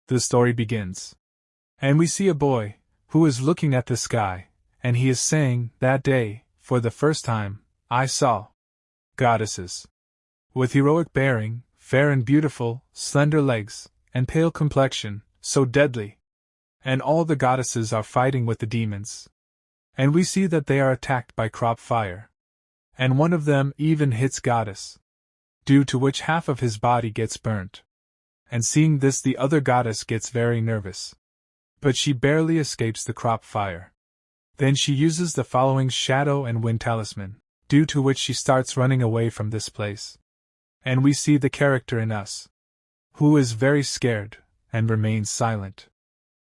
The story begins. And we see a boy, who is looking at the sky, and he is saying, that day, for the first time, I saw goddesses. With heroic bearing, fair and beautiful, slender legs, and pale complexion, so deadly. And all the goddesses are fighting with the demons. And we see that they are attacked by crop fire. And one of them even hits goddess, due to which half of his body gets burnt. And seeing this, the other goddess gets very nervous. But she barely escapes the crop fire. Then she uses the following shadow and wind talisman, due to which she starts running away from this place. And we see the character in us, who is very scared, and remains silent.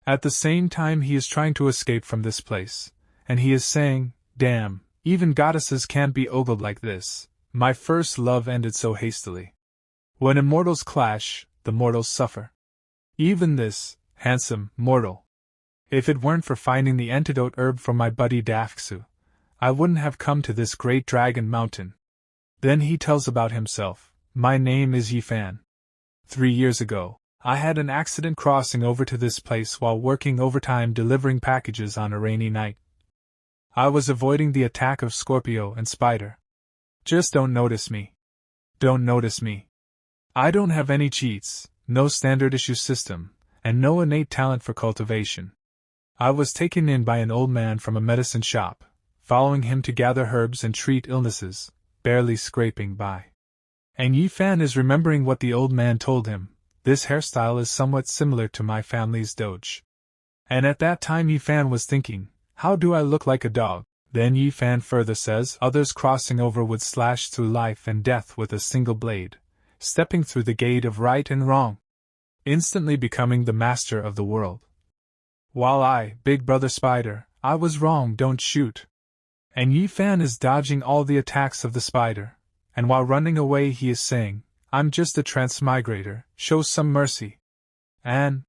At the same time he is trying to escape from this place, and he is saying, damn, even goddesses can't be ogled like this, my first love ended so hastily. When immortals clash, the mortals suffer. Even this, handsome mortal. If it weren't for finding the antidote herb for my buddy Dafxu, I wouldn't have come to this great dragon mountain. Then he tells about himself. My name is Yifan. 3 years ago, I had an accident crossing over to this place while working overtime delivering packages on a rainy night. I was avoiding the attack of Scorpio and Spider. Just don't notice me. Don't notice me. I don't have any cheats, no standard issue system, and no innate talent for cultivation. I was taken in by an old man from a medicine shop, following him to gather herbs and treat illnesses, barely scraping by. And Yifan is remembering what the old man told him. This hairstyle is somewhat similar to my family's doge. And at that time Yifan was thinking, how do I look like a dog? Then Yifan further says others crossing over would slash through life and death with a single blade, stepping through the gate of right and wrong, instantly becoming the master of the world. While I, Big Brother Spider, I was wrong, don't shoot. And Yifan is dodging all the attacks of the spider, and while running away he is saying, I'm just a transmigrator, show some mercy. But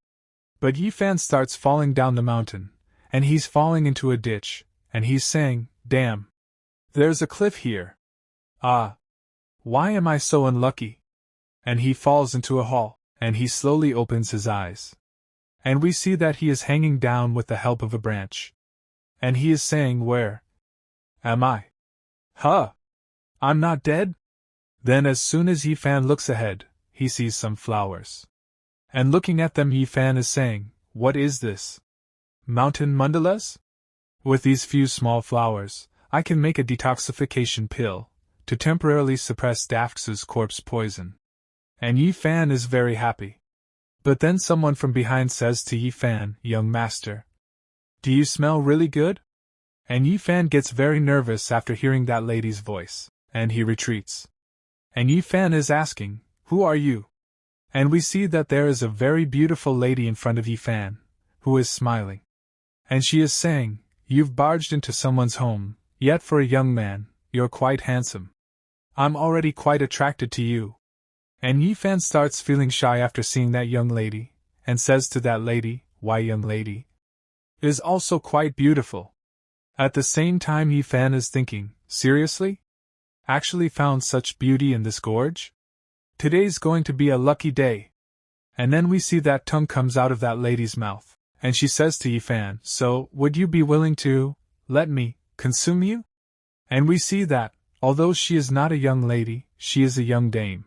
Yifan starts falling down the mountain, and he's falling into a ditch, and he's saying, damn. There's a cliff here. Ah. Why am I so unlucky? And he falls into a hole, and he slowly opens his eyes. And we see that he is hanging down with the help of a branch. And he is saying, where am I? Huh? I'm not dead? Then as soon as Yifan looks ahead, he sees some flowers. And looking at them Yifan is saying, what is this? Mountain mandalas? With these few small flowers, I can make a detoxification pill, to temporarily suppress Dafxu's corpse poison. And Yifan is very happy. But then someone from behind says to Yifan, young master, do you smell really good? And Yifan gets very nervous after hearing that lady's voice, and he retreats. And Yifan is asking, who are you? And we see that there is a very beautiful lady in front of Yifan, who is smiling. And she is saying, you've barged into someone's home, yet for a young man, you're quite handsome. I'm already quite attracted to you. And Yifan starts feeling shy after seeing that young lady, and says to that lady, why young lady is also quite beautiful. At the same time Yifan is thinking, seriously? Actually found such beauty in this gorge? Today's going to be a lucky day. And then we see that tongue comes out of that lady's mouth, and she says to Yifan, so, would you be willing to let me consume you? And we see that, although she is not a young lady, she is a young dame.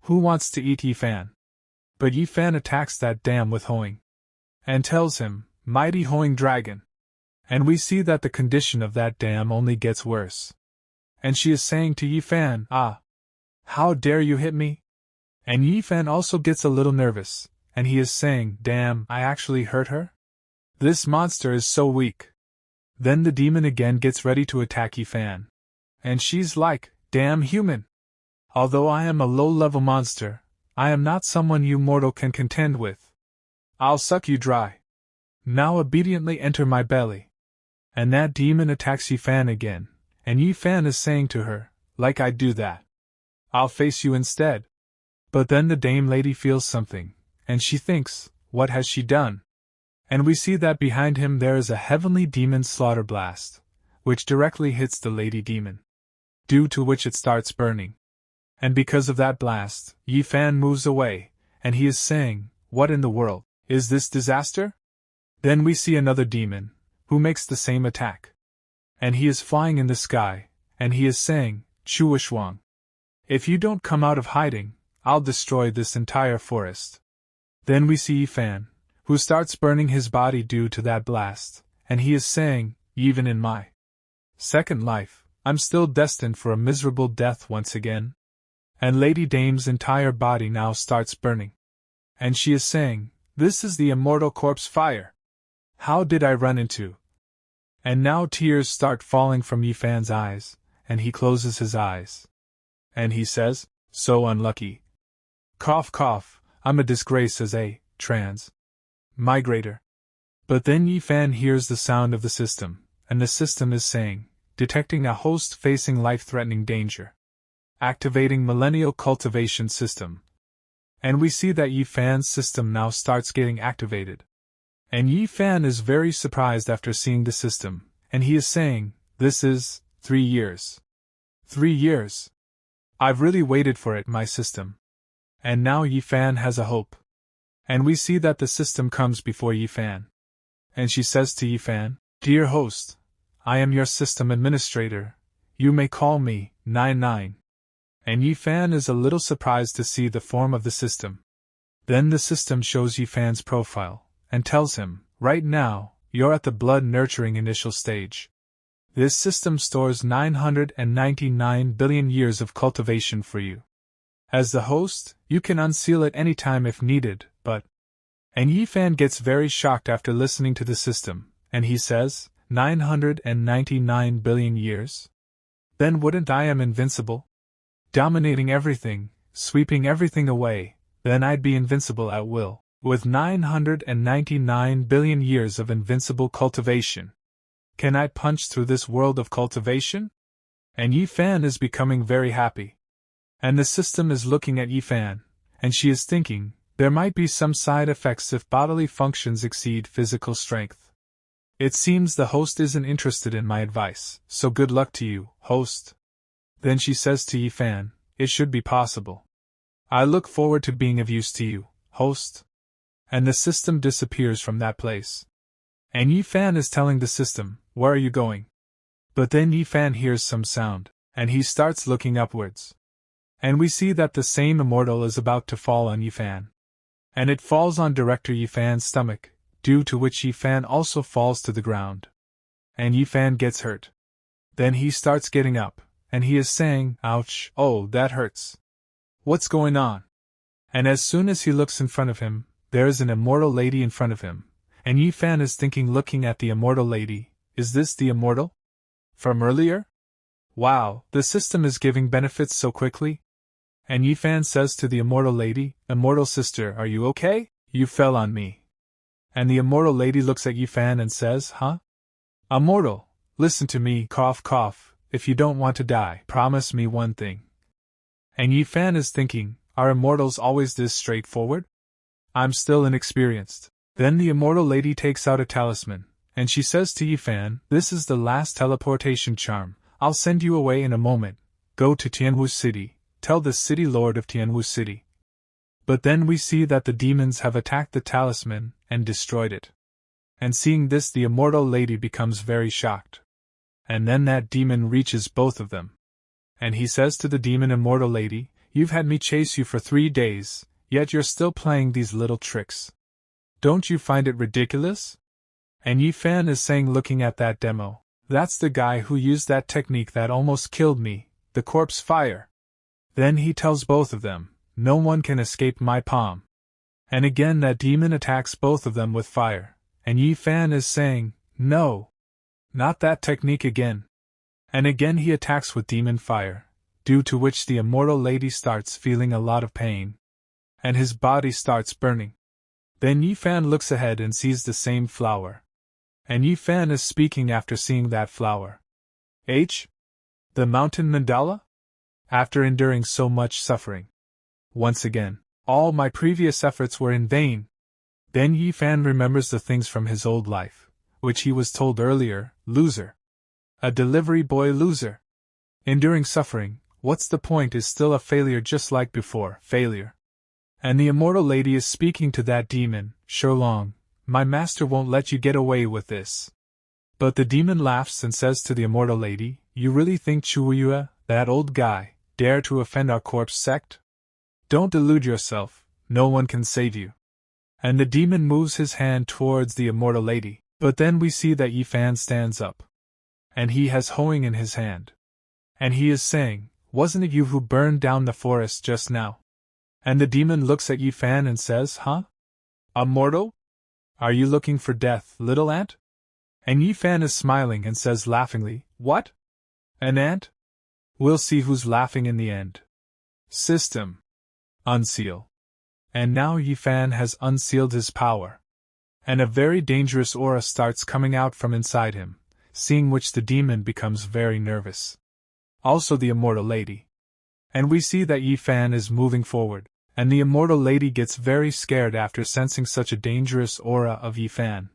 Who wants to eat Yifan? But Yifan attacks that dam with Hoing, and tells him, mighty Hoing dragon. And we see that the condition of that dam only gets worse. And she is saying to Yifan, ah, how dare you hit me? And Yifan also gets a little nervous, and he is saying, damn, I actually hurt her? This monster is so weak. Then the demon again gets ready to attack Yifan. And she's like, damn human. Although I am a low-level monster, I am not someone you mortal can contend with. I'll suck you dry. Now obediently enter my belly. And that demon attacks Yifan again, and Yifan is saying to her, like I'd do that. I'll face you instead. But then the dame lady feels something, and she thinks, what has she done? And we see that behind him there is a heavenly demon slaughter blast, which directly hits the lady demon, due to which it starts burning. And because of that blast, Yifan moves away, and he is saying, what in the world Is this disaster? Then we see another demon, who makes the same attack. And he is flying in the sky, and he is saying, Chuishuang. If you don't come out of hiding, I'll destroy this entire forest. Then we see Yifan, who starts burning his body due to that blast, and he is saying, even in my second life, I'm still destined for a miserable death once again. And Lady Dame's entire body now starts burning. And she is saying, this is the immortal corpse fire. How did I run into? And now tears start falling from Yifan's eyes, and he closes his eyes. And he says, so unlucky. Cough cough, I'm a disgrace as a transmigrator. But then Yifan hears the sound of the system, and the system is saying, detecting a host facing life-threatening danger. Activating millennial cultivation system. And we see that Yifan's system now starts getting activated. And Yifan is very surprised after seeing the system, and he is saying, this is 3 years. 3 years. I've really waited for it, my system. And now Yifan has a hope. And we see that the system comes before Yifan. And she says to Yifan, dear host, I am your system administrator. You may call me 99. And Yifan is a little surprised to see the form of the system. Then the system shows Yifan's profile, and tells him, right now, you're at the blood-nurturing initial stage. This system stores 999 billion years of cultivation for you. As the host, you can unseal it any time if needed, but... And Yifan gets very shocked after listening to the system, and he says, 999 billion years? Then wouldn't I am invincible? Dominating everything, sweeping everything away, then I'd be invincible at will, with 999 billion years of invincible cultivation. Can I punch through this world of cultivation? And Yifan is becoming very happy. And the system is looking at Yifan, and she is thinking, there might be some side effects if bodily functions exceed physical strength. It seems the host isn't interested in my advice, so good luck to you, host. Then she says to Yifan, it should be possible. I look forward to being of use to you, host. And the system disappears from that place. And Yifan is telling the system, where are you going? But then Yifan hears some sound, and he starts looking upwards. And we see that the same immortal is about to fall on Yifan. And it falls on Director Yifan's stomach, due to which Yifan also falls to the ground. And Yifan gets hurt. Then he starts getting up, and he is saying, ouch, oh, that hurts. What's going on? And as soon as he looks in front of him, there is an immortal lady in front of him, and Yifan is thinking, looking at the immortal lady, is this the immortal from earlier? Wow, the system is giving benefits so quickly. And Yifan says to the immortal lady, immortal sister, are you okay? You fell on me. And the immortal lady looks at Yifan and says, huh? Immortal, listen to me, cough cough, if you don't want to die, promise me one thing. And Yifan is thinking, are immortals always this straightforward? I'm still inexperienced. Then the immortal lady takes out a talisman, and she says to Yifan, this is the last teleportation charm, I'll send you away in a moment, go to Tianwu City, tell the city lord of Tianwu City. But then we see that the demons have attacked the talisman, and destroyed it. And seeing this, the immortal lady becomes very shocked. And then that demon reaches both of them. And he says to the demon immortal lady, you've had me chase you for 3 days, yet you're still playing these little tricks. Don't you find it ridiculous? And Yifan is saying, looking at that demo, that's the guy who used that technique that almost killed me, the corpse fire. Then he tells both of them, no one can escape my palm. And again that demon attacks both of them with fire, and Yifan is saying, no, not that technique again. And again he attacks with demon fire, due to which the immortal lady starts feeling a lot of pain. And his body starts burning. Then Yifan looks ahead and sees the same flower. And Yifan is speaking after seeing that flower. The mountain mandala? After enduring so much suffering. Once again, all my previous efforts were in vain. Then Yifan remembers the things from his old life, which he was told earlier, loser. A delivery boy loser. Enduring suffering, what's the point, is still a failure just like before, failure. And the immortal lady is speaking to that demon, Sherlong, my master won't let you get away with this. But the demon laughs and says to the immortal lady, you really think Chuuyue, that old guy, dare to offend our corpse sect? Don't delude yourself, no one can save you. And the demon moves his hand towards the immortal lady, but then we see that Yifan stands up. And he has hoeing in his hand. And he is saying, wasn't it you who burned down the forest just now? And the demon looks at Yifan and says, huh? A mortal? Are you looking for death, little ant? And Yifan is smiling and says laughingly, what? An ant? We'll see who's laughing in the end. System. Unseal. And now Yifan has unsealed his power. And a very dangerous aura starts coming out from inside him, seeing which the demon becomes very nervous. Also the immortal lady. And we see that Yifan is moving forward, and the immortal lady gets very scared after sensing such a dangerous aura of Yifan.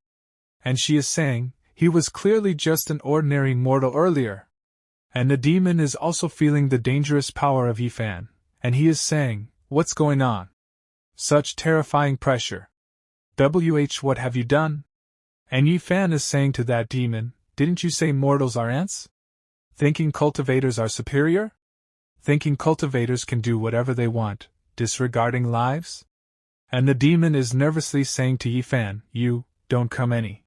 And she is saying, he was clearly just an ordinary mortal earlier. And the demon is also feeling the dangerous power of Yifan, and he is saying, what's going on? Such terrifying pressure. What have you done? And Yifan is saying to that demon, didn't you say mortals are ants? Thinking cultivators are superior? Thinking cultivators can do whatever they want, disregarding lives? And the demon is nervously saying to Yifan, you, don't come any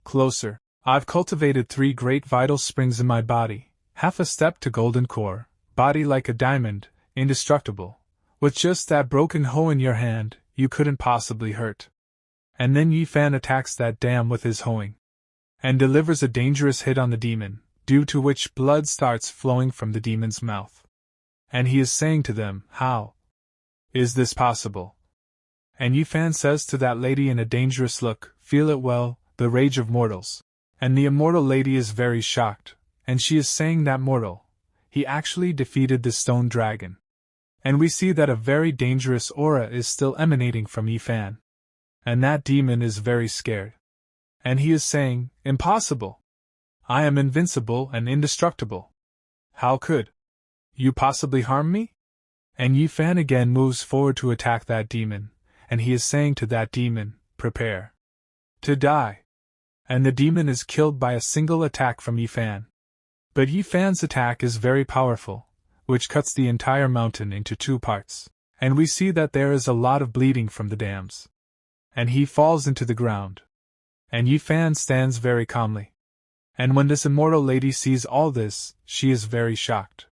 closer. I've cultivated 3 great vital springs in my body, half a step to golden core, body like a diamond, indestructible. With just that broken hoe in your hand, you couldn't possibly hurt. And then Yifan attacks that dam with his hoeing. And delivers a dangerous hit on the demon, due to which blood starts flowing from the demon's mouth. And he is saying to them, how is this possible? And Yifan says to that lady in a dangerous look, feel it well, the rage of mortals. And the immortal lady is very shocked, and she is saying that mortal, he actually defeated the stone dragon. And we see that a very dangerous aura is still emanating from Yifan. And that demon is very scared. And he is saying, impossible. I am invincible and indestructible. How could you possibly harm me? And Yifan again moves forward to attack that demon, and he is saying to that demon, prepare to die. And the demon is killed by a single attack from Yifan. But Yifan's attack is very powerful, which cuts the entire mountain into 2 parts, and we see that there is a lot of bleeding from the dams. And he falls into the ground. And Yifan stands very calmly. And when this immortal lady sees all this, she is very shocked.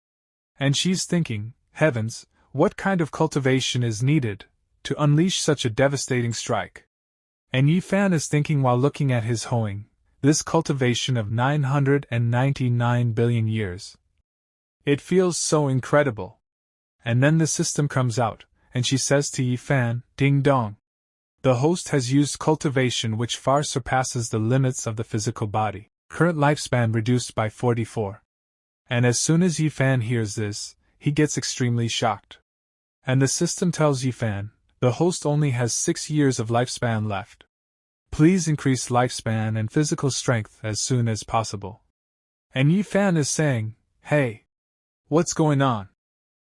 And she's thinking, heavens, what kind of cultivation is needed to unleash such a devastating strike? And Yifan is thinking while looking at his hoeing, this cultivation of 999 billion years. It feels so incredible. And then the system comes out, and she says to Yifan, ding dong. The host has used cultivation which far surpasses the limits of the physical body, current lifespan reduced by 44. And as soon as Yifan hears this, he gets extremely shocked. And the system tells Yifan, the host only has 6 years of lifespan left. Please increase lifespan and physical strength as soon as possible. And Yifan is saying, hey, what's going on?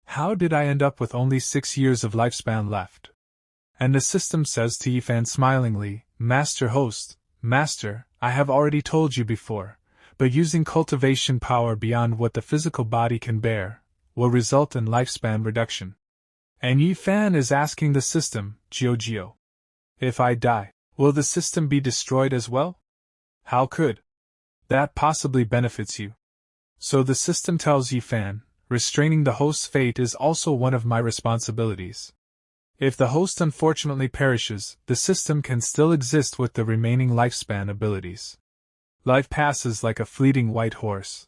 How did I end up with only 6 years of lifespan left? And the system says to Yifan smilingly, Master Host, Master, I have already told you before, but using cultivation power beyond what the physical body can bear will result in lifespan reduction. And Yifan is asking the system, Jiojio, if I die, will the system be destroyed as well? How could that possibly benefits you? So the system tells Yifan, restraining the host's fate is also one of my responsibilities. If the host unfortunately perishes, the system can still exist with the remaining lifespan abilities. Life passes like a fleeting white horse.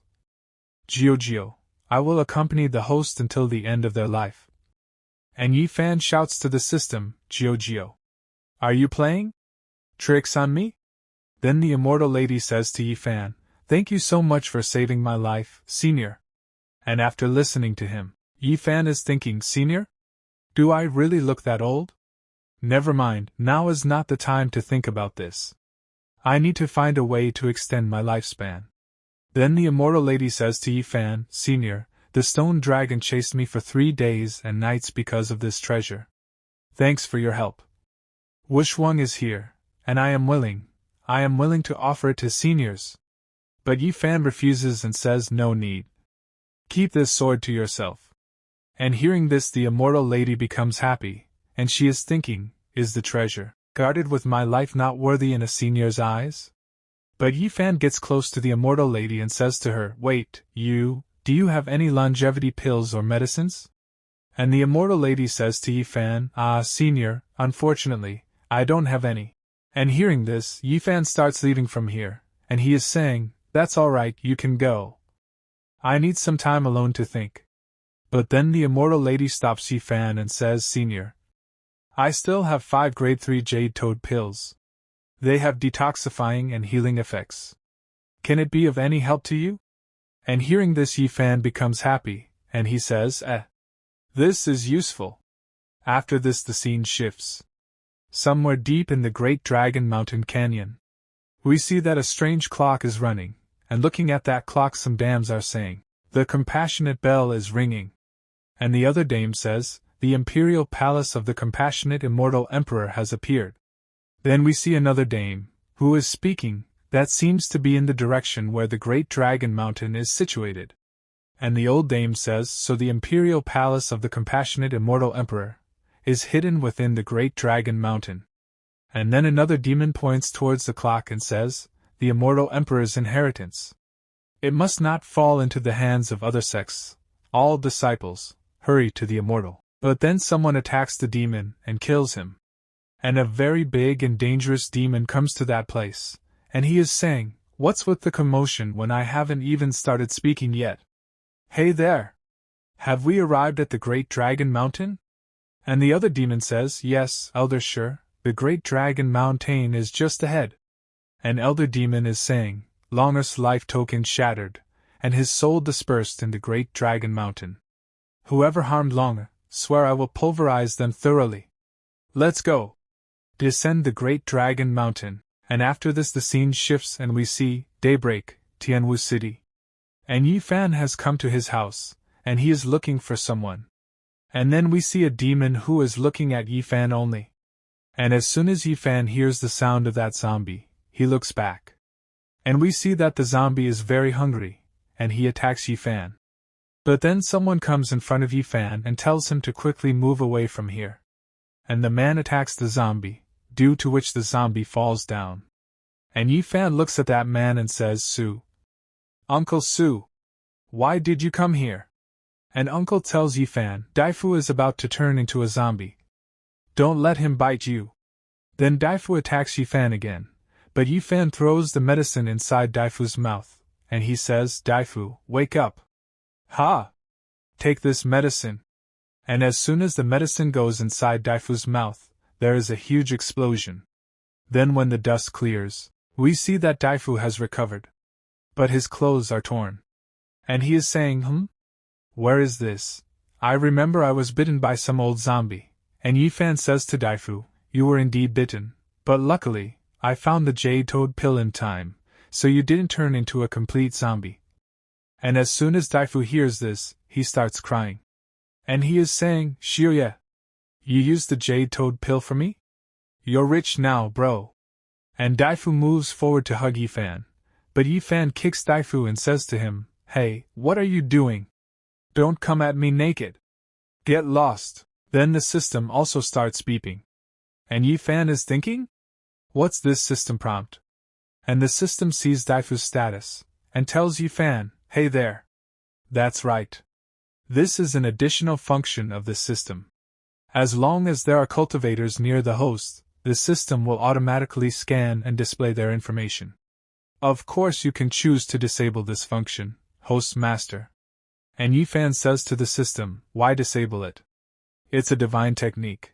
Jiojio, I will accompany the host until the end of their life. And Yifan shouts to the system, Jiojio, are you playing tricks on me? Then the immortal lady says to Yifan, thank you so much for saving my life, Senior. And after listening to him, Yifan is thinking, Senior? Do I really look that old? Never mind, now is not the time to think about this. I need to find a way to extend my lifespan. Then the immortal lady says to Yifan, Senior, the stone dragon chased me for 3 days and nights because of this treasure. Thanks for your help. Wushuang is here, and I am willing to offer it to seniors. But Yifan refuses and says no need. Keep this sword to yourself. And hearing this, the immortal lady becomes happy, and she is thinking, is the treasure guarded with my life not worthy in a senior's eyes? But Yifan gets close to the immortal lady and says to her, wait, do you have any longevity pills or medicines? And the immortal lady says to Yifan, senior, unfortunately, I don't have any. And hearing this, Yifan starts leaving from here, and he is saying, that's alright, you can go. I need some time alone to think. But then the immortal lady stops Yifan and says, senior, I still have 5 grade 3 jade toad pills. They have detoxifying and healing effects. Can it be of any help to you? And hearing this, Yifan becomes happy, and he says, this is useful. After this, the scene shifts. Somewhere deep in the Great Dragon Mountain Canyon, we see that a strange clock is running, and looking at that clock, some dames are saying, the compassionate bell is ringing. And the other dame says, the imperial palace of the compassionate immortal emperor has appeared. Then we see another dame, who is speaking, that seems to be in the direction where the Great Dragon Mountain is situated. And the old dame says, so the imperial palace of the compassionate immortal emperor is hidden within the Great Dragon Mountain. And then another demon points towards the clock and says, the immortal emperor's inheritance. It must not fall into the hands of other sects. All disciples, hurry to the immortal. But then someone attacks the demon and kills him. And a very big and dangerous demon comes to that place, and he is saying, what's with the commotion when I haven't even started speaking yet? Hey there! Have we arrived at the Great Dragon Mountain? And the other demon says, yes, Elder, sure, the Great Dragon Mountain is just ahead. And Elder Demon is saying, Longer's life token shattered, and his soul dispersed in the Great Dragon Mountain. Whoever harmed Longer, swear I will pulverize them thoroughly. Let's go. Descend the Great Dragon Mountain, and after this the scene shifts and we see, daybreak, Tianwu City. And Yifan has come to his house, and he is looking for someone. And then we see a demon who is looking at Yifan only. And as soon as Yifan hears the sound of that zombie, he looks back. And we see that the zombie is very hungry, and he attacks Yifan. But then someone comes in front of Yifan and tells him to quickly move away from here. And the man attacks the zombie, due to which the zombie falls down. And Yifan looks at that man and says, Su. Uncle Su. Why did you come here? And Uncle tells Yifan, Daifu is about to turn into a zombie. Don't let him bite you. Then Daifu attacks Yifan again, but Yifan throws the medicine inside Daifu's mouth, and he says, Daifu, wake up. Ha! Take this medicine. And as soon as the medicine goes inside Daifu's mouth, there is a huge explosion. Then when the dust clears, we see that Daifu has recovered. But his clothes are torn. And he is saying, Where is this? I remember I was bitten by some old zombie. And Yifan says to Daifu, You were indeed bitten, but luckily, I found the jade toad pill in time, so you didn't turn into a complete zombie. And as soon as Daifu hears this, he starts crying. And he is saying, Shirya, you used the jade toad pill for me? You're rich now, bro. And Daifu moves forward to hug Yifan, but Yifan kicks Daifu and says to him, Hey, what are you doing? Don't come at me naked. Get lost. Then the system also starts beeping. And Yifan is thinking? What's this system prompt? And the system sees Daifu's status, and tells Yifan, Hey there. That's right. This is an additional function of the system. As long as there are cultivators near the host, the system will automatically scan and display their information. Of course you can choose to disable this function, host master. And Yifan says to the system, Why disable it? It's a divine technique.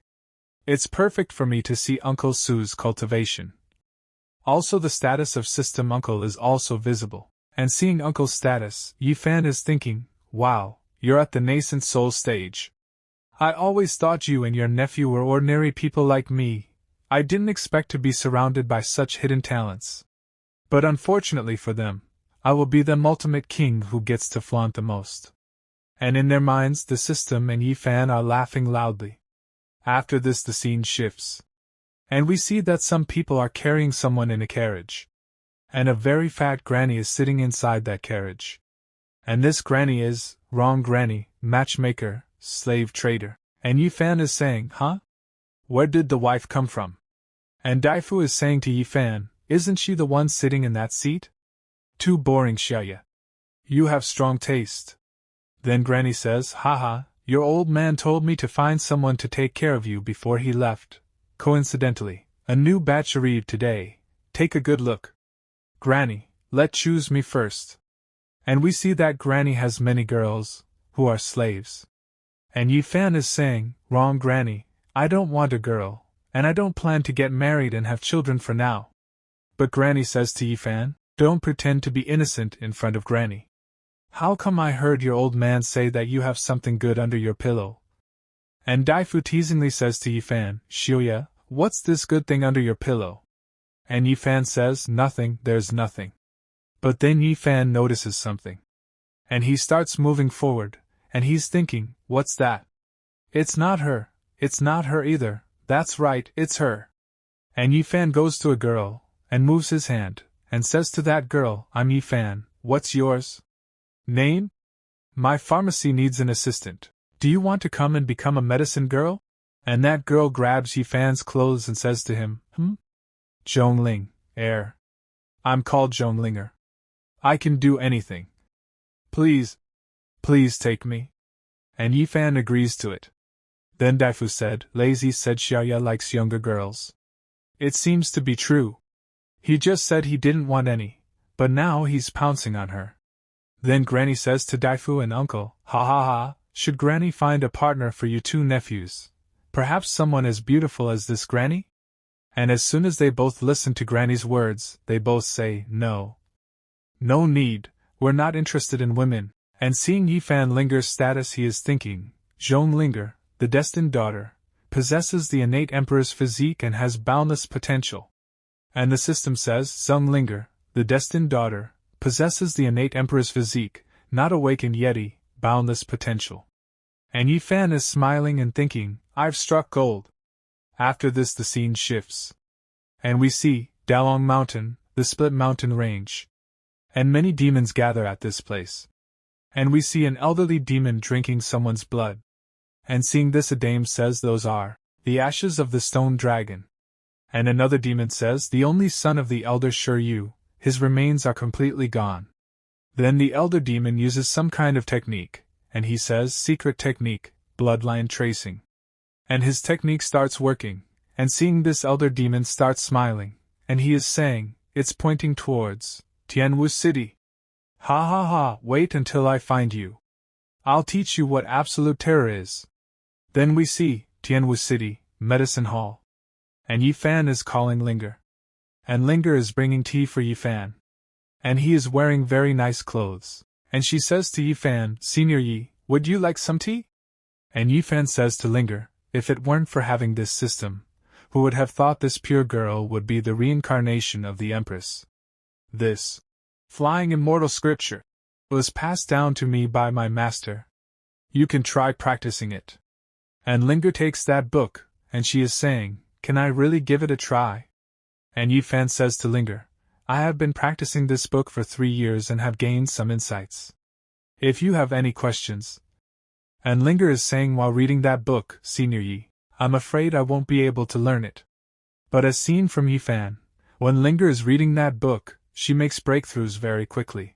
It's perfect for me to see Uncle Su's cultivation. Also the status of System Uncle is also visible. And seeing Uncle's status, Yifan is thinking, Wow, you're at the nascent soul stage. I always thought you and your nephew were ordinary people like me. I didn't expect to be surrounded by such hidden talents. But unfortunately for them, I will be the ultimate king who gets to flaunt the most. And in their minds the system and Yifan are laughing loudly. After this, the scene shifts. And we see that some people are carrying someone in a carriage. And a very fat granny is sitting inside that carriage. And this granny is, wrong granny, matchmaker, slave trader. And Yifan is saying, huh? Where did the wife come from? And Daifu is saying to Yifan, isn't she the one sitting in that seat? Too boring, Xiaoya. You have strong taste. Then Granny says, haha, your old man told me to find someone to take care of you before he left. Coincidentally, a new batch arrived today. Take a good look. Granny, let choose me first. And we see that Granny has many girls, who are slaves. And Yifan is saying, wrong Granny, I don't want a girl, and I don't plan to get married and have children for now. But Granny says to Yifan, don't pretend to be innocent in front of Granny. How come I heard your old man say that you have something good under your pillow? And Daifu teasingly says to Yifan, Xiuya, what's this good thing under your pillow? And Yifan says, nothing, there's nothing. But then Yifan notices something. And he starts moving forward, and he's thinking, what's that? It's not her either, that's right, it's her. And Yifan goes to a girl, and moves his hand, and says to that girl, I'm Yifan, what's yours? Name? My pharmacy needs an assistant. Do you want to come and become a medicine girl? And that girl grabs Yifan's clothes and says to him, Zhongling, heir. I'm called Zhonglinger. I can do anything. Please take me. And Yifan agrees to it. Then Daifu said, lazy said Xiaoya likes younger girls. It seems to be true. He just said he didn't want any, but now he's pouncing on her. Then Granny says to Daifu and Uncle, ha ha ha, should Granny find a partner for you two nephews? Perhaps someone as beautiful as this Granny? And as soon as they both listen to Granny's words, they both say, no. No need, we're not interested in women. And seeing Yifan Linger's status, he is thinking, Zhong Linger, the destined daughter, possesses the innate emperor's physique and has boundless potential. And the system says, Zhong Linger, the destined daughter, possesses the innate emperor's physique, not awakened yeti, boundless potential. And Yifan is smiling and thinking, I've struck gold. After this the scene shifts. And we see, Dalong Mountain, the split mountain range. And many demons gather at this place. And we see an elderly demon drinking someone's blood. And seeing this, a dame says those are the ashes of the stone dragon. And another demon says, the only son of the elder Shiryu, his remains are completely gone. Then the elder demon uses some kind of technique, and he says, secret technique, bloodline tracing. And his technique starts working, and seeing this, elder demon starts smiling, and he is saying, it's pointing towards Tianwu City. Ha ha ha, wait until I find you. I'll teach you what absolute terror is. Then we see Tianwu City, Medicine Hall. And Yifan is calling Linger. And Linger is bringing tea for Yifan. And he is wearing very nice clothes. And she says to Yifan, Senior Yi, would you like some tea? And Yifan says to Linger, if it weren't for having this system, who would have thought this pure girl would be the reincarnation of the Empress? This flying immortal scripture was passed down to me by my master. You can try practicing it. And Linger takes that book, and she is saying, can I really give it a try? And Yifan says to Linger, I have been practicing this book for 3 years and have gained some insights. If you have any questions. And Linger is saying while reading that book, Senior Yi, I'm afraid I won't be able to learn it. But as seen from Yifan, when Linger is reading that book, she makes breakthroughs very quickly.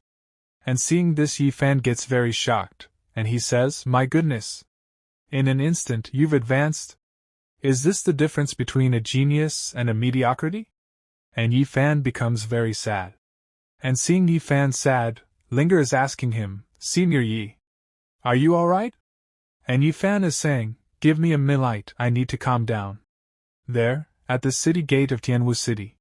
And seeing this, Yifan gets very shocked, and he says, my goodness! In an instant you've advanced? Is this the difference between a genius and a mediocrity? And Yifan becomes very sad. And seeing Yifan sad, Linger is asking him, Senior Yi, are you alright? And Yifan is saying, give me a minute, I need to calm down. There, at the city gate of Tianwu City,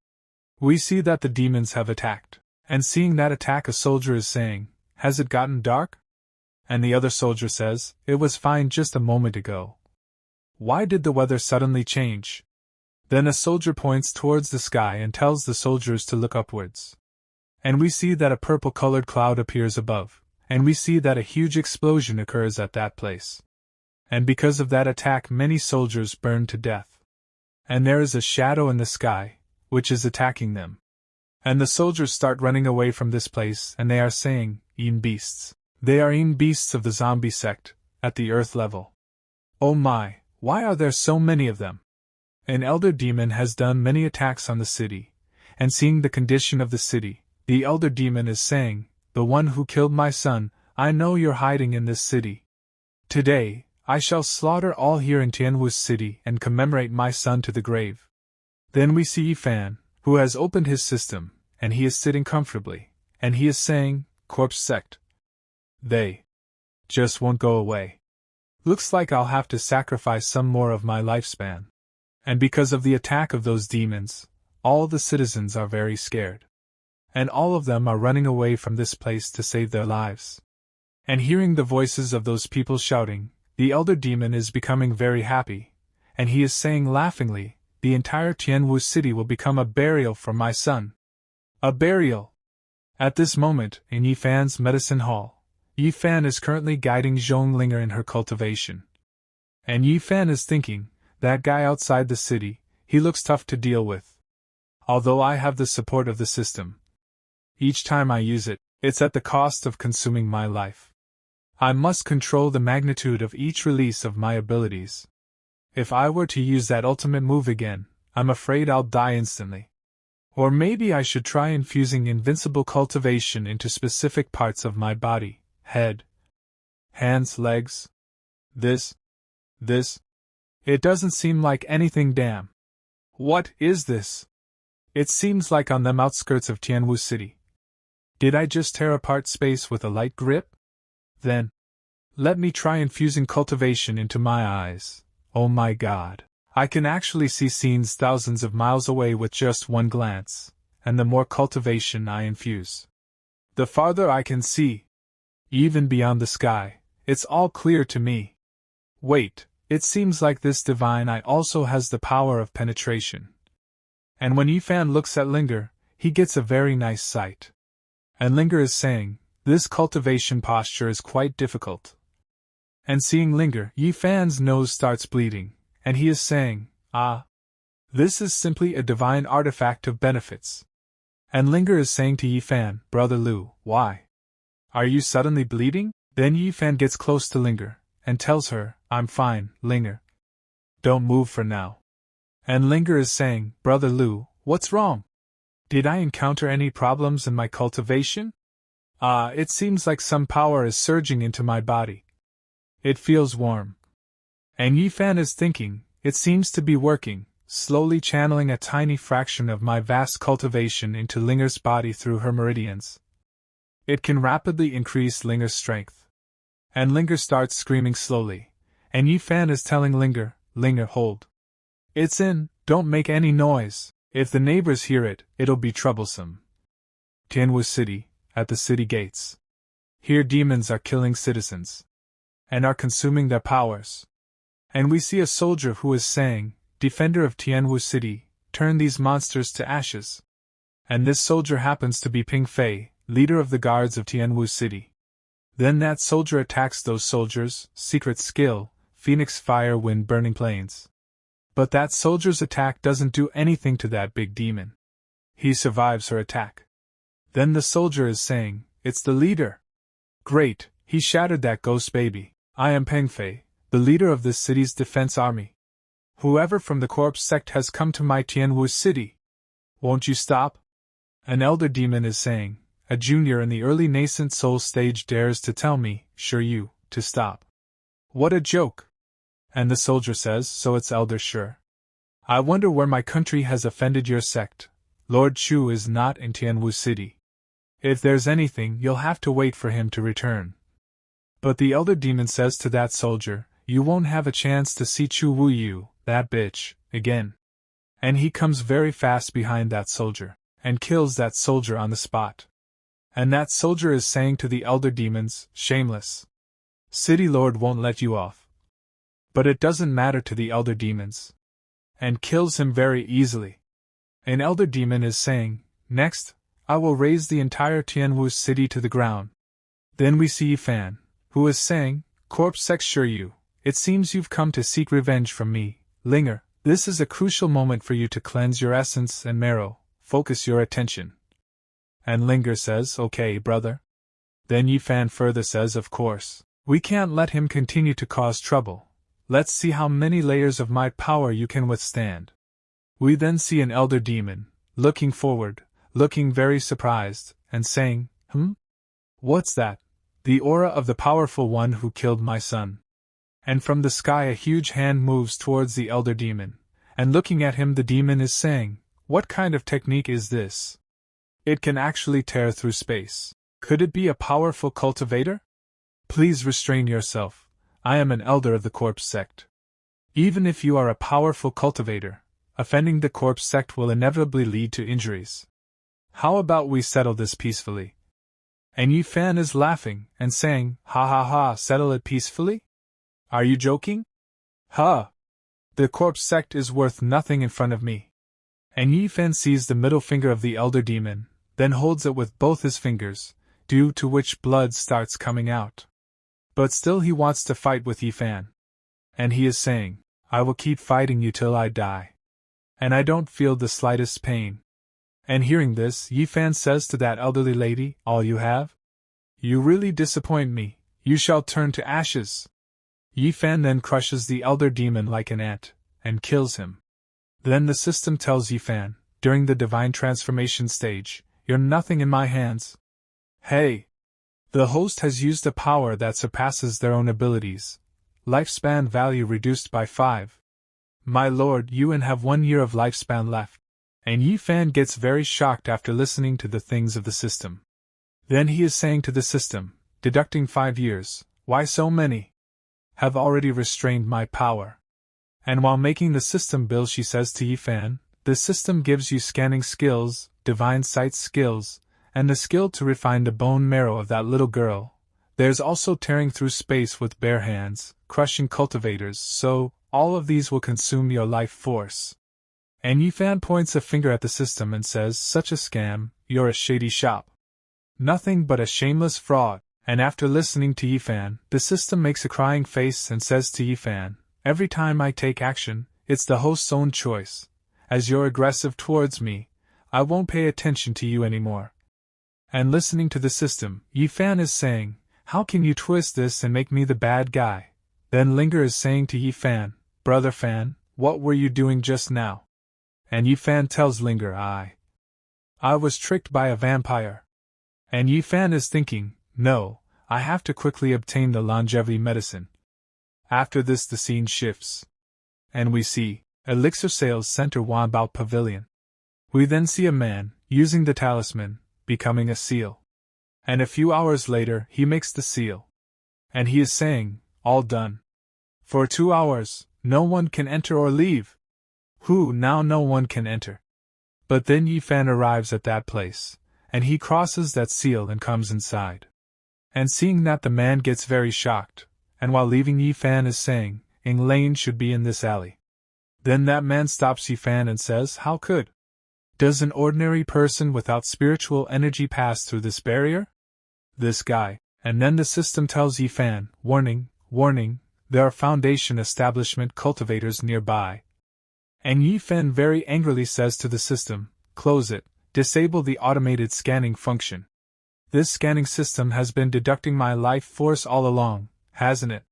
we see that the demons have attacked. And seeing that attack, a soldier is saying, has it gotten dark? And the other soldier says, it was fine just a moment ago. Why did the weather suddenly change? Then a soldier points towards the sky and tells the soldiers to look upwards. And we see that a purple-colored cloud appears above, and we see that a huge explosion occurs at that place. and because of that attack many soldiers burned to death. And there is a shadow in the sky, which is attacking them. And the soldiers start running away from this place, and they are saying, "Ean beasts." They are Ean beasts of the zombie sect, at the earth level. Oh my, why are there so many of them? An elder demon has done many attacks on the city, and seeing the condition of the city, the elder demon is saying, "The one who killed my son, I know you're hiding in this city. Today, I shall slaughter all here in Tianwu City and commemorate my son to the grave." Then we see Yifan, who has opened his system, and he is sitting comfortably, and he is saying, "Corpse sect. They just won't go away. Looks like I'll have to sacrifice some more of my lifespan." And because of the attack of those demons, all the citizens are very scared. And all of them are running away from this place to save their lives. And hearing the voices of those people shouting, the elder demon is becoming very happy, and he is saying laughingly, "The entire Tianwu City will become a burial for my son." A burial! At this moment, in Yifan's medicine hall, Yifan is currently guiding Zhonglinger in her cultivation. And Yifan is thinking, that guy outside the city, he looks tough to deal with. Although I have the support of the system. Each time I use it, it's at the cost of consuming my life. I must control the magnitude of each release of my abilities. If I were to use that ultimate move again, I'm afraid I'll die instantly. Or maybe I should try infusing invincible cultivation into specific parts of my body. Head, hands, legs. This. It doesn't seem like anything. Damn. What is this? It seems like on them outskirts of Tianwu City. Did I just tear apart space with a light grip? Then, let me try infusing cultivation into my eyes. Oh my god. I can actually see scenes thousands of miles away with just one glance, and the more cultivation I infuse, the farther I can see. Even beyond the sky, it's all clear to me. Wait, it seems like this divine eye also has the power of penetration. And when Yifan looks at Linger, he gets a very nice sight. And Linger is saying, this cultivation posture is quite difficult. And seeing Linger, Yifan's nose starts bleeding, and he is saying, "Ah, this is simply a divine artifact of benefits." And Linger is saying to Yifan, "Brother Lu, why? Are you suddenly bleeding?" Then Yifan gets close to Linger, and tells her, "I'm fine, Linger. Don't move for now." And Linger is saying, "Brother Lu, what's wrong? Did I encounter any problems in my cultivation? It seems like some power is surging into my body. It feels warm." And Yifan is thinking, it seems to be working, slowly channeling a tiny fraction of my vast cultivation into Linger's body through her meridians. It can rapidly increase Linger's strength. And Linger starts screaming slowly, and Yifan is telling Linger, "Linger, hold. It's in, don't make any noise. If the neighbors hear it, it'll be troublesome." Tianwu City, at the city gates. Here demons are killing citizens, and are consuming their powers. And we see a soldier who is saying, "Defender of Tianwu City, turn these monsters to ashes." And this soldier happens to be Ping Fei, leader of the guards of Tianwu City. Then that soldier attacks those soldiers, secret skill, Phoenix Fire Wind Burning Plains. But that soldier's attack doesn't do anything to that big demon. He survives her attack. Then the soldier is saying, "It's the leader. Great, he shattered that ghost baby. I am Peng Fei, the leader of this city's defense army. Whoever from the corpse sect has come to my Tianwu City. Won't you stop?" An elder demon is saying, "A junior in the early nascent soul stage dares to tell me, sure you, to stop. What a joke." And the soldier says, "So it's Elder Sure. I wonder where my country has offended your sect. Lord Chu is not in Tianwu City. If there's anything, you'll have to wait for him to return." But the elder demon says to that soldier, "You won't have a chance to see Chu Wu Yu, that bitch, again." And he comes very fast behind that soldier, and kills that soldier on the spot. And that soldier is saying to the elder demons, "Shameless. City Lord won't let you off." But it doesn't matter to the elder demons. And kills him very easily. An elder demon is saying, "Next, I will raise the entire Tianwu City to the ground." Then we see Yifan, who is saying, "Corpse sect sure you, it seems you've come to seek revenge from me, Linger. This is a crucial moment for you to cleanse your essence and marrow, focus your attention. And Linger says, okay, brother. Then Yifan further says, of course, we can't let him continue to cause trouble. Let's see how many layers of my power you can withstand. We then see an elder demon, looking forward, looking very surprised, and saying, What's that? The aura of the powerful one who killed my son. And from the sky a huge hand moves towards the elder demon, and looking at him the demon is saying, what kind of technique is this? It can actually tear through space. Could it be a powerful cultivator? Please restrain yourself. I am an elder of the corpse sect. Even if you are a powerful cultivator, offending the corpse sect will inevitably lead to injuries. How about we settle this peacefully? And Yifan is laughing and saying, ha ha ha, settle it peacefully? Are you joking? Ha! The corpse sect is worth nothing in front of me. And Yifan sees the middle finger of the elder demon, then holds it with both his fingers, due to which blood starts coming out. But still he wants to fight with Yifan. And he is saying, I will keep fighting you till I die. And I don't feel the slightest pain. And hearing this, Yifan says to that elderly lady, all you have? You really disappoint me, you shall turn to ashes. Yifan then crushes the elder demon like an ant, and kills him. Then the system tells Yifan, during the divine transformation stage, you're nothing in my hands. Hey! The host has used a power that surpasses their own abilities. Lifespan value reduced by 5. My lord, you have 1 year of lifespan left. And Yifan gets very shocked after listening to the things of the system. Then he is saying to the system, deducting 5 years, why so many? Have already restrained my power. And while making the system bill she says to Yifan, the system gives you scanning skills, divine sight skills, and the skill to refine the bone marrow of that little girl. There's also tearing through space with bare hands, crushing cultivators, so, all of these will consume your life force. And Yifan points a finger at the system and says, such a scam, you're a shady shop. Nothing but a shameless fraud. And after listening to Yifan, the system makes a crying face and says to Yifan, every time I take action, it's the host's own choice. As you're aggressive towards me, I won't pay attention to you anymore. And listening to the system, Yifan is saying, how can you twist this and make me the bad guy? Then Linger is saying to Yifan, brother Fan, what were you doing just now? And Yifan tells Linger, I was tricked by a vampire. And Yifan is thinking, no, I have to quickly obtain the longevity medicine. After this the scene shifts. And we see, Elixir Sales Center Wanbao Pavilion. We then see a man, using the talisman, becoming a seal. And a few hours later he makes the seal. And he is saying, all done. For 2 hours, no one can enter or leave. Now no one can enter. But then Yifan arrives at that place, and he crosses that seal and comes inside. And seeing that the man gets very shocked, and while leaving Yifan is saying, Ing Lane should be in this alley. Then that man stops Yifan and says, how could? Does an ordinary person without spiritual energy pass through this barrier? This guy. And then the system tells Yifan, warning, warning, there are Foundation establishment cultivators nearby. And Yifan very angrily says to the system, close it, disable the automated scanning function. This scanning system has been deducting my life force all along, hasn't it?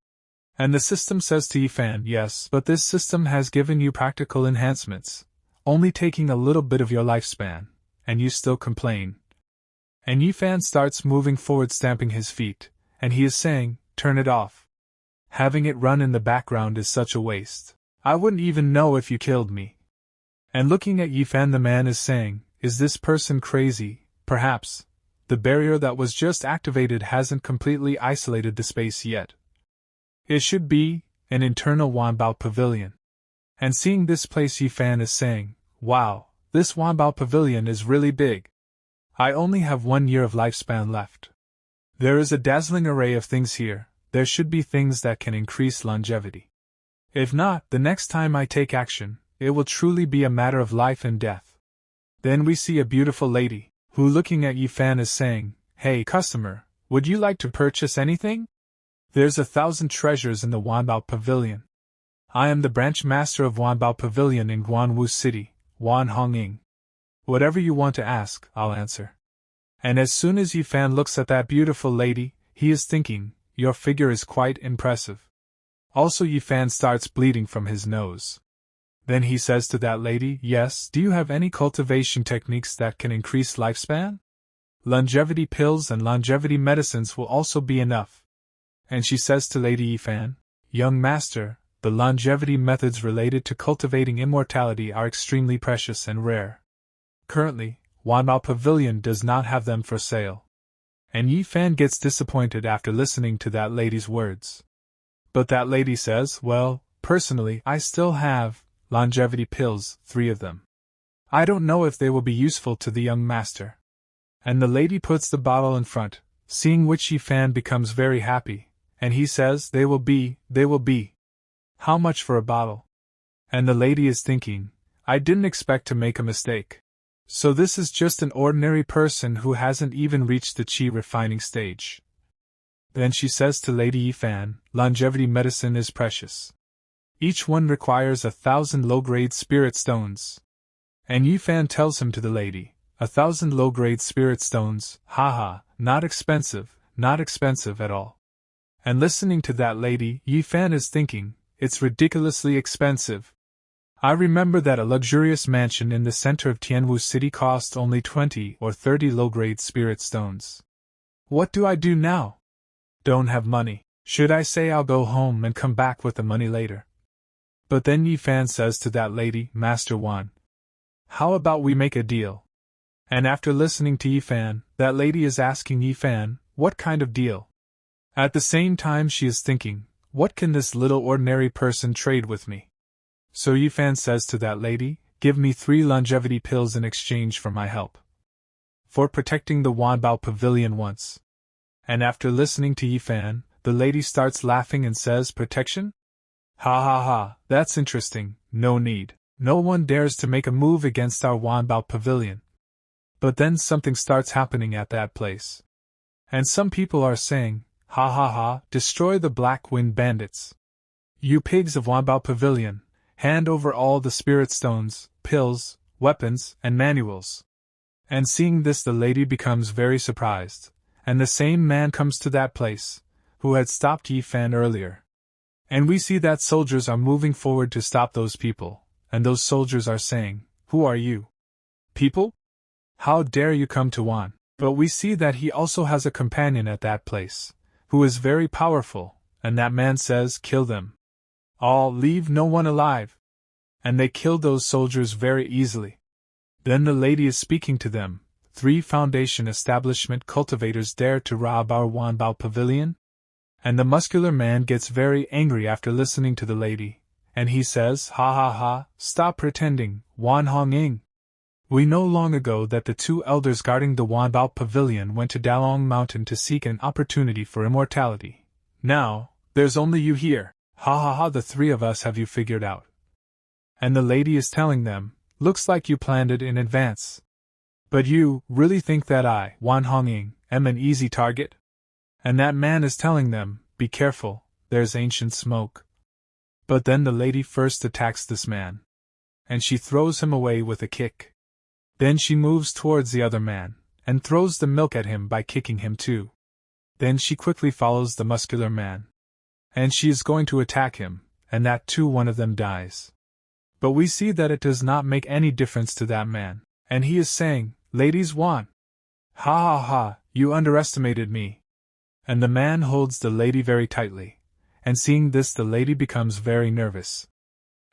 And the system says to Yifan, yes, but this system has given you practical enhancements, only taking a little bit of your lifespan, and you still complain. And Yifan starts moving forward stamping his feet, and he is saying, turn it off. Having it run in the background is such a waste. I wouldn't even know if you killed me. And looking at Yifan the man is saying, is this person crazy? Perhaps. The barrier that was just activated hasn't completely isolated the space yet. It should be an internal Wanbao Pavilion. And seeing this place Yifan is saying, wow, this Wanbao Pavilion is really big. I only have 1 year of lifespan left. There is a dazzling array of things here, there should be things that can increase longevity. If not, the next time I take action, it will truly be a matter of life and death. Then we see a beautiful lady, who looking at Yifan is saying, hey customer, would you like to purchase anything? There's 1,000 treasures in the Wanbao Pavilion. I am the branch master of Wanbao Pavilion in Tianwu City, Wan Honging. Whatever you want to ask, I'll answer. And as soon as Yifan looks at that beautiful lady, he is thinking, your figure is quite impressive. Also Yifan starts bleeding from his nose. Then he says to that lady, yes, do you have any cultivation techniques that can increase lifespan? Longevity pills and longevity medicines will also be enough. And she says to Lady Yifan, young master, the longevity methods related to cultivating immortality are extremely precious and rare. Currently, Wanbao Pavilion does not have them for sale. And Yifan gets disappointed after listening to that lady's words. But that lady says, well, personally, I still have longevity pills, 3 of them. I don't know if they will be useful to the young master. And the lady puts the bottle in front, seeing which Yifan becomes very happy, and he says, they will be. How much for a bottle? And the lady is thinking, I didn't expect to make a mistake. So this is just an ordinary person who hasn't even reached the qi refining stage. Then she says to Lady Yifan, longevity medicine is precious. Each one requires 1,000 low-grade spirit stones. And Yifan tells him to the lady, 1,000 low-grade spirit stones, haha, not expensive at all. And listening to that lady, Yifan is thinking, it's ridiculously expensive. I remember that a luxurious mansion in the center of Tianwu City cost only 20 or 30 low-grade spirit stones. What do I do now? Don't have money. Should I say I'll go home and come back with the money later? But then Yifan says to that lady, Master Wan, how about we make a deal? And after listening to Yifan, that lady is asking Yifan, what kind of deal? At the same time she is thinking, what can this little ordinary person trade with me? So Yifan says to that lady, give me 3 longevity pills in exchange for my help. For protecting the Wanbao Pavilion once. And after listening to Yifan, the lady starts laughing and says, protection? Ha ha ha, that's interesting, no need. No one dares to make a move against our Wanbao Pavilion. But then something starts happening at that place. And some people are saying, ha ha ha, destroy the Black Wind Bandits. You pigs of Wanbao Pavilion, hand over all the spirit stones, pills, weapons, and manuals. And seeing this the lady becomes very surprised, and the same man comes to that place, who had stopped Yifan earlier. And we see that soldiers are moving forward to stop those people, and those soldiers are saying, who are you? People? How dare you come to Wan? But we see that he also has a companion at that place, who is very powerful, and that man says, kill them. All, leave no one alive. And they killed those soldiers very easily. Then the lady is speaking to them, 3 Foundation establishment cultivators dare to rob our Wanbao Pavilion? And the muscular man gets very angry after listening to the lady, and he says, ha ha ha, stop pretending, Wan Honging. We know long ago that the 2 elders guarding the Wanbao Pavilion went to Dalong Mountain to seek an opportunity for immortality. Now, there's only you here. Ha ha ha, the 3 of us have you figured out. And the lady is telling them, looks like you planned it in advance. But you really think that I, Wan Honging, am an easy target? And that man is telling them, be careful, there's ancient smoke. But then the lady first attacks this man. And she throws him away with a kick. Then she moves towards the other man, and throws the milk at him by kicking him too. Then she quickly follows the muscular man. And she is going to attack him, and that too one of them dies. But we see that it does not make any difference to that man, and he is saying, ladies Wan. Ha ha ha, you underestimated me. And the man holds the lady very tightly, and seeing this the lady becomes very nervous.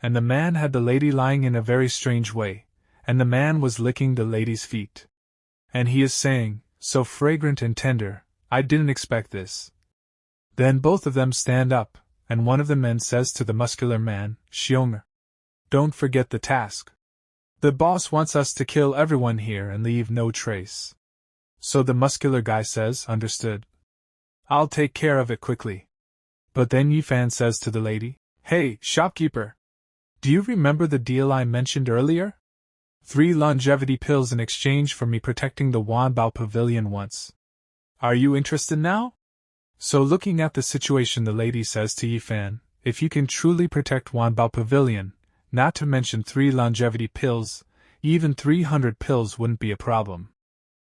And the man had the lady lying in a very strange way, and the man was licking the lady's feet. And he is saying, so fragrant and tender, I didn't expect this. Then both of them stand up, and one of the men says to the muscular man, Xiong, don't forget the task. The boss wants us to kill everyone here and leave no trace. So the muscular guy says, understood. I'll take care of it quickly. But then Yifan says to the lady, hey, shopkeeper. Do you remember the deal I mentioned earlier? 3 longevity pills in exchange for me protecting the Wanbao Pavilion once. Are you interested now? So looking at the situation, the lady says to Yifan, if you can truly protect Wanbao Pavilion, not to mention 3 longevity pills, even 300 pills wouldn't be a problem.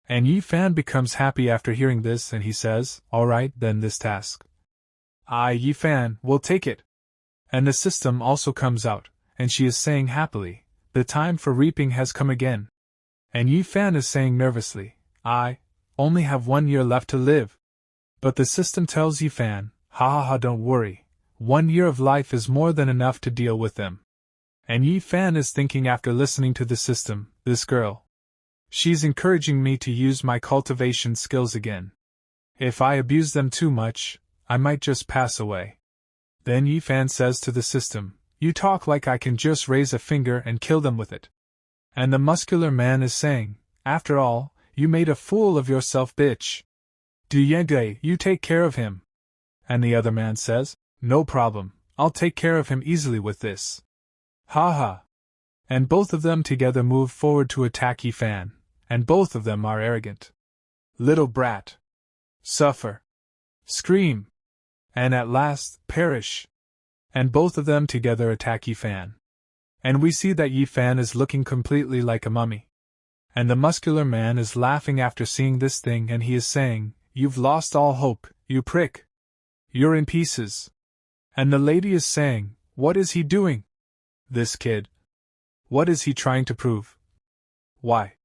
And Yifan becomes happy after hearing this and he says, alright then, this task. Yifan, we'll take it. And the system also comes out, and she is saying happily, the time for reaping has come again. And Yifan is saying nervously, I only have 1 year left to live. But the system tells Yifan, ha, don't worry, 1 year of life is more than enough to deal with them. And Yifan is thinking after listening to the system, this girl. She's encouraging me to use my cultivation skills again. If I abuse them too much, I might just pass away. Then Yifan says to the system, you talk like I can just raise a finger and kill them with it. And the muscular man is saying, after all, you made a fool of yourself, bitch. Du Yenge, you take care of him. And the other man says, no problem, I'll take care of him easily with this. Ha. And both of them together move forward to attack Yifan, and both of them are arrogant. Little brat. Suffer. Scream. And at last, perish. And both of them together attack Yifan. And we see that Yifan is looking completely like a mummy. And the muscular man is laughing after seeing this thing, and he is saying, you've lost all hope, you prick. You're in pieces. And the lady is saying, what is he doing? This kid. What is he trying to prove? Why?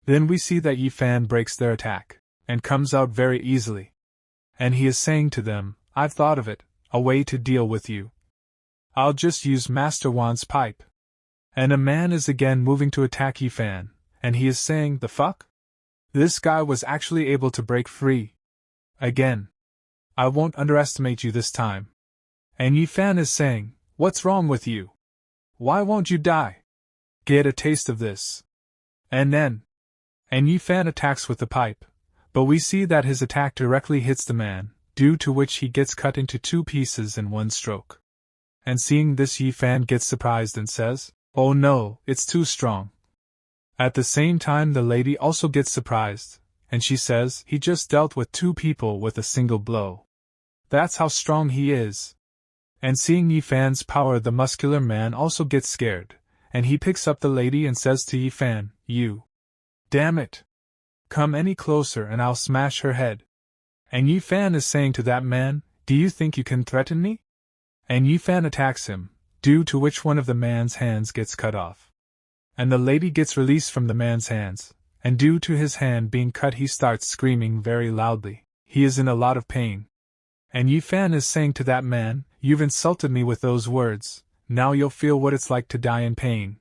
Then we see that Yifan breaks their attack, and comes out very easily. And he is saying to them, I've thought of it, a way to deal with you. I'll just use Master Wan's pipe. And a man is again moving to attack Yifan, and he is saying, the fuck? This guy was actually able to break free. Again. I won't underestimate you this time. And Yifan is saying, what's wrong with you? Why won't you die? Get a taste of this. And Yifan attacks with the pipe, but we see that his attack directly hits the man, due to which he gets cut into 2 pieces in 1 stroke. And seeing this, Yifan gets surprised and says, oh no, it's too strong. At the same time, the lady also gets surprised, and she says, he just dealt with 2 people with a single blow. That's how strong he is. And seeing Yifan's power, the muscular man also gets scared, and he picks up the lady and says to Yifan, you. Damn it. Come any closer and I'll smash her head. And Yifan is saying to that man, do you think you can threaten me? And Yifan attacks him, due to which one of the man's hands gets cut off. And the lady gets released from the man's hands, and due to his hand being cut he starts screaming very loudly. He is in a lot of pain. And Yifan is saying to that man, you've insulted me with those words, now you'll feel what it's like to die in pain.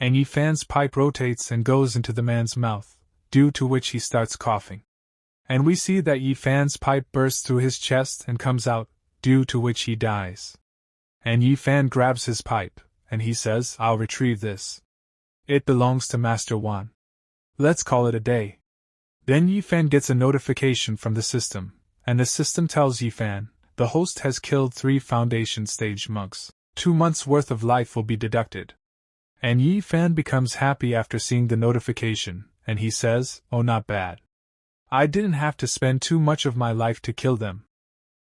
And Yifan's pipe rotates and goes into the man's mouth, due to which he starts coughing. And we see that Yifan's pipe bursts through his chest and comes out, due to which he dies. And Yifan grabs his pipe, and he says, I'll retrieve this. It belongs to Master Wan. Let's call it a day. Then Yifan gets a notification from the system, and the system tells Yifan, the host has killed 3 foundation stage monks. 2 months' worth of life will be deducted. And Yifan becomes happy after seeing the notification, and he says, oh, not bad. I didn't have to spend too much of my life to kill them.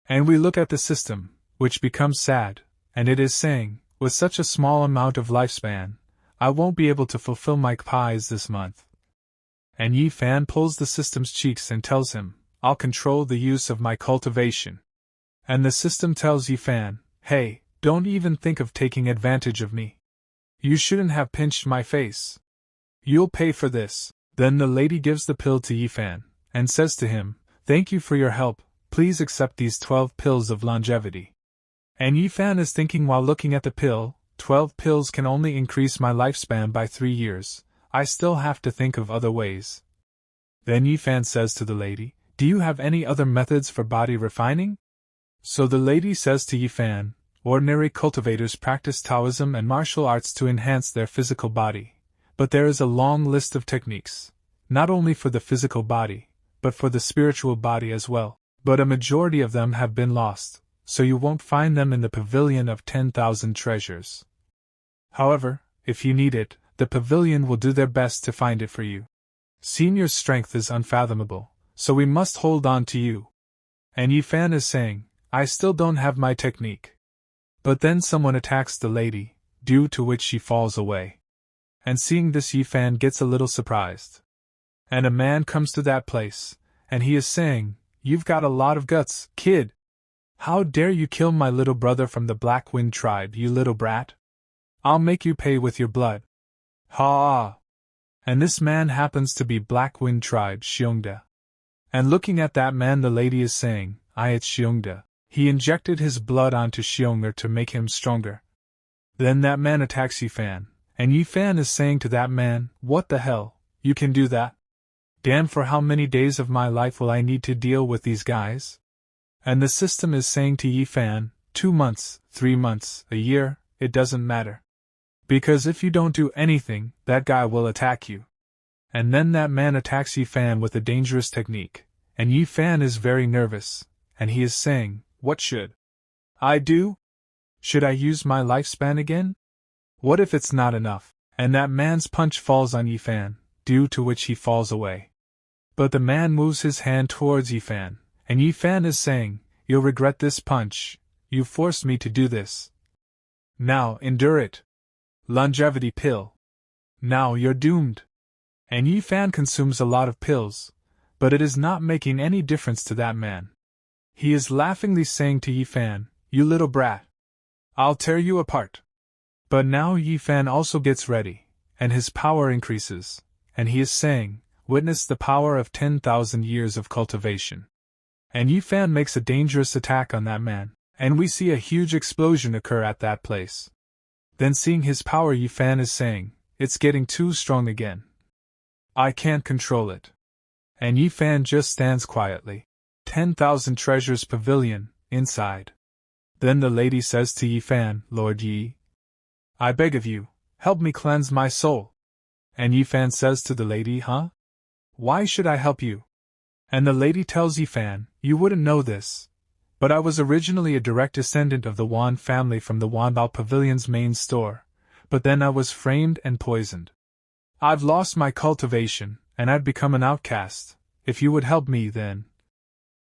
And we look at the system, which becomes sad, and it is saying, with such a small amount of lifespan, I won't be able to fulfill my pies this month. And Yifan pulls the system's cheeks and tells him, I'll control the use of my cultivation. And the system tells Yifan, hey, don't even think of taking advantage of me. You shouldn't have pinched my face. You'll pay for this. Then the lady gives the pill to Yifan, and says to him, thank you for your help, please accept these 12 pills of longevity. And Yifan is thinking while looking at the pill, 12 pills can only increase my lifespan by 3 years, I still have to think of other ways. Then Yifan says to the lady, do you have any other methods for body refining? So the lady says to Yifan, ordinary cultivators practice Taoism and martial arts to enhance their physical body, but there is a long list of techniques, not only for the physical body, but for the spiritual body as well, but a majority of them have been lost, so you won't find them in the pavilion of 10,000 treasures. However, if you need it, the pavilion will do their best to find it for you. Senior's strength is unfathomable, so we must hold on to you. And Yi Fan is saying, I still don't have my technique. But then someone attacks the lady, due to which she falls away. And seeing this, Yi Fan gets a little surprised. And a man comes to that place, and he is saying, You've got a lot of guts, kid. How dare you kill my little brother from the Black Wind tribe, you little brat? I'll make you pay with your blood. Ha! And this man happens to be Black Wind tribe Xiongda. And looking at that man, the lady is saying, it's Xiongda. He injected his blood onto Xiong'er to make him stronger. Then that man attacks Yi Fan, and Yi Fan is saying to that man, What the hell, you can do that? Damn, for how many days of my life will I need to deal with these guys? And the system is saying to Yi Fan, 2 months, 3 months, a year, it doesn't matter. Because if you don't do anything, that guy will attack you. And then that man attacks Yi Fan with a dangerous technique, and Yi Fan is very nervous, and he is saying, What should I do? Should I use my lifespan again? What if it's not enough? And that man's punch falls on Yi Fan, due to which he falls away. But the man moves his hand towards Yi Fan, and Yi Fan is saying, You'll regret this punch, you forced me to do this. Now endure it. Longevity pill. Now you're doomed. And Yi Fan consumes a lot of pills, but it is not making any difference to that man. He is laughingly saying to Yi Fan, You little brat. I'll tear you apart. But now Yi Fan also gets ready, and his power increases, and he is saying, Witness the power of 10,000 years of cultivation. And Yi Fan makes a dangerous attack on that man, and we see a huge explosion occur at that place. Then seeing his power, Yi Fan is saying, It's getting too strong again. I can't control it. And Yi Fan just stands quietly. 10,000 treasures pavilion, inside. Then the lady says to Yi Fan, Lord Yi, I beg of you, help me cleanse my soul. And Yi Fan says to the lady, Huh? Why should I help you? And the lady tells Yi Fan, You wouldn't know this, but I was originally a direct descendant of the Wan family from the Wanbao Pavilion's main store, but then I was framed and poisoned. I've lost my cultivation, and I'd become an outcast. If you would help me, then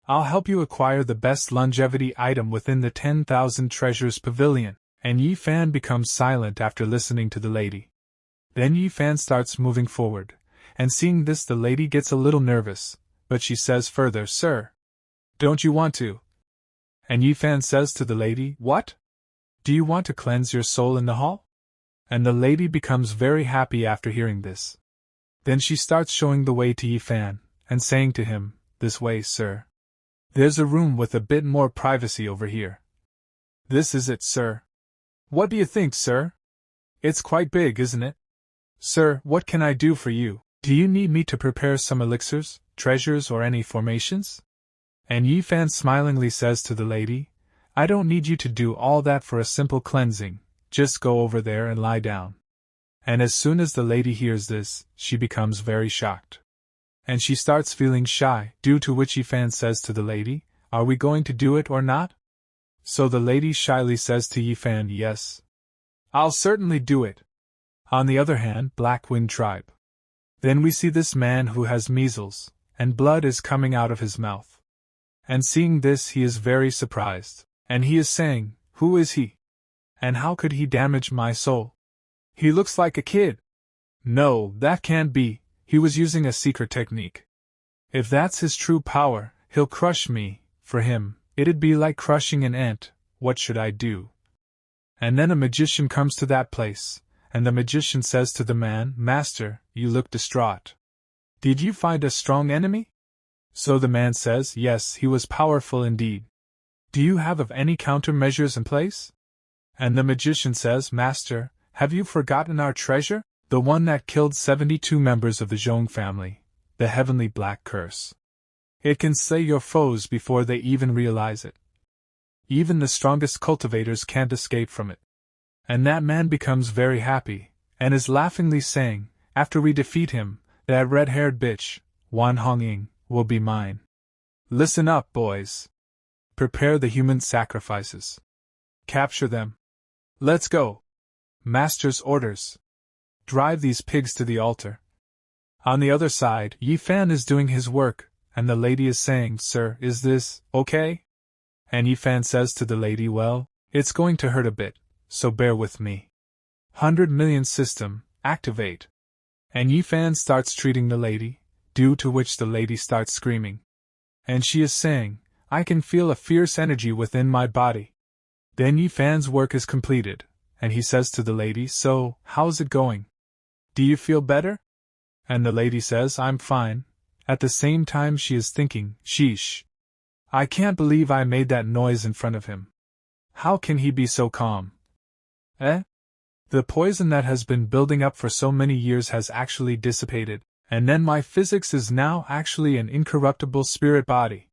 I'll help you acquire the best longevity item within the 10,000 treasures pavilion. And Yi Fan becomes silent after listening to the lady. Then Yi Fan starts moving forward, and seeing this, the lady gets a little nervous, but she says further, Sir, don't you want to? And Yi Fan says to the lady, What? Do you want to cleanse your soul in the hall? And the lady becomes very happy after hearing this. Then she starts showing the way to Yi Fan, and saying to him, This way, sir. There's a room with a bit more privacy over here. This is it, sir. What do you think, sir? It's quite big, isn't it? Sir, what can I do for you? Do you need me to prepare some elixirs, treasures, or any formations? And Yi Fan smilingly says to the lady, I don't need you to do all that for a simple cleansing, just go over there and lie down. And as soon as the lady hears this, she becomes very shocked. And she starts feeling shy, due to which Yi Fan says to the lady, Are we going to do it or not? So the lady shyly says to Yi Fan, Yes. I'll certainly do it. On the other hand, Black Wind tribe. Then we see this man who has measles, and blood is coming out of his mouth. And seeing this, he is very surprised, and he is saying, Who is he? And how could he damage my soul? He looks like a kid. No, that can't be, he was using a secret technique. If that's his true power, he'll crush me. For him, it'd be like crushing an ant. What should I do? And then a magician comes to that place, and the magician says to the man, Master, you look distraught. Did you find a strong enemy? So the man says, Yes, he was powerful indeed. Do you have of any countermeasures in place? And the magician says, Master, have you forgotten our treasure? The one that killed 72 members of the Zhong family, the heavenly black curse. It can slay your foes before they even realize it. Even the strongest cultivators can't escape from it. And that man becomes very happy, and is laughingly saying, After we defeat him, that red-haired bitch, Wan Hongying, will be mine. Listen up, boys. Prepare the human sacrifices. Capture them. Let's go. Master's orders. Drive these pigs to the altar. On the other side, Yi Fan is doing his work, and the lady is saying, "Sir, is this okay?" And Yifan says to the lady, "Well, it's going to hurt a bit, so bear with me." 100 million system, activate. And Yifan starts treating the lady, due to which the lady starts screaming. And she is saying, "I can feel a fierce energy within my body." Then Yifan's work is completed, and he says to the lady, "So, how's it going? Do you feel better?" And the lady says, "I'm fine." At the same time she is thinking, "Sheesh. I can't believe I made that noise in front of him. How can he be so calm? Eh? The poison that has been building up for so many years has actually dissipated, and then my physics is now actually an incorruptible spirit body.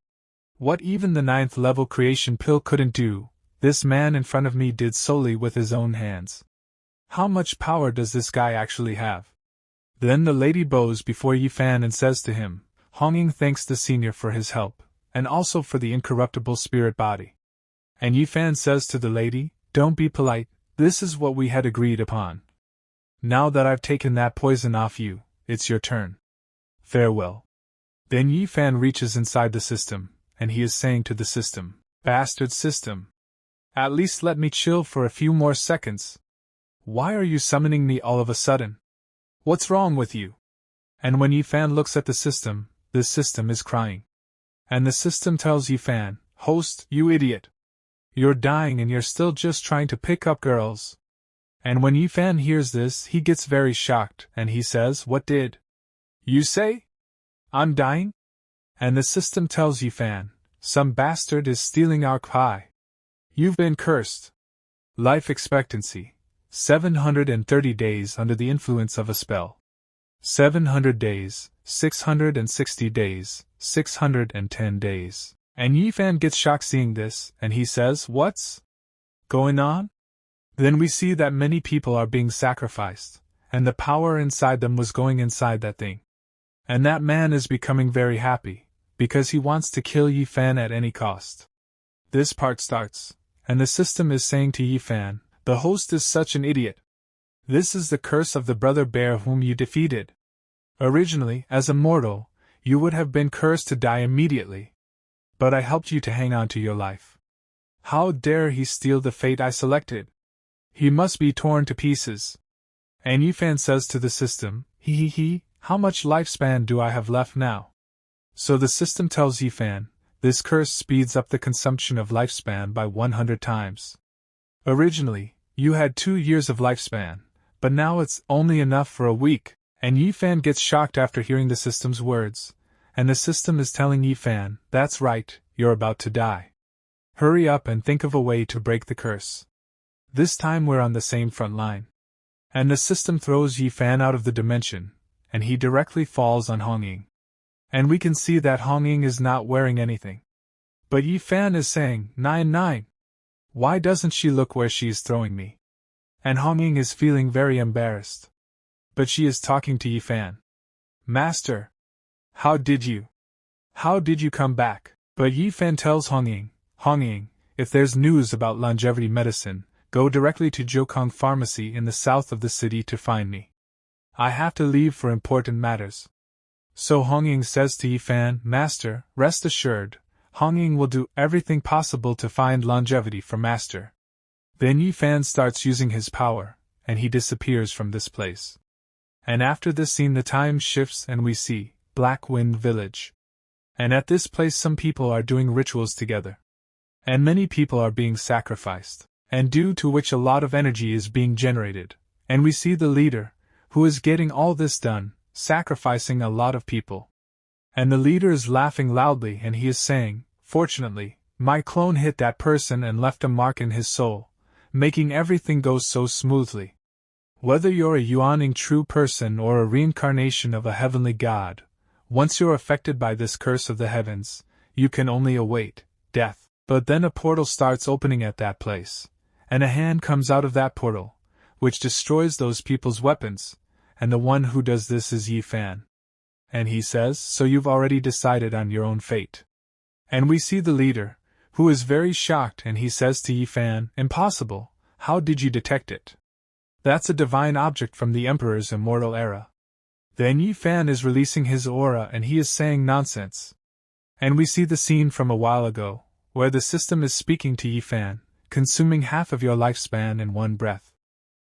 What even the 9th level creation pill couldn't do, this man in front of me did solely with his own hands. How much power does this guy actually have?" Then the lady bows before Yifan and says to him, "Hongying thanks the senior for his help, and also for the incorruptible spirit body." And Yifan says to the lady, "Don't be polite, this is what we had agreed upon. Now that I've taken that poison off you, it's your turn. Farewell." Then Yifan reaches inside the system, and he is saying to the system, "Bastard system. At least let me chill for a few more seconds. Why are you summoning me all of a sudden? What's wrong with you?" And when Yifan looks at the system is crying. And the system tells Yifan, "Host, you idiot. You're dying and you're still just trying to pick up girls." And when Yifan hears this, he gets very shocked, and he says, "What did you say? I'm dying?" And the system tells Yifan, "Some bastard is stealing our pie. You've been cursed. Life expectancy, 730 days under the influence of a spell. 700 days, 660 days, 610 days. And Yifan gets shocked seeing this, and he says, "What's going on?" Then we see that many people are being sacrificed, and the power inside them was going inside that thing. And that man is becoming very happy, because he wants to kill Yifan at any cost. This part starts, and the system is saying to Yifan, "The host is such an idiot. This is the curse of the brother bear whom you defeated. Originally, as a mortal, you would have been cursed to die immediately. But I helped you to hang on to your life. How dare he steal the fate I selected? He must be torn to pieces." And Yifan says to the system, He, how much lifespan do I have left now?" So the system tells Yifan, "This curse speeds up the consumption of lifespan by 100 times. Originally, you had 2 years of lifespan, but now it's only enough for a week." And Yifan gets shocked after hearing the system's words. And the system is telling Yifan, "That's right, you're about to die. Hurry up and think of a way to break the curse." This time we're on the same front line. And the system throws Yifan out of the dimension, and he directly falls on Hongying. And we can see that Hongying is not wearing anything. But Yifan is saying, "Nine. Why doesn't she look where she is throwing me?" And Hongying is feeling very embarrassed. But she is talking to Yifan. "Master, how did you come back?" But Yifan tells Hongying, if there's news about longevity medicine, go directly to Jokong Pharmacy in the south of the city to find me. I have to leave for important matters. So Hongying says to Yifan, "Master, rest assured, Hongying will do everything possible to find longevity for Master." Then Yifan starts using his power, and he disappears from this place. And after this scene the time shifts and we see Black Wind Village. And at this place some people are doing rituals together. And many people are being sacrificed, and due to which a lot of energy is being generated. And we see the leader, who is getting all this done, sacrificing a lot of people. And the leader is laughing loudly and he is saying, "Fortunately, my clone hit that person and left a mark in his soul, making everything go so smoothly. Whether you're a Yuaning true person or a reincarnation of a heavenly god, once you're affected by this curse of the heavens, you can only await death." But then a portal starts opening at that place, and a hand comes out of that portal, which destroys those people's weapons, and the one who does this is Yifan. And he says, "So you've already decided on your own fate." And we see the leader, who is very shocked, and he says to Yifan, "Impossible, how did you detect it? That's a divine object from the Emperor's immortal era." Then Yifan is releasing his aura and he is saying, "Nonsense, And we see the scene from a while ago, where the system is speaking to Yifan, consuming half of your lifespan in one breath.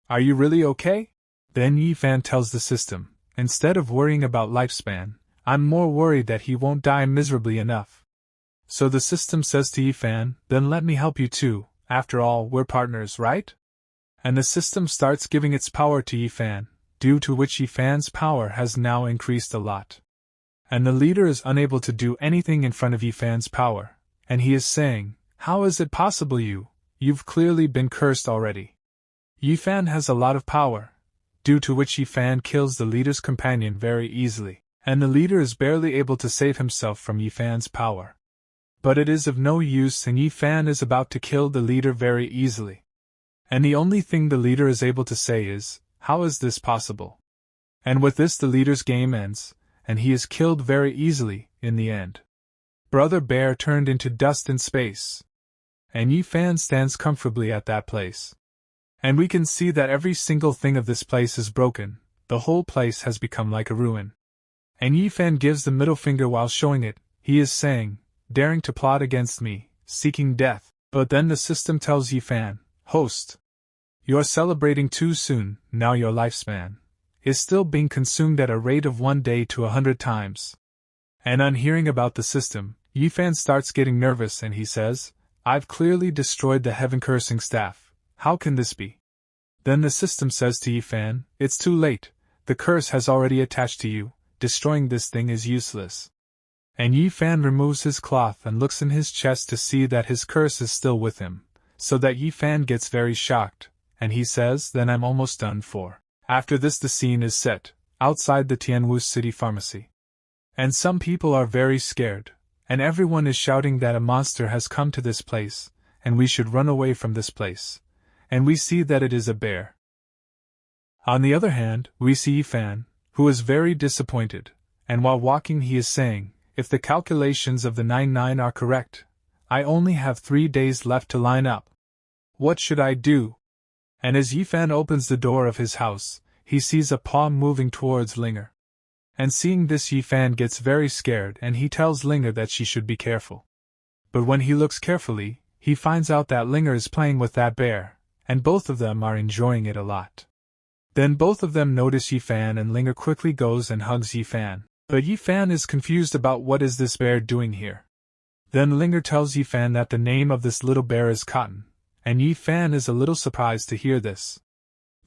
Are you really okay? Then Yifan tells the system, instead of worrying about lifespan, I'm more worried that he won't die miserably enough. So the system says to Yifan, then let me help you too, after all, we're partners, right? And the system starts giving its power to Yifan, due to which Yifan's power has now increased a lot. And the leader is unable to do anything in front of Yifan's power, and he is saying, how is it possible you've clearly been cursed already. Yifan has a lot of power, due to which Yifan kills the leader's companion very easily, and the leader is barely able to save himself from Yifan's power. But it is of no use, and Yifan is about to kill the leader very easily. And the only thing the leader is able to say is, how is this possible? And with this the leader's game ends, and he is killed very easily, in the end. Brother Bear turned into dust in space. And Yifan stands comfortably at that place. And we can see that every single thing of this place is broken, the whole place has become like a ruin. And Yifan gives the middle finger while showing it, he is saying, daring to plot against me, seeking death. But then the system tells Yifan, host, you're celebrating too soon, now your lifespan is still being consumed at a rate of 1 day to 100 times. And on hearing about the system, Yifan starts getting nervous and he says, I've clearly destroyed the heaven-cursing staff, how can this be? Then the system says to Yifan, it's too late, the curse has already attached to you, destroying this thing is useless. And Yifan removes his cloth and looks in his chest to see that his curse is still with him, so that Yifan gets very shocked, and he says, then I'm almost done for. After this the scene is set, outside the Tianwu City pharmacy. And some people are very scared, and everyone is shouting that a monster has come to this place, and we should run away from this place. And we see that it is a bear. On the other hand, we see Yifan, who is very disappointed, and while walking he is saying, if the calculations of the 99 are correct, I only have 3 days left to line up. What should I do? And as Yifan opens the door of his house, he sees a paw moving towards Linger. And seeing this Yifan gets very scared and he tells Linger that she should be careful. But when he looks carefully, he finds out that Linger is playing with that bear, and both of them are enjoying it a lot. Then both of them notice Yifan and Linger quickly goes and hugs Yifan. But Yifan is confused about what is this bear doing here. Then Linger tells Yifan that the name of this little bear is Cotton, and Yifan is a little surprised to hear this.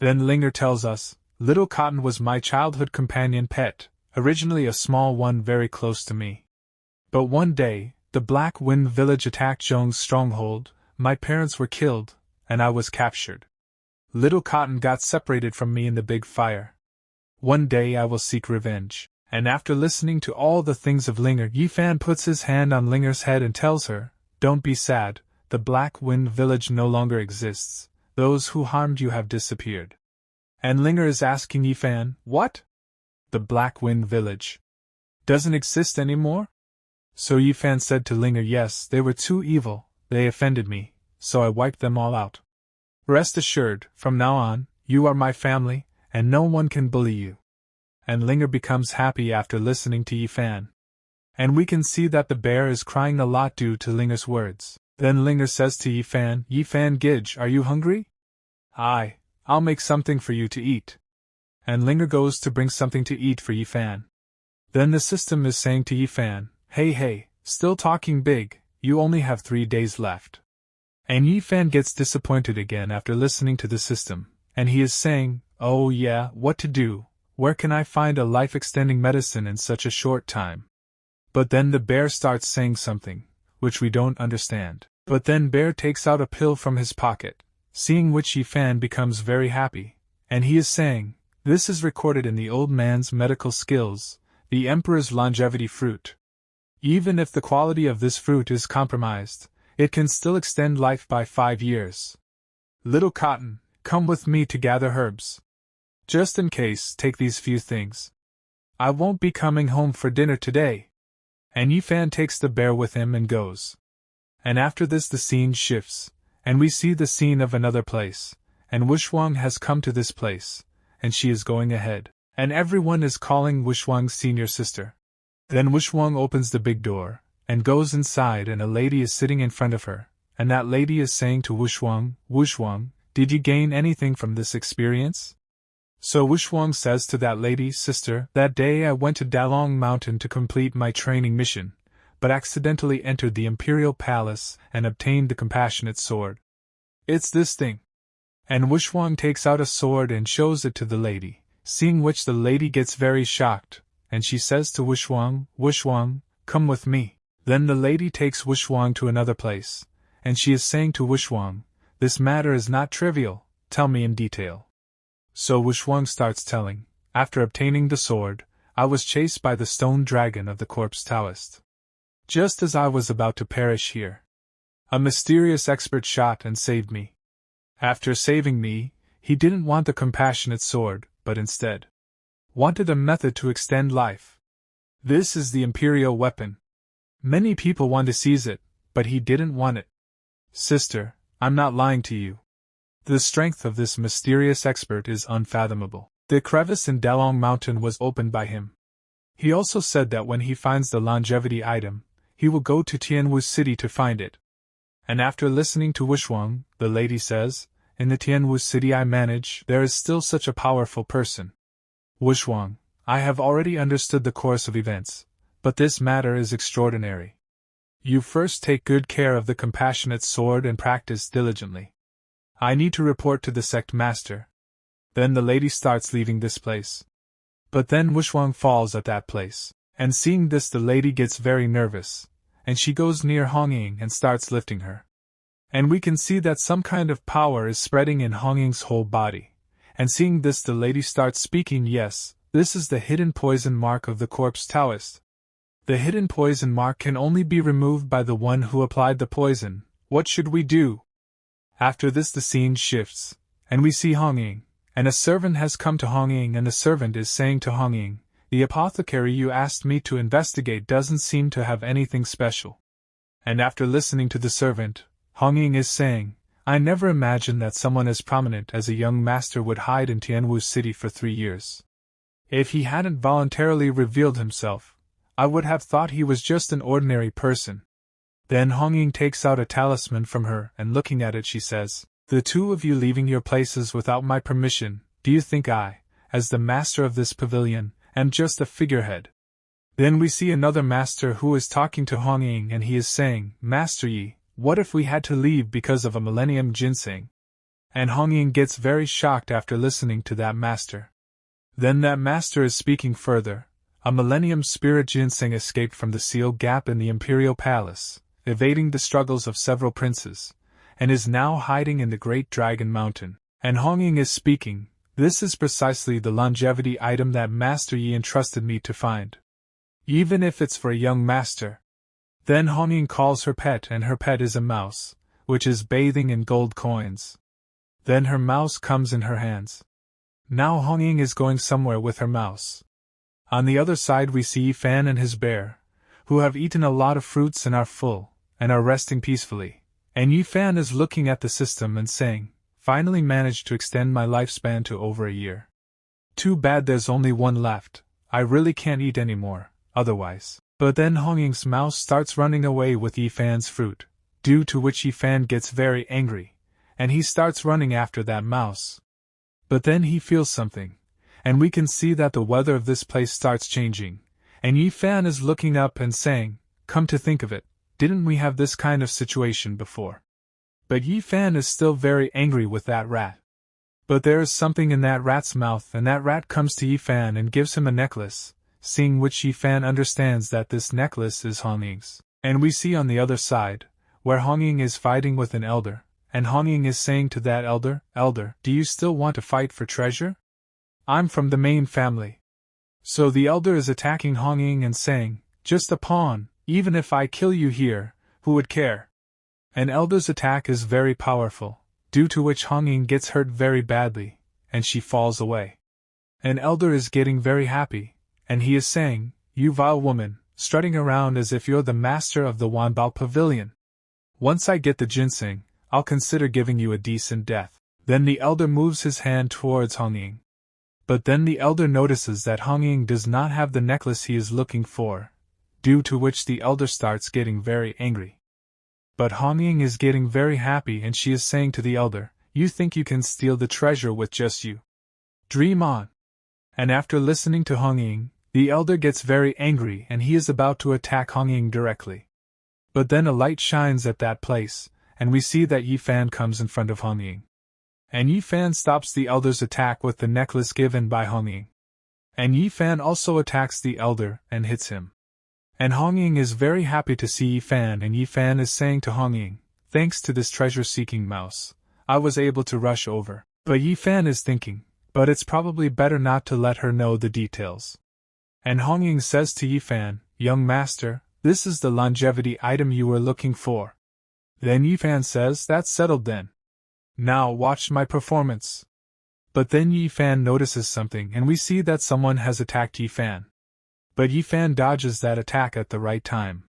Then Linger tells us, little Cotton was my childhood companion pet, originally a small one very close to me. But one day, the Black Wind village attacked Zhong's stronghold, my parents were killed, and I was captured. Little Cotton got separated from me in the big fire. One day I will seek revenge. And after listening to all the things of Linger, Yifan puts his hand on Linger's head and tells her, don't be sad, the Black Wind village no longer exists, those who harmed you have disappeared. And Linger is asking Yifan, what? The Black Wind village doesn't exist anymore? So Yifan said to Linger, yes, they were too evil, they offended me, so I wiped them all out. Rest assured, from now on, you are my family, and no one can bully you. And Linger becomes happy after listening to Yifan. And we can see that the bear is crying a lot due to Linger's words. Then Linger says to Yifan, Yifan Gidge, are you hungry? I'll make something for you to eat. And Linger goes to bring something to eat for Yifan. Then the system is saying to Yifan, hey, still talking big, you only have 3 days left. And Yifan gets disappointed again after listening to the system, and he is saying, oh yeah, what to do? Where can I find a life-extending medicine in such a short time? But then the bear starts saying something, which we don't understand. But then Bear takes out a pill from his pocket, seeing which Yifan becomes very happy, and he is saying, this is recorded in the old man's medical skills, the Emperor's longevity fruit. Even if the quality of this fruit is compromised, it can still extend life by 5 years. Little Cotton, come with me to gather herbs. Just in case, take these few things. I won't be coming home for dinner today. And Yifan takes the bear with him and goes. And after this the scene shifts, and we see the scene of another place, and Wushuang has come to this place, and she is going ahead, and everyone is calling Wushuang's senior sister. Then Wushuang opens the big door, and goes inside, and a lady is sitting in front of her, and that lady is saying to Wushuang, did you gain anything from this experience? So Wushuang says to that lady, sister, that day I went to Dalong Mountain to complete my training mission, but accidentally entered the Imperial Palace and obtained the compassionate sword. It's this thing. And Wushuang takes out a sword and shows it to the lady, seeing which the lady gets very shocked, and she says to Wushuang, come with me. Then the lady takes Wushuang to another place, and she is saying to Wushuang, this matter is not trivial, tell me in detail. So Wushuang starts telling, after obtaining the sword, I was chased by the stone dragon of the corpse Taoist. Just as I was about to perish here, a mysterious expert shot and saved me. After saving me, he didn't want the compassionate sword, but instead wanted a method to extend life. This is the imperial weapon. Many people want to seize it, but he didn't want it. Sister, I'm not lying to you. The strength of this mysterious expert is unfathomable. The crevice in Dalong Mountain was opened by him. He also said that when he finds the longevity item, he will go to Tianwu City to find it. And after listening to Wushuang, the lady says, in the Tianwu City I manage, there is still such a powerful person. Wushuang, I have already understood the course of events, but this matter is extraordinary. You first take good care of the compassionate sword and practice diligently. I need to report to the sect master. Then the lady starts leaving this place. But then Wushuang falls at that place, and seeing this the lady gets very nervous, and she goes near Hongying and starts lifting her. And we can see that some kind of power is spreading in Hongying's whole body, and seeing this the lady starts speaking, yes, this is the hidden poison mark of the corpse Taoist. The hidden poison mark can only be removed by the one who applied the poison. What should we do? After this the scene shifts, and we see Hongying, and a servant has come to Hongying, and the servant is saying to Hongying, the apothecary you asked me to investigate doesn't seem to have anything special. And after listening to the servant, Hongying is saying, I never imagined that someone as prominent as a young master would hide in Tianwu City for 3 years. If he hadn't voluntarily revealed himself, I would have thought he was just an ordinary person. Then Hongying takes out a talisman from her, and looking at it she says, the two of you leaving your places without my permission, do you think I, as the master of this pavilion, am just a figurehead? Then we see another master who is talking to Hongying, and he is saying, Master Yi, what if we had to leave because of a millennium ginseng? And Hongying gets very shocked after listening to that master. Then that master is speaking further, a millennium spirit ginseng escaped from the seal gap in the imperial palace, evading the struggles of several princes, and is now hiding in the great dragon mountain. And Hongying is speaking, this is precisely the longevity item that Master Yi entrusted me to find. Even if it's for a young master. Then Hongying calls her pet, and her pet is a mouse, which is bathing in gold coins. Then her mouse comes in her hands. Now Hongying is going somewhere with her mouse. On the other side we see Fan and his bear, who have eaten a lot of fruits and are full, and are resting peacefully. And Yifan is looking at the system and saying, finally managed to extend my lifespan to over a year. Too bad there's only one left, I really can't eat anymore, otherwise. But then Hongying's mouse starts running away with Yifan's fruit, due to which Yifan gets very angry, and he starts running after that mouse. But then he feels something, and we can see that the weather of this place starts changing, and Yifan is looking up and saying, come to think of it, didn't we have this kind of situation before? But Yifan is still very angry with that rat. But there is something in that rat's mouth, and that rat comes to Yifan and gives him a necklace, seeing which Yifan understands that this necklace is Hongying's. And we see on the other side, where Hongying is fighting with an elder, and Hongying is saying to that elder, Elder, do you still want to fight for treasure? I'm from the main family. So the elder is attacking Hongying and saying, just a pawn, even if I kill you here, who would care? An elder's attack is very powerful, due to which Hongying gets hurt very badly, and she falls away. An elder is getting very happy, and he is saying, you vile woman, strutting around as if you're the master of the Wanbao Pavilion. Once I get the ginseng, I'll consider giving you a decent death. Then the elder moves his hand towards Hongying. But then the elder notices that Hongying does not have the necklace he is looking for, due to which the elder starts getting very angry. But Hong Ying is getting very happy and she is saying to the elder, "You think you can steal the treasure with just you? Dream on." And after listening to Hong Ying, the elder gets very angry and he is about to attack Hong Ying directly. But then a light shines at that place, and we see that Yi Fan comes in front of Hong Ying. And Yi Fan stops the elder's attack with the necklace given by Hong Ying. And Yi Fan also attacks the elder and hits him. And Hong Ying is very happy to see Yi Fan, and Yi Fan is saying to Hong Ying, "Thanks to this treasure-seeking mouse, I was able to rush over." But Yi Fan is thinking, but it's probably better not to let her know the details. And Hong Ying says to Yi Fan, "Young master, this is the longevity item you were looking for." Then Yi Fan says, "That's settled then. Now watch my performance." But then Yi Fan notices something and we see that someone has attacked Yi Fan. But Yi Fan dodges that attack at the right time.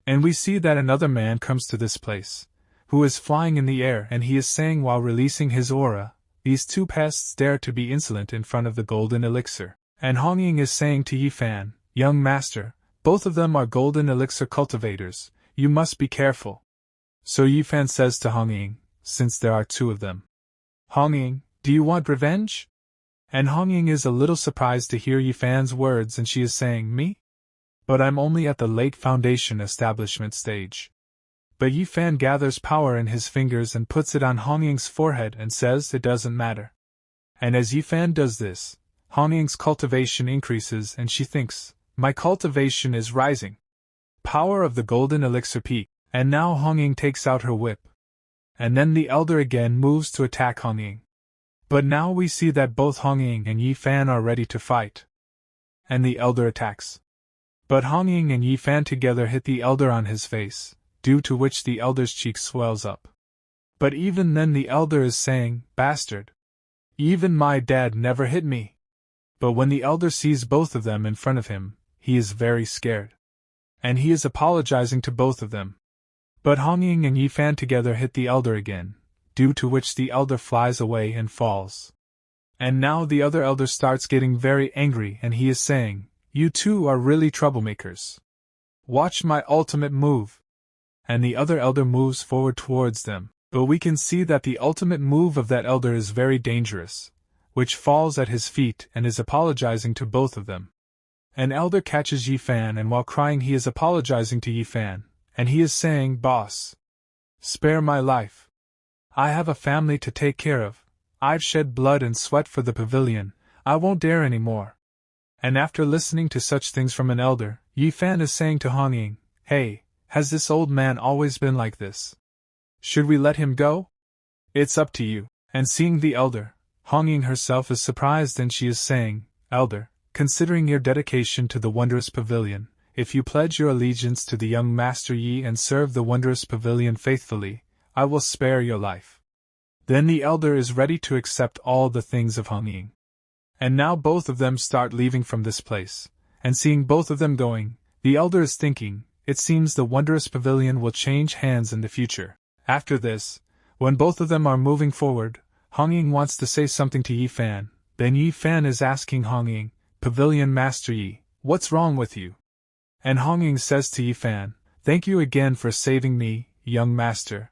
And we see that another man comes to this place, who is flying in the air, and he is saying while releasing his aura, "These two pests dare to be insolent in front of the golden elixir." And Hong Ying is saying to Yi Fan, "Young master, both of them are golden elixir cultivators, you must be careful." So Yi Fan says to Hong Ying, "Since there are two of them, Hong Ying, do you want revenge?" And Hong Ying is a little surprised to hear Yi Fan's words, and she is saying, "Me? But I'm only at the late foundation establishment stage." But Yi Fan gathers power in his fingers and puts it on Hong Ying's forehead and says it doesn't matter. And as Yi Fan does this, Hong Ying's cultivation increases and she thinks, "My cultivation is rising. Power of the golden elixir peak." And now Hong Ying takes out her whip. And then the elder again moves to attack Hong Ying. But now we see that both Hong Ying and Yi Fan are ready to fight. And the elder attacks. But Hong Ying and Yi Fan together hit the elder on his face, due to which the elder's cheek swells up. But even then the elder is saying, "Bastard. Even my dad never hit me." But when the elder sees both of them in front of him, he is very scared. And he is apologizing to both of them. But Hong Ying and Yi Fan together hit the elder again, due to which the elder flies away and falls. And now the other elder starts getting very angry and he is saying, "You two are really troublemakers. Watch my ultimate move." And the other elder moves forward towards them, but we can see that the ultimate move of that elder is very dangerous, which falls at his feet and is apologizing to both of them. An elder catches Yi Fan, and while crying he is apologizing to Yi Fan, and he is saying, "Boss, spare my life. I have a family to take care of. I've shed blood and sweat for the pavilion. I won't dare any more." And after listening to such things from an elder, Yi Fan is saying to Hong Ying, "Hey, has this old man always been like this? Should we let him go? It's up to you." And seeing the elder, Hong Ying herself is surprised and she is saying, "Elder, considering your dedication to the wondrous pavilion, if you pledge your allegiance to the young Master Yi and serve the wondrous pavilion faithfully, I will spare your life." Then the elder is ready to accept all the things of Hong Ying. And now both of them start leaving from this place, and seeing both of them going, the elder is thinking, it seems the wondrous pavilion will change hands in the future. After this, when both of them are moving forward, Hong Ying wants to say something to Yi Fan. Then Yi Fan is asking Hong Ying, "Pavilion Master Yi, what's wrong with you?" And Hong Ying says to Yi Fan, "Thank you again for saving me, young master.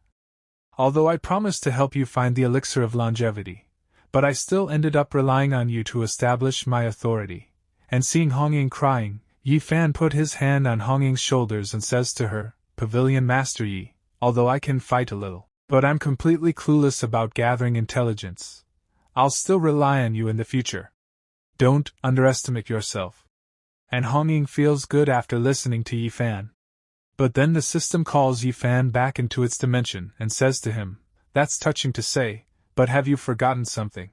Although I promised to help you find the elixir of longevity, but I still ended up relying on you to establish my authority." And seeing Hong Ying crying, Yi Fan put his hand on Hong Ying's shoulders and says to her, "Pavilion Master Yi, although I can fight a little, but I'm completely clueless about gathering intelligence. I'll still rely on you in the future. Don't underestimate yourself." And Hong Ying feels good after listening to Yi Fan. But then the system calls Yi Fan back into its dimension and says to him, "That's touching to say, but have you forgotten something?"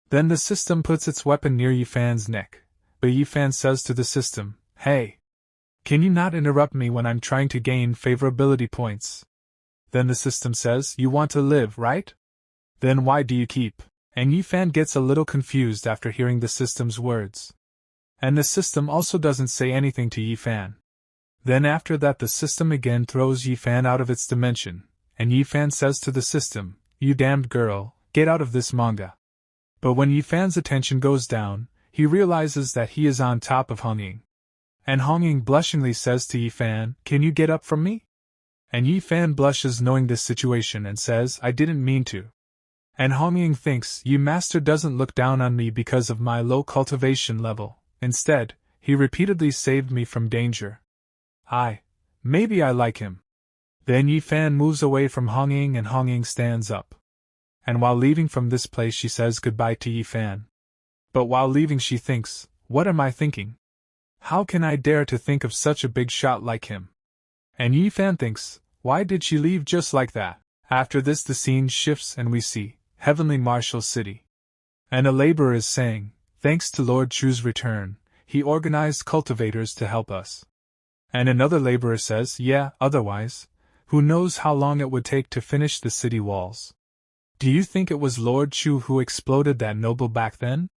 Then the system puts its weapon near Yi Fan's neck, but Yi Fan says to the system, "Hey! Can you not interrupt me when I'm trying to gain favorability points?" Then the system says, "You want to live, right? Then why do you keep?" And Yi Fan gets a little confused after hearing the system's words. And the system also doesn't say anything to Yi Fan. Then after that the system again throws Yi Fan out of its dimension, and Yi Fan says to the system, "You damned girl, get out of this manga." But when Yi Fan's attention goes down, he realizes that he is on top of Hong Ying. And Hong Ying blushingly says to Yi Fan, "Can you get up from me?" And Yi Fan blushes knowing this situation and says, "I didn't mean to." And Hong Ying thinks, "Yi Master doesn't look down on me because of my low cultivation level. Instead, he repeatedly saved me from danger. Maybe I like him." Then Yi Fan moves away from Hong Ying and Hong Ying stands up. And while leaving from this place she says goodbye to Yi Fan. But while leaving she thinks, "What am I thinking? How can I dare to think of such a big shot like him?" And Yi Fan thinks, why did she leave just like that? After this the scene shifts and we see Heavenly Martial City. And a laborer is saying, "Thanks to Lord Chu's return, he organized cultivators to help us." And another laborer says, "Yeah, otherwise, who knows how long it would take to finish the city walls. Do you think it was Lord Chu who exploded that noble back then?"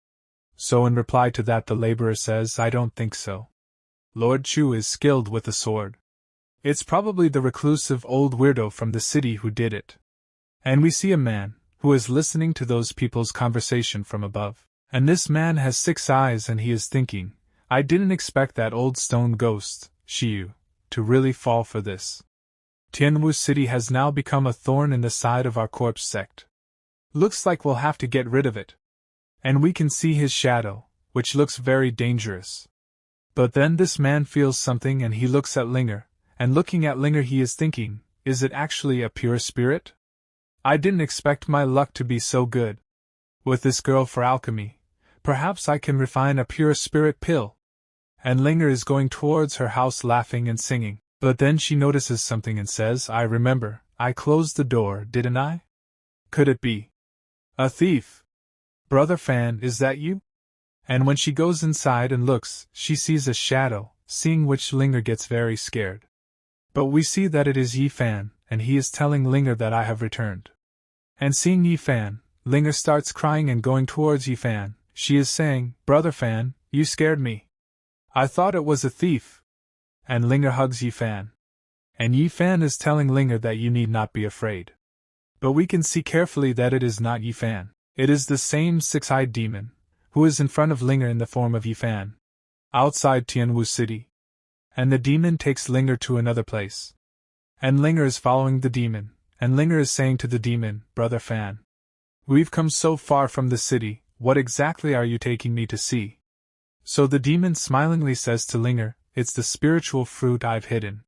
So in reply to that the laborer says, "I don't think so. Lord Chu is skilled with the sword. It's probably the reclusive old weirdo from the city who did it." And we see a man, who is listening to those people's conversation from above. And this man has 6 eyes and he is thinking, "I didn't expect that old stone ghost, Shiyu, to really fall for this. Tianwu City has now become a thorn in the side of our corpse sect. Looks like we'll have to get rid of it." And we can see his shadow, which looks very dangerous. But then this man feels something and he looks at Linger, and looking at Linger he is thinking, is it actually a pure spirit? I didn't expect my luck to be so good. With this girl for alchemy, perhaps I can refine a pure spirit pill. And Linger is going towards her house laughing and singing, but then she notices something and says, "I remember, I closed the door, didn't I? Could it be a thief? Brother Fan, is that you?" And when she goes inside and looks, she sees a shadow, seeing which Linger gets very scared. But we see that it is Yi Fan, and he is telling Linger that I have returned. And seeing Yi Fan, Linger starts crying and going towards Yi Fan. She is saying, "Brother Fan, you scared me. I thought it was a thief." And Linger hugs Yi Fan. And Yi Fan is telling Linger that you need not be afraid. But we can see carefully that it is not Yi Fan. It is the same 6-eyed demon, who is in front of Linger in the form of Yi Fan, outside Tianwu City. And the demon takes Linger to another place. And Linger is following the demon, and Linger is saying to the demon, "Brother Fan, we've come so far from the city, what exactly are you taking me to see?" So the demon smilingly says to Linger, "It's the spiritual fruit I've hidden.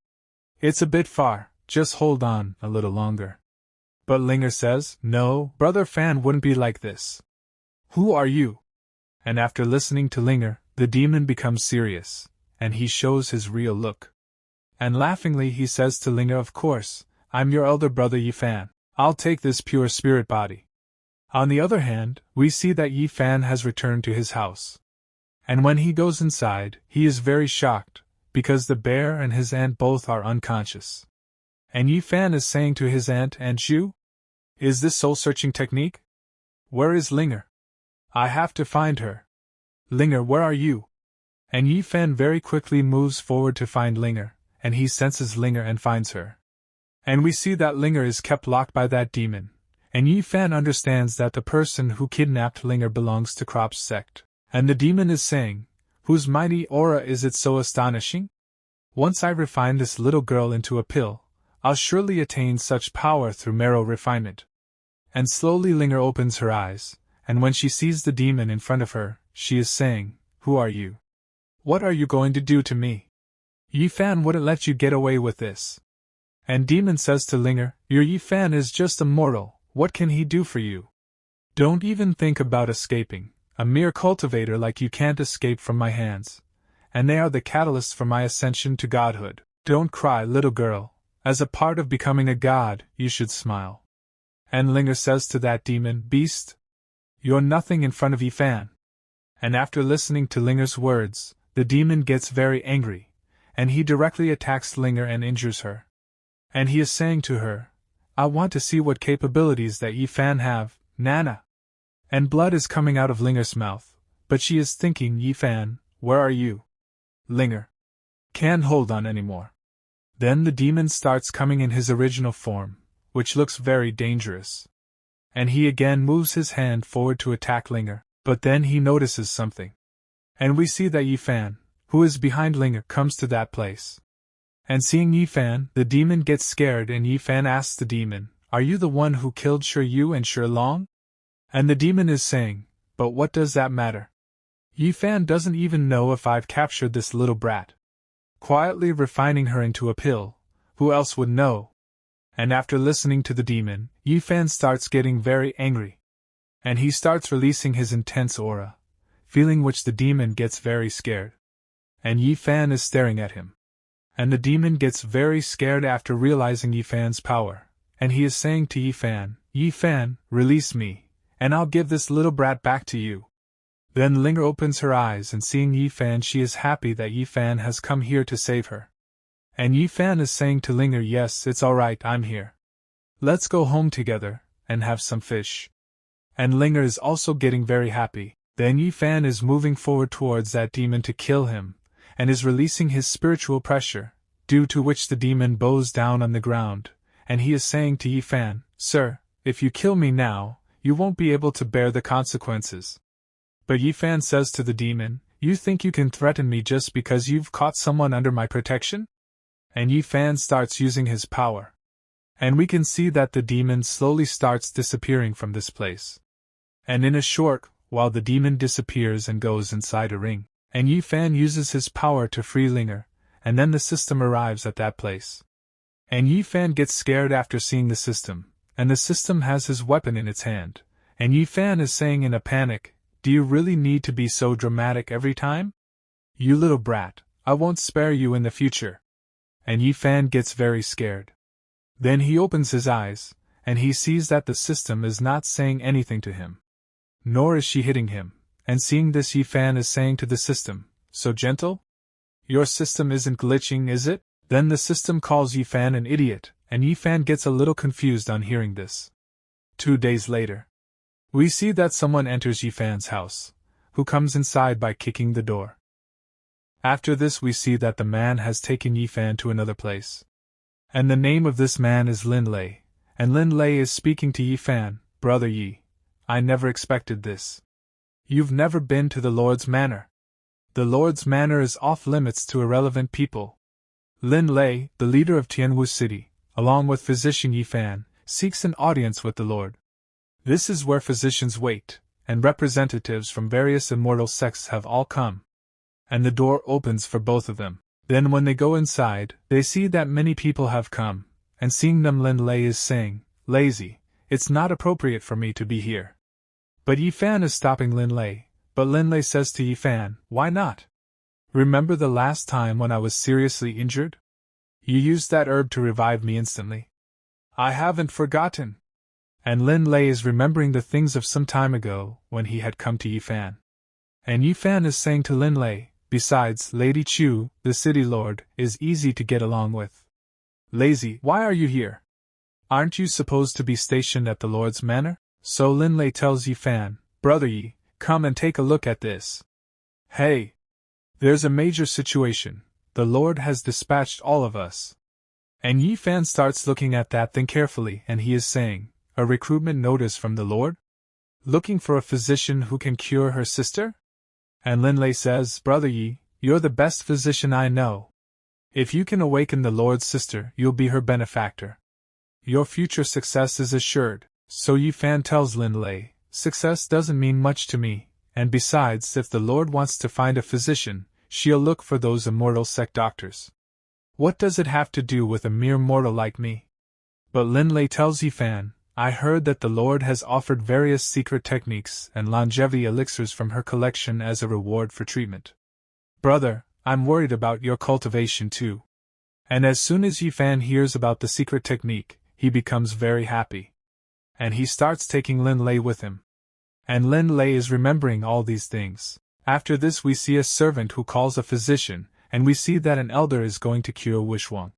It's a bit far, just hold on a little longer." But Linger says, "No, Brother Fan wouldn't be like this. Who are you?" And after listening to Linger, the demon becomes serious, and he shows his real look. And laughingly he says to Linger, "Of course, I'm your elder brother Yi Fan. I'll take this pure spirit body." On the other hand, we see that Yi Fan has returned to his house. And when he goes inside, he is very shocked, because the bear and his aunt both are unconscious. And Yi Fan is saying to his aunt, "Aunt Zhu? Is this soul-searching technique? Where is Linger? I have to find her. Linger, where are you?" And Yi Fan very quickly moves forward to find Linger, and he senses Linger and finds her. And we see that Linger is kept locked by that demon, and Yi Fan understands that the person who kidnapped Linger belongs to Krop's sect. And the demon is saying, "Whose mighty aura is it so astonishing? Once I refine this little girl into a pill, I'll surely attain such power through marrow refinement." And slowly Linger opens her eyes, and when she sees the demon in front of her, she is saying, "Who are you? What are you going to do to me? Yi Fan wouldn't let you get away with this." And demon says to Linger, "Your Yi Fan is just a mortal, what can he do for you? Don't even think about escaping. A mere cultivator like you can't escape from my hands, and they are the catalysts for my ascension to godhood. Don't cry, little girl. As a part of becoming a god, you should smile." And Linger says to that demon, "Beast, you're nothing in front of Yi Fan." And after listening to Linger's words, the demon gets very angry, and he directly attacks Linger and injures her. And he is saying to her, "I want to see what capabilities that Yi Fan have, Nana." And blood is coming out of Linger's mouth, but she is thinking, "Yi Fan, where are you? Linger can't hold on anymore." Then the demon starts coming in his original form, which looks very dangerous. And he again moves his hand forward to attack Linger, but then he notices something. And we see that Yi Fan, who is behind Linger, comes to that place. And seeing Yifan, the demon gets scared and Yifan asks the demon, "Are you the one who killed Yu and Long?" And the demon is saying, "But what does that matter? Yifan doesn't even know if I've captured this little brat. Quietly refining her into a pill, who else would know?" And after listening to the demon, Yifan starts getting very angry. And he starts releasing his intense aura, feeling which the demon gets very scared. And Yifan is staring at him. And the demon gets very scared after realizing Yifan's power, and he is saying to Yifan, "Yifan, release me, and I'll give this little brat back to you." Then Linger opens her eyes and seeing Yifan, she is happy that Yifan has come here to save her. And Yifan is saying to Linger, "Yes, it's alright, I'm here. Let's go home together, and have some fish." And Linger is also getting very happy. Then Yifan is moving forward towards that demon to kill him, and is releasing his spiritual pressure, due to which the demon bows down on the ground, and he is saying to Yifan, "Sir, if you kill me now, you won't be able to bear the consequences." But Yifan says to the demon, "You think you can threaten me just because you've caught someone under my protection?" And Yifan starts using his power. And we can see that the demon slowly starts disappearing from this place. And in a short while the demon disappears and goes inside a ring, and Yifan uses his power to free Linger, and then the system arrives at that place. And Yifan gets scared after seeing the system, and the system has his weapon in its hand, and Yifan is saying in a panic, "Do you really need to be so dramatic every time? You little brat, I won't spare you in the future." And Yifan gets very scared. Then he opens his eyes, and he sees that the system is not saying anything to him. Nor is she hitting him, and seeing this Yifan is saying to the system, "So gentle? Your system isn't glitching, is it?" Then the system calls Yifan an idiot, and Yifan gets a little confused on hearing this. 2 days later, we see that someone enters Yifan's house, who comes inside by kicking the door. After this we see that the man has taken Yifan to another place. And the name of this man is Lin Lei, and Lin Lei is speaking to Yifan, "Brother Yi, I never expected this. You've never been to the Lord's Manor. The Lord's Manor is off limits to irrelevant people." Lin Lei, the leader of Tianwu City, along with physician Yifan, seeks an audience with the Lord. This is where physicians wait, and representatives from various immortal sects have all come. And the door opens for both of them. Then when they go inside, they see that many people have come, and seeing them Lin Lei is saying, "Lazy, it's not appropriate for me to be here." But Yifan is stopping Lin Lei, but Lin Lei says to Yifan, "Why not? Remember the last time when I was seriously injured? You used that herb to revive me instantly." "I haven't forgotten." And Lin Lei is remembering the things of some time ago, when he had come to Yifan. And Yifan is saying to Lin Lei, "Besides, Lady Chu, the city lord, is easy to get along with. Lazy, why are you here? Aren't you supposed to be stationed at the Lord's Manor?" So Lin Lei tells Yifan, "Brother Yi, come and take a look at this. Hey! There's a major situation. The Lord has dispatched all of us." And Yifan starts looking at that thing carefully, and he is saying, "A recruitment notice from the Lord? Looking for a physician who can cure her sister?" And Lin Lei says, "Brother Yi, you're the best physician I know. If you can awaken the Lord's sister, you'll be her benefactor. Your future success is assured." So Yifan tells Lin Lei, "Success doesn't mean much to me, and besides, if the Lord wants to find a physician, she'll look for those immortal sect doctors. What does it have to do with a mere mortal like me?" But Lin Lei tells Yifan, "I heard that the Lord has offered various secret techniques and longevity elixirs from her collection as a reward for treatment. Brother, I'm worried about your cultivation too." And as soon as Yifan hears about the secret technique, he becomes very happy. And he starts taking Lin Lei with him. And Lin Lei is remembering all these things. After this we see a servant who calls a physician, and we see that an elder is going to cure Wishwang.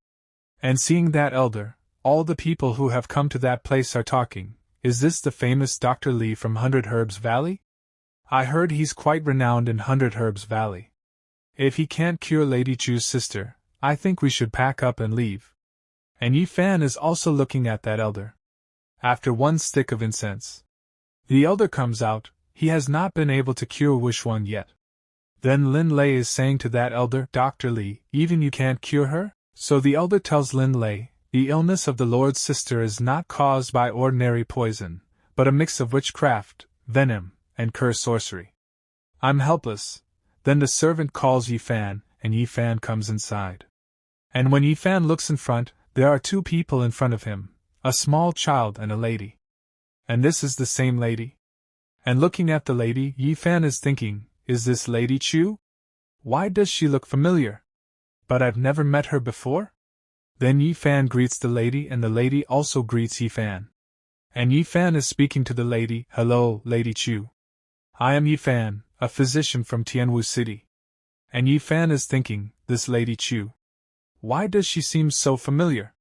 And seeing that elder, all the people who have come to that place are talking, "Is this the famous Dr. Li from 100 Herbs Valley? I heard he's quite renowned in 100 Herbs Valley. If he can't cure Lady Chu's sister, I think we should pack up and leave." And Yifan is also looking at that elder. After one stick of incense, the elder comes out. He has not been able to cure Wishwang yet. Then Lin Lei is saying to that elder, Dr. Li, even you can't cure her? So the elder tells Lin Lei, the illness of the Lord's sister is not caused by ordinary poison, but a mix of witchcraft, venom, and curse sorcery. I'm helpless. Then the servant calls Yi Fan, and Yi Fan comes inside. And when Yi Fan looks in front, there are two people in front of him, a small child and a lady. And this is the same lady? And looking at the lady, Yi Fan is thinking, is this Lady Chu? Why does she look familiar? But I've never met her before? Then Yi Fan greets the lady and the lady also greets Yi Fan. And Yi Fan is speaking to the lady, hello, Lady Chu. I am Yi Fan, a physician from Tianwu City. And Yi Fan is thinking, this Lady Chu. Why does she seem so familiar?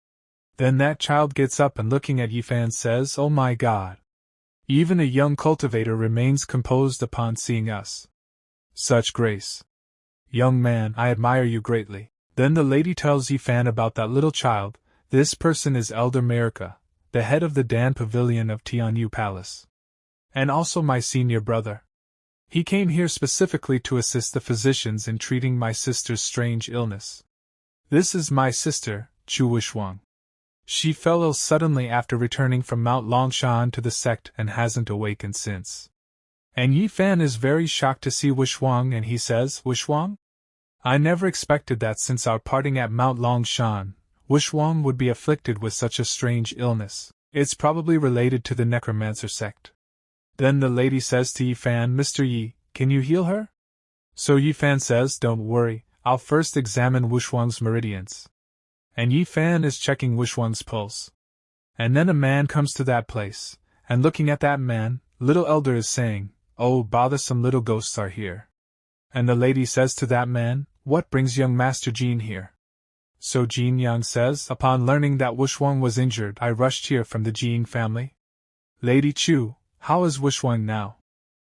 Then that child gets up and looking at Yi Fan says, oh my God. Even a young cultivator remains composed upon seeing us. Such grace. Young man, I admire you greatly. Then the lady tells Yi Fan about that little child. This person is Elder America, the head of the Dan Pavilion of Tianwu Palace. And also my senior brother. He came here specifically to assist the physicians in treating my sister's strange illness. This is my sister, Chu Wushuang. She fell ill suddenly after returning from Mount Longshan to the sect and hasn't awakened since. And Yi Fan is very shocked to see Wushuang and he says, Wushuang? I never expected that since our parting at Mount Longshan, Wushuang would be afflicted with such a strange illness. It's probably related to the necromancer sect. Then the lady says to Yi Fan, Mr. Yi, can you heal her? So Yi Fan says, don't worry, I'll first examine Wushuang's meridians. And Yi Fan is checking Wushuang's pulse. And then a man comes to that place, and looking at that man, little elder is saying, oh, bothersome little ghosts are here. And the lady says to that man, what brings young Master Jin here? So Jin Yang says, upon learning that Wushuang was injured, I rushed here from the Jin family. Lady Chu, how is Wushuang now?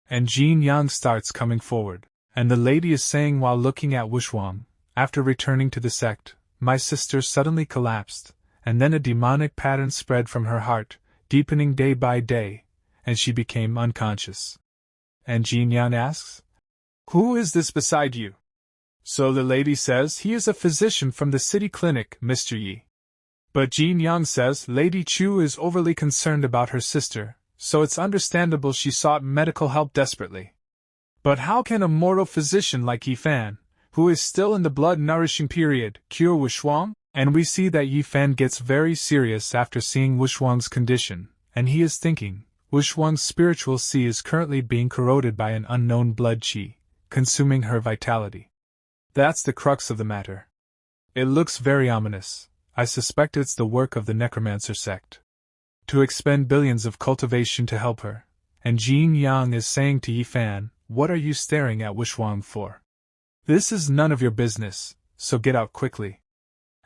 And Jin Yang starts coming forward, and the lady is saying while looking at Wushuang, after returning to the sect, my sister suddenly collapsed, and then a demonic pattern spread from her heart, deepening day by day, and she became unconscious. And Jin Yang asks, who is this beside you? So the lady says, he is a physician from the city clinic, Mr. Yi. But Jin Yang says, Lady Chu is overly concerned about her sister, so it's understandable she sought medical help desperately. But how can a mortal physician like Yi Fan, who is still in the blood-nourishing period, cure Wushuang? And we see that Yi Fan gets very serious after seeing Wushuang's condition, and he is thinking, Wushuang's spiritual sea is currently being corroded by an unknown blood qi, consuming her vitality. That's the crux of the matter. It looks very ominous. I suspect it's the work of the necromancer sect. To expend billions of cultivation to help her. And Jin Yang is saying to Yi Fan, what are you staring at Wushuang for? This is none of your business, so get out quickly.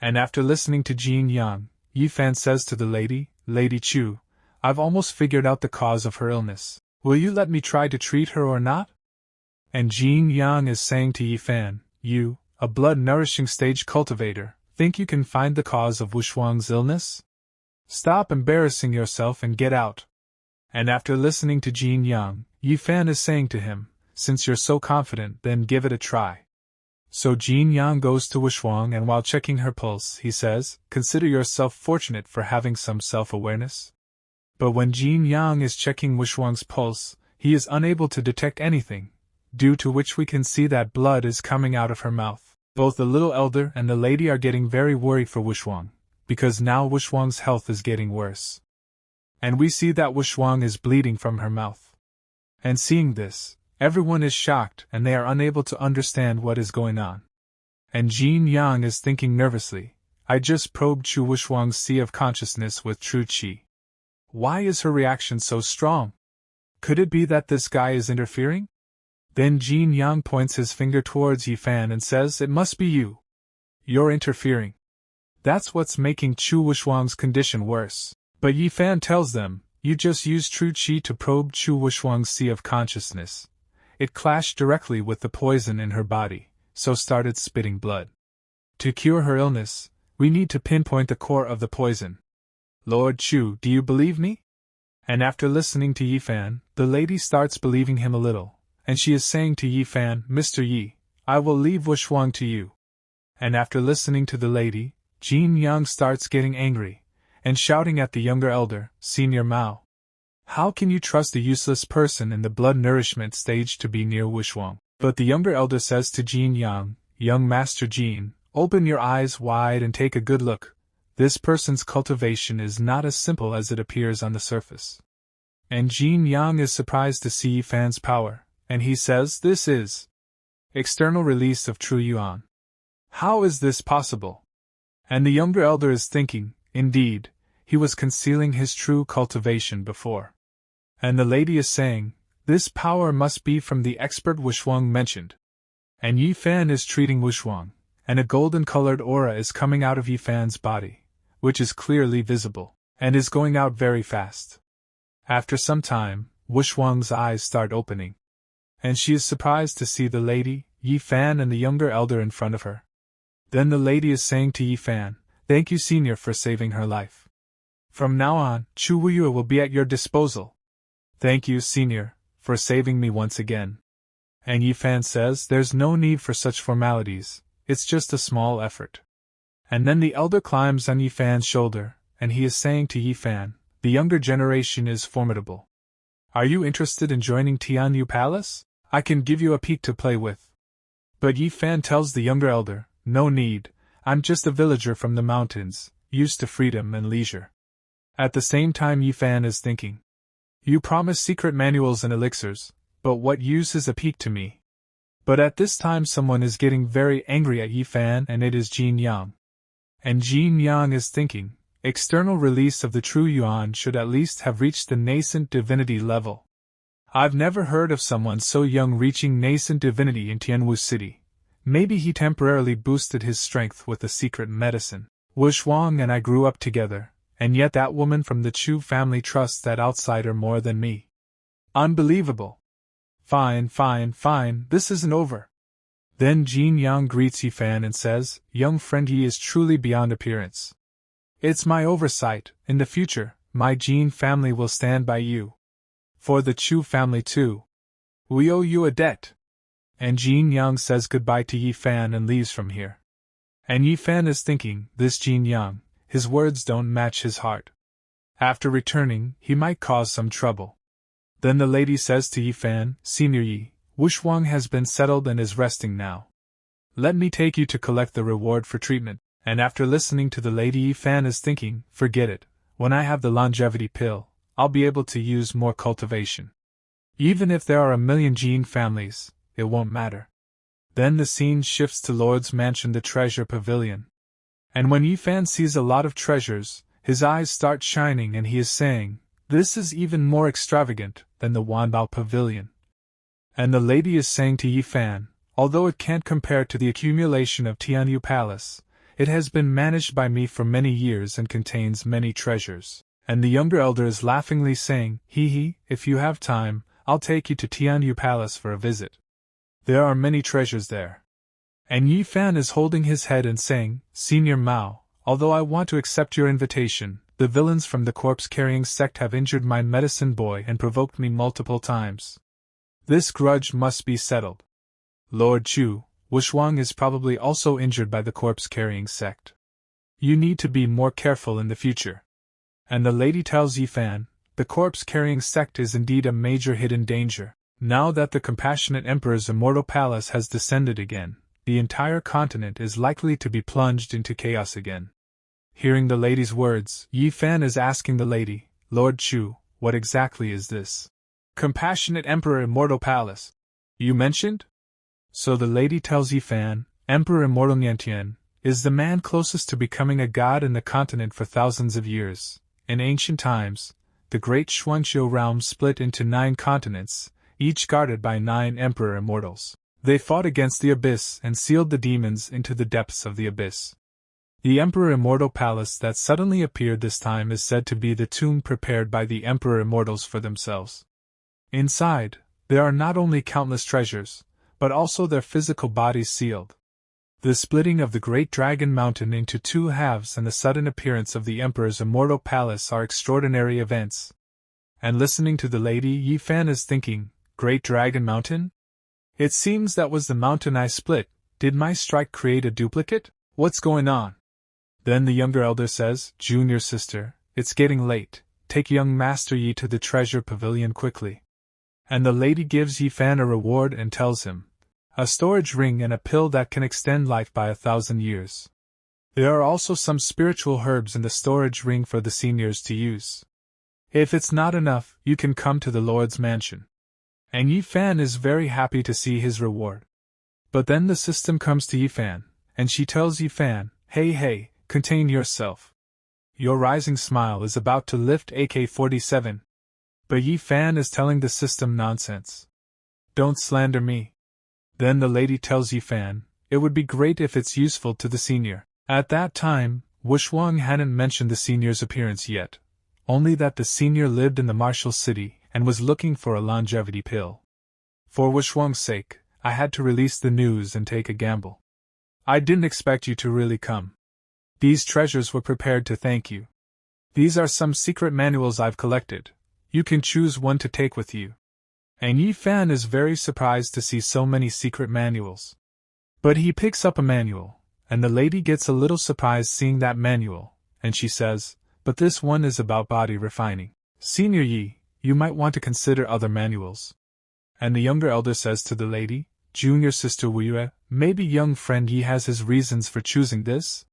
And after listening to Jin Yang, Yi Fan says to the lady, Lady Chu, I've almost figured out the cause of her illness. Will you let me try to treat her or not? And Jin Yang is saying to Yi Fan, you, a blood-nourishing stage cultivator, think you can find the cause of Wushuang's illness? Stop embarrassing yourself and get out. And after listening to Jin Yang, Yi Fan is saying to him, since you're so confident, then give it a try. So Jin Yang goes to Wushuang and while checking her pulse, he says, consider yourself fortunate for having some self-awareness. But when Jin Yang is checking Wushuang's pulse, he is unable to detect anything, due to which we can see that blood is coming out of her mouth. Both the little elder and the lady are getting very worried for Wushuang, because now Wushuang's health is getting worse. And we see that Wushuang is bleeding from her mouth. And seeing this, everyone is shocked and they are unable to understand what is going on. And Jin Yang is thinking nervously, I just probed Chu Wushuang's sea of consciousness with true qi. Why is her reaction so strong? Could it be that this guy is interfering? Then Jin Yang points his finger towards Yi Fan and says, it must be you. You're interfering. That's what's making Chu Wushuang's condition worse. But Yi Fan tells them, you just used true qi to probe Chu Wushuang's sea of consciousness. It clashed directly with the poison in her body, so started spitting blood. To cure her illness, we need to pinpoint the core of the poison. Lord Chu, do you believe me? And after listening to Yi Fan, the lady starts believing him a little, and she is saying to Yi Fan, Mr. Yi, I will leave Wushuang to you. And after listening to the lady, Jin Yang starts getting angry, and shouting at the younger elder, Senior Mao. How can you trust a useless person in the blood nourishment stage to be near Wushuang? But the younger elder says to Jin Yang, Young Master Jin, open your eyes wide and take a good look. This person's cultivation is not as simple as it appears on the surface. And Jin Yang is surprised to see Yi Fan's power, and he says this is external release of true yuan. How is this possible? And the younger elder is thinking, indeed, he was concealing his true cultivation before. And the lady is saying, this power must be from the expert Wushuang mentioned. And Yi Fan is treating Wushuang, and a golden-colored aura is coming out of Yi Fan's body, which is clearly visible, and is going out very fast. After some time, Wushuang's eyes start opening. And she is surprised to see the lady, Yi Fan, and the younger elder in front of her. Then the lady is saying to Yi Fan, Thank you, Senior, for saving her life. From now on, Chu Wuyue will be at your disposal. Thank you, Senior, for saving me once again. And Yi Fan says there's no need for such formalities, it's just a small effort. And then the elder climbs on Yi Fan's shoulder, and he is saying to Yi Fan, the younger generation is formidable. Are you interested in joining Tianwu Palace? I can give you a peek to play with. But Yi Fan tells the younger elder, no need, I'm just a villager from the mountains, used to freedom and leisure. At the same time Yi Fan is thinking. You promise secret manuals and elixirs, but what use is a peek to me? But at this time someone is getting very angry at Yi Fan, and it is Jin Yang. And Jin Yang is thinking, external release of the true yuan should at least have reached the nascent divinity level. I've never heard of someone so young reaching nascent divinity in Tianwu City. Maybe he temporarily boosted his strength with a secret medicine. Wushuang and I grew up together, and yet that woman from the Chu family trusts that outsider more than me. Unbelievable. Fine, this isn't over. Then Jin Yang greets Yi Fan and says, Young friend, he is truly beyond appearance. It's my oversight, in the future, my Jin family will stand by you. For the Chu family too. We owe you a debt. And Jin Yang says goodbye to Yi Fan and leaves from here. And Yi Fan is thinking, this Jin Yang, his words don't match his heart. After returning, he might cause some trouble. Then the lady says to Yi Fan, Senior Yi, Wushuang has been settled and is resting now. Let me take you to collect the reward for treatment. And after listening to the lady, Yi Fan is thinking, forget it, when I have the longevity pill, I'll be able to use more cultivation. Even if there are 1,000,000 Jin families, it won't matter. Then the scene shifts to Lord's mansion, the treasure pavilion. And when Yi Fan sees a lot of treasures, his eyes start shining and he is saying, this is even more extravagant than the Wanbao pavilion. And the lady is saying to Yi Fan, although it can't compare to the accumulation of Tianwu Palace, it has been managed by me for many years and contains many treasures. And the younger elder is laughingly saying, Hee, if you have time, I'll take you to Tianwu Palace for a visit. There are many treasures there. And Yi Fan is holding his head and saying, Senior Mao, although I want to accept your invitation, the villains from the corpse-carrying sect have injured my medicine boy and provoked me multiple times. This grudge must be settled. Lord Chu, Wushuang is probably also injured by the corpse-carrying sect. You need to be more careful in the future. And the lady tells Yi Fan, the corpse-carrying sect is indeed a major hidden danger. Now that the compassionate emperor's immortal palace has descended again, the entire continent is likely to be plunged into chaos again. Hearing the lady's words, Yi Fan is asking the lady, Lord Chu, what exactly is this? Compassionate Emperor Immortal Palace. You mentioned? So the lady tells Yi Fan, Emperor Immortal Niantian is the man closest to becoming a god in the continent for thousands of years. In ancient times, the great Shuangqiu realm split into 9 continents, each guarded by 9 Emperor Immortals. They fought against the abyss and sealed the demons into the depths of the abyss. The Emperor Immortal Palace that suddenly appeared this time is said to be the tomb prepared by the Emperor Immortals for themselves. Inside, there are not only countless treasures, but also their physical bodies sealed. The splitting of the Great Dragon Mountain into 2 halves and the sudden appearance of the Emperor's Immortal Palace are extraordinary events. And listening to the lady, Yi Fan is thinking, Great Dragon Mountain? It seems that was the mountain I split. Did my strike create a duplicate? What's going on? Then the younger elder says, Junior sister, it's getting late. Take young Master Yi to the treasure pavilion quickly. And the lady gives Yi Fan a reward and tells him, a storage ring and a pill that can extend life by 1,000 years. There are also some spiritual herbs in the storage ring for the seniors to use. If it's not enough, you can come to the Lord's mansion. And Yi Fan is very happy to see his reward. But then the system comes to Yi Fan, and she tells Yi Fan, hey, contain yourself. Your rising smile is about to lift AK-47. But Yi Fan is telling the system nonsense. Don't slander me. Then the lady tells Yi Fan, it would be great if it's useful to the senior. At that time, Wushuang hadn't mentioned the senior's appearance yet, only that the senior lived in the Martial City and was looking for a longevity pill. For Wushuang's sake, I had to release the news and take a gamble. I didn't expect you to really come. These treasures were prepared to thank you. These are some secret manuals I've collected. You can choose one to take with you. And Yi Fan is very surprised to see so many secret manuals. But he picks up a manual, and the lady gets a little surprised seeing that manual, and she says, but this one is about body refining. Senior Yi, you might want to consider other manuals. And the younger elder says to the lady, Junior sister Wu Yue, maybe young friend Yi has his reasons for choosing this?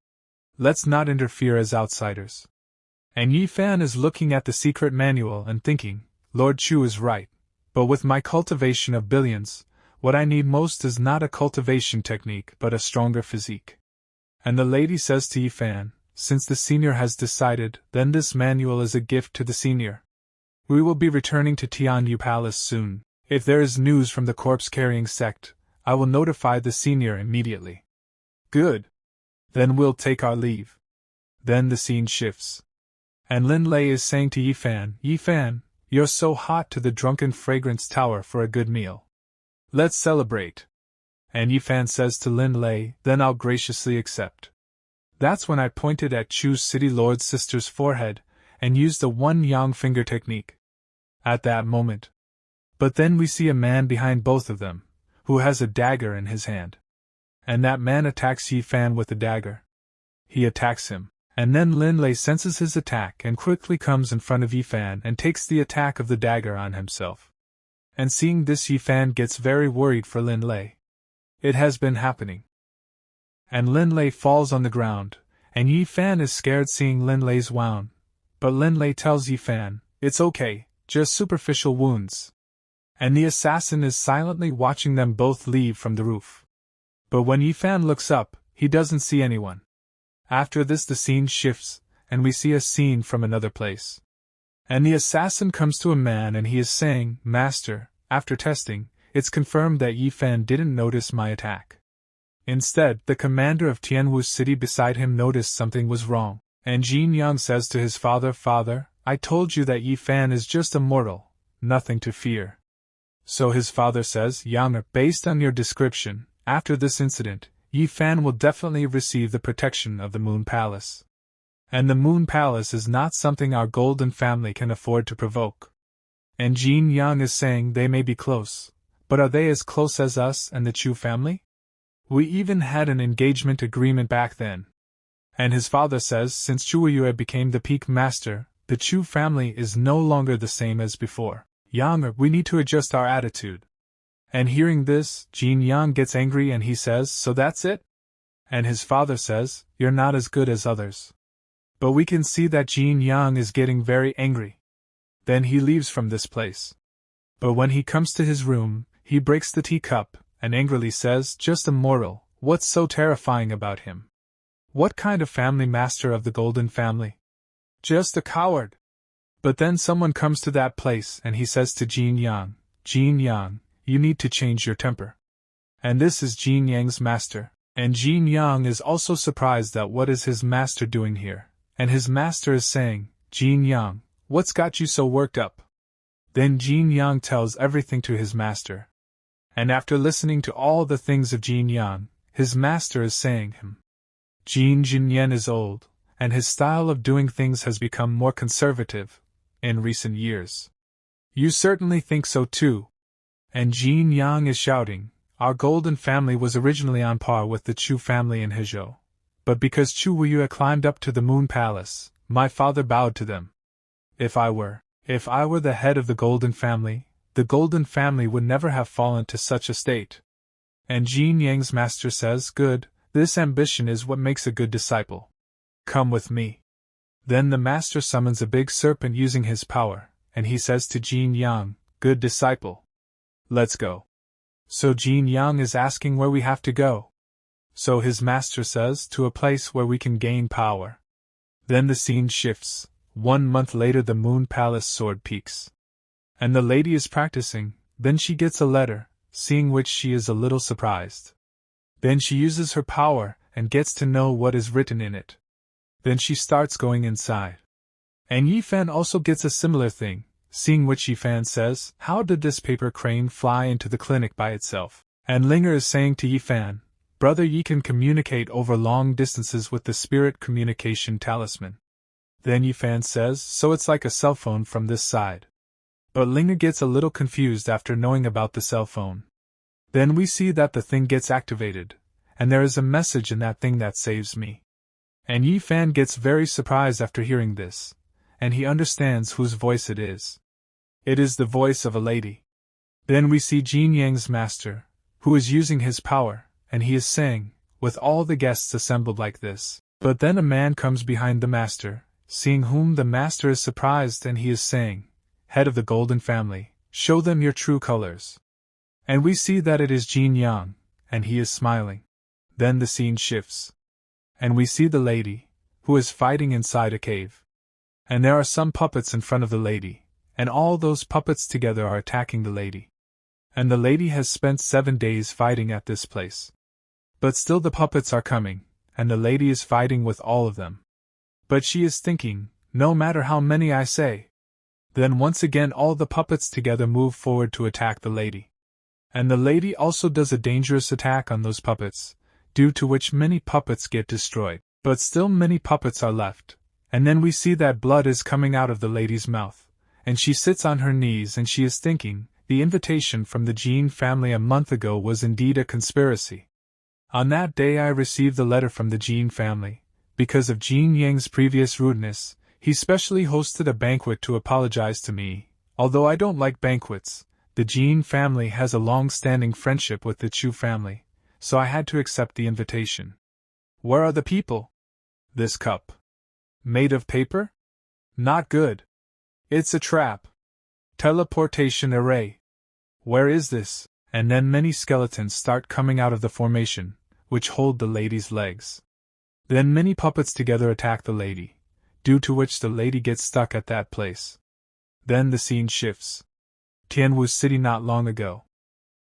Let's not interfere as outsiders. And Yi Fan is looking at the secret manual and thinking, Lord Chu is right. But with my cultivation of billions, what I need most is not a cultivation technique but a stronger physique. And the lady says to Yi Fan, since the senior has decided, then this manual is a gift to the senior. We will be returning to Tianwu Palace soon. If there is news from the corpse-carrying sect, I will notify the senior immediately. Good. Then we'll take our leave. Then the scene shifts. And Lin Lei is saying to Yi Fan, you're so hot to the drunken fragrance tower for a good meal. Let's celebrate. And Yi Fan says to Lin Lei, then I'll graciously accept. That's when I pointed at Chu's city lord's sister's forehead and used the one yang finger technique. At that moment. But then we see a man behind both of them, who has a dagger in his hand. And that man attacks Yi Fan with the dagger. He attacks him. And then Lin Lei senses his attack and quickly comes in front of Yi Fan and takes the attack of the dagger on himself. And seeing this, Yi Fan gets very worried for Lin Lei. It has been happening. And Lin Lei falls on the ground, and Yi Fan is scared seeing Lin Lei's wound. But Lin Lei tells Yi Fan, it's okay, just superficial wounds. And the assassin is silently watching them both leave from the roof. But when Yi Fan looks up, he doesn't see anyone. After this the scene shifts, and we see a scene from another place. And the assassin comes to a man and he is saying, Master, after testing, it's confirmed that Yi Fan didn't notice my attack. Instead, the commander of Tianwu City beside him noticed something was wrong, and Jin Yang says to his father, Father, I told you that Yi Fan is just a mortal, nothing to fear. So his father says, Yang, based on your description, after this incident, Yi Fan will definitely receive the protection of the Moon Palace. And the Moon Palace is not something our golden family can afford to provoke. And Jin Yang is saying they may be close, but are they as close as us and the Chu family? We even had an engagement agreement back then. And his father says since Chu Yue became the peak master, the Chu family is no longer the same as before. Yang, we need to adjust our attitude. And hearing this, Jin Yang gets angry and he says, so that's it? And his father says, you're not as good as others. But we can see that Jin Yang is getting very angry. Then he leaves from this place. But when he comes to his room, he breaks the teacup, and angrily says, just a mortal, what's so terrifying about him? What kind of family master of the golden family? Just a coward. But then someone comes to that place and he says to Jin Yang, you need to change your temper. And this is Jin Yang's master. And Jin Yang is also surprised at what is his master doing here. And his master is saying, Jin Yang, what's got you so worked up? Then Jin Yang tells everything to his master. And after listening to all the things of Jin Yang, his master is saying him, Jin Jinyan is old, and his style of doing things has become more conservative in recent years. You certainly think so too. And Jin Yang is shouting, our golden family was originally on par with the Chu family in Hezhou. But because Chu Wuyu had climbed up to the Moon Palace, my father bowed to them. If I were the head of the golden family would never have fallen to such a state. And Jin Yang's master says, good, this ambition is what makes a good disciple. Come with me. Then the master summons a big serpent using his power, and he says to Jin Yang, good disciple. Let's go. So Jin Yang is asking where we have to go. So his master says, to a place where we can gain power. Then the scene shifts. 1 month later the Moon Palace sword peaks. And the lady is practicing, then she gets a letter, seeing which she is a little surprised. Then she uses her power, and gets to know what is written in it. Then she starts going inside. And Yifan also gets a similar thing, seeing which Yifan says, how did this paper crane fly into the clinic by itself? And Linger is saying to Yifan, brother, ye can communicate over long distances with the spirit communication talisman. Then Yifan says, so it's like a cell phone from this side. But Linger gets a little confused after knowing about the cell phone. Then we see that the thing gets activated, and there is a message in that thing that saves me. And Yifan gets very surprised after hearing this, and he understands whose voice it is. It is the voice of a lady. Then we see Jin Yang's master, who is using his power, and he is saying, with all the guests assembled like this. But then a man comes behind the master, seeing whom the master is surprised, and he is saying, head of the golden family, show them your true colors. And we see that it is Jin Yang, and he is smiling. Then the scene shifts. And we see the lady, who is fighting inside a cave. And there are some puppets in front of the lady, and all those puppets together are attacking the lady. And the lady has spent 7 days fighting at this place. But still the puppets are coming, and the lady is fighting with all of them. But she is thinking, no matter how many I say. Then once again all the puppets together move forward to attack the lady. And the lady also does a dangerous attack on those puppets, due to which many puppets get destroyed. But still many puppets are left, and then we see that blood is coming out of the lady's mouth, and she sits on her knees and she is thinking, the invitation from the Jin family a month ago was indeed a conspiracy. On that day I received the letter from the Jin family. Because of Jin Yang's previous rudeness, he specially hosted a banquet to apologize to me. Although I don't like banquets, the Jin family has a long-standing friendship with the Chu family, so I had to accept the invitation. Where are the people? This cup. Made of paper? Not good. It's a trap. Teleportation array. Where is this? And then many skeletons start coming out of the formation, which hold the lady's legs. Then many puppets together attack the lady, due to which the lady gets stuck at that place. Then the scene shifts. Tianwu City not long ago.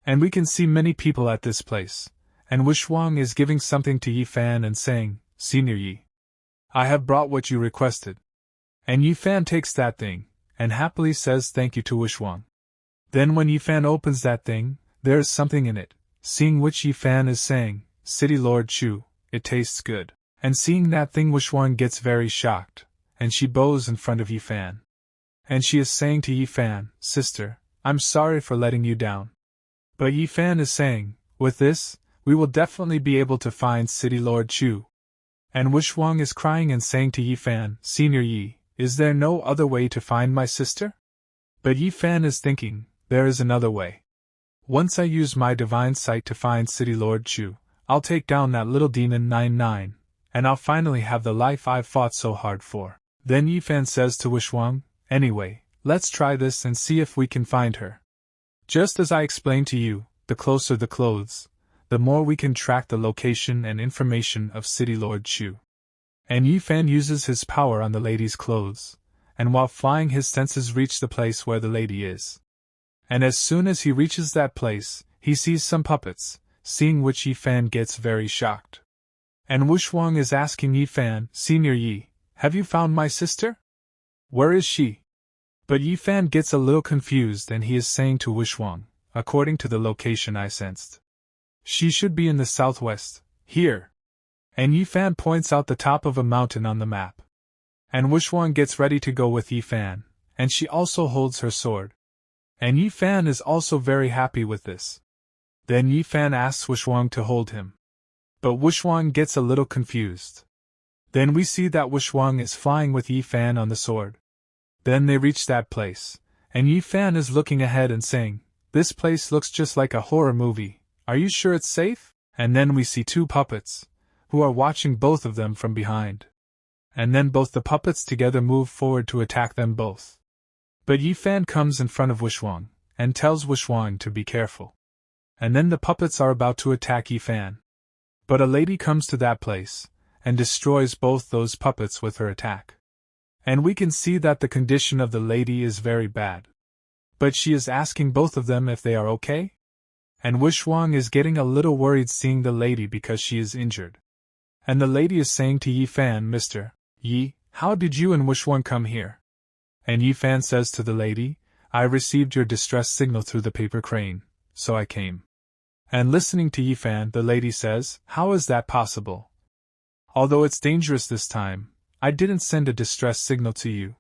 And we can see many people at this place, and Wushuang is giving something to Yifan and saying, Senior Yi, I have brought what you requested. And Yifan takes that thing, and happily says thank you to Wushuang. Then when Yifan opens that thing, there is something in it, seeing which Yifan is saying, City Lord Chu, it tastes good. And seeing that thing Wushuang gets very shocked, and she bows in front of Yifan. And she is saying to Yifan, Sister, I'm sorry for letting you down. But Yifan is saying, with this, we will definitely be able to find City Lord Chu. And Wushuang is crying and saying to Yifan, Senior Yi, is there no other way to find my sister? But Yifan is thinking, there is another way. Once I use my divine sight to find City Lord Chu, I'll take down that little demon 99, and I'll finally have the life I've fought so hard for. Then Yifan says to Wushuang, anyway, let's try this and see if we can find her. Just as I explained to you, the closer the clothes, the more we can track the location and information of City Lord Chu. And Yifan uses his power on the lady's clothes, and while flying his senses reach the place where the lady is. And as soon as he reaches that place, he sees some puppets, seeing which Yifan gets very shocked. And Wushuang is asking Yifan, Senior Yi, have you found my sister? Where is she? But Yifan gets a little confused and he is saying to Wushuang, according to the location I sensed, she should be in the southwest, here. And Yifan points out the top of a mountain on the map. And Wushuang gets ready to go with Yifan, and she also holds her sword. And Yifan is also very happy with this. Then Yi Fan asks Wushuang to hold him. But Wushuang gets a little confused. Then we see that Wushuang is flying with Yi Fan on the sword. Then they reach that place, and Yi Fan is looking ahead and saying, "This place looks just like a horror movie. Are you sure it's safe?" And then we see two puppets, who are watching both of them from behind. And then both the puppets together move forward to attack them both. But Yi Fan comes in front of Wushuang, and tells Wushuang to be careful. And then the puppets are about to attack Yi Fan. But a lady comes to that place, and destroys both those puppets with her attack. And we can see that the condition of the lady is very bad. But she is asking both of them if they are okay? And Wushuang is getting a little worried seeing the lady because she is injured. And the lady is saying to Yi Fan, "Mr. Yi, how did you and Wushuang come here?" And Yi Fan says to the lady, "I received your distress signal through the paper crane, so I came." And listening to Yi Fan, the lady says, "How is that possible? Although it's dangerous this time, I didn't send a distress signal to you."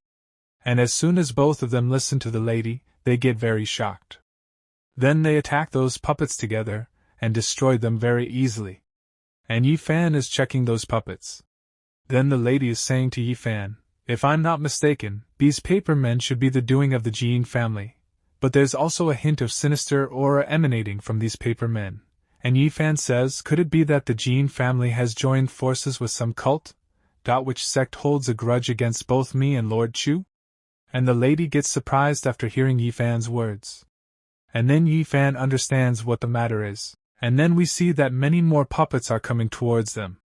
And as soon as both of them listen to the lady, they get very shocked. Then they attack those puppets together, and destroy them very easily. And Yi Fan is checking those puppets. Then the lady is saying to Yi Fan, "If I'm not mistaken, these paper men should be the doing of the Jin family. But there's also a hint of sinister aura emanating from these paper men." And Yi Fan says, "Could it be that the Jin family has joined forces with some cult? Which sect holds a grudge against both me and Lord Chu?" And the lady gets surprised after hearing Yi Fan's words. And then Yi Fan understands what the matter is, and then we see that many more puppets are coming towards them.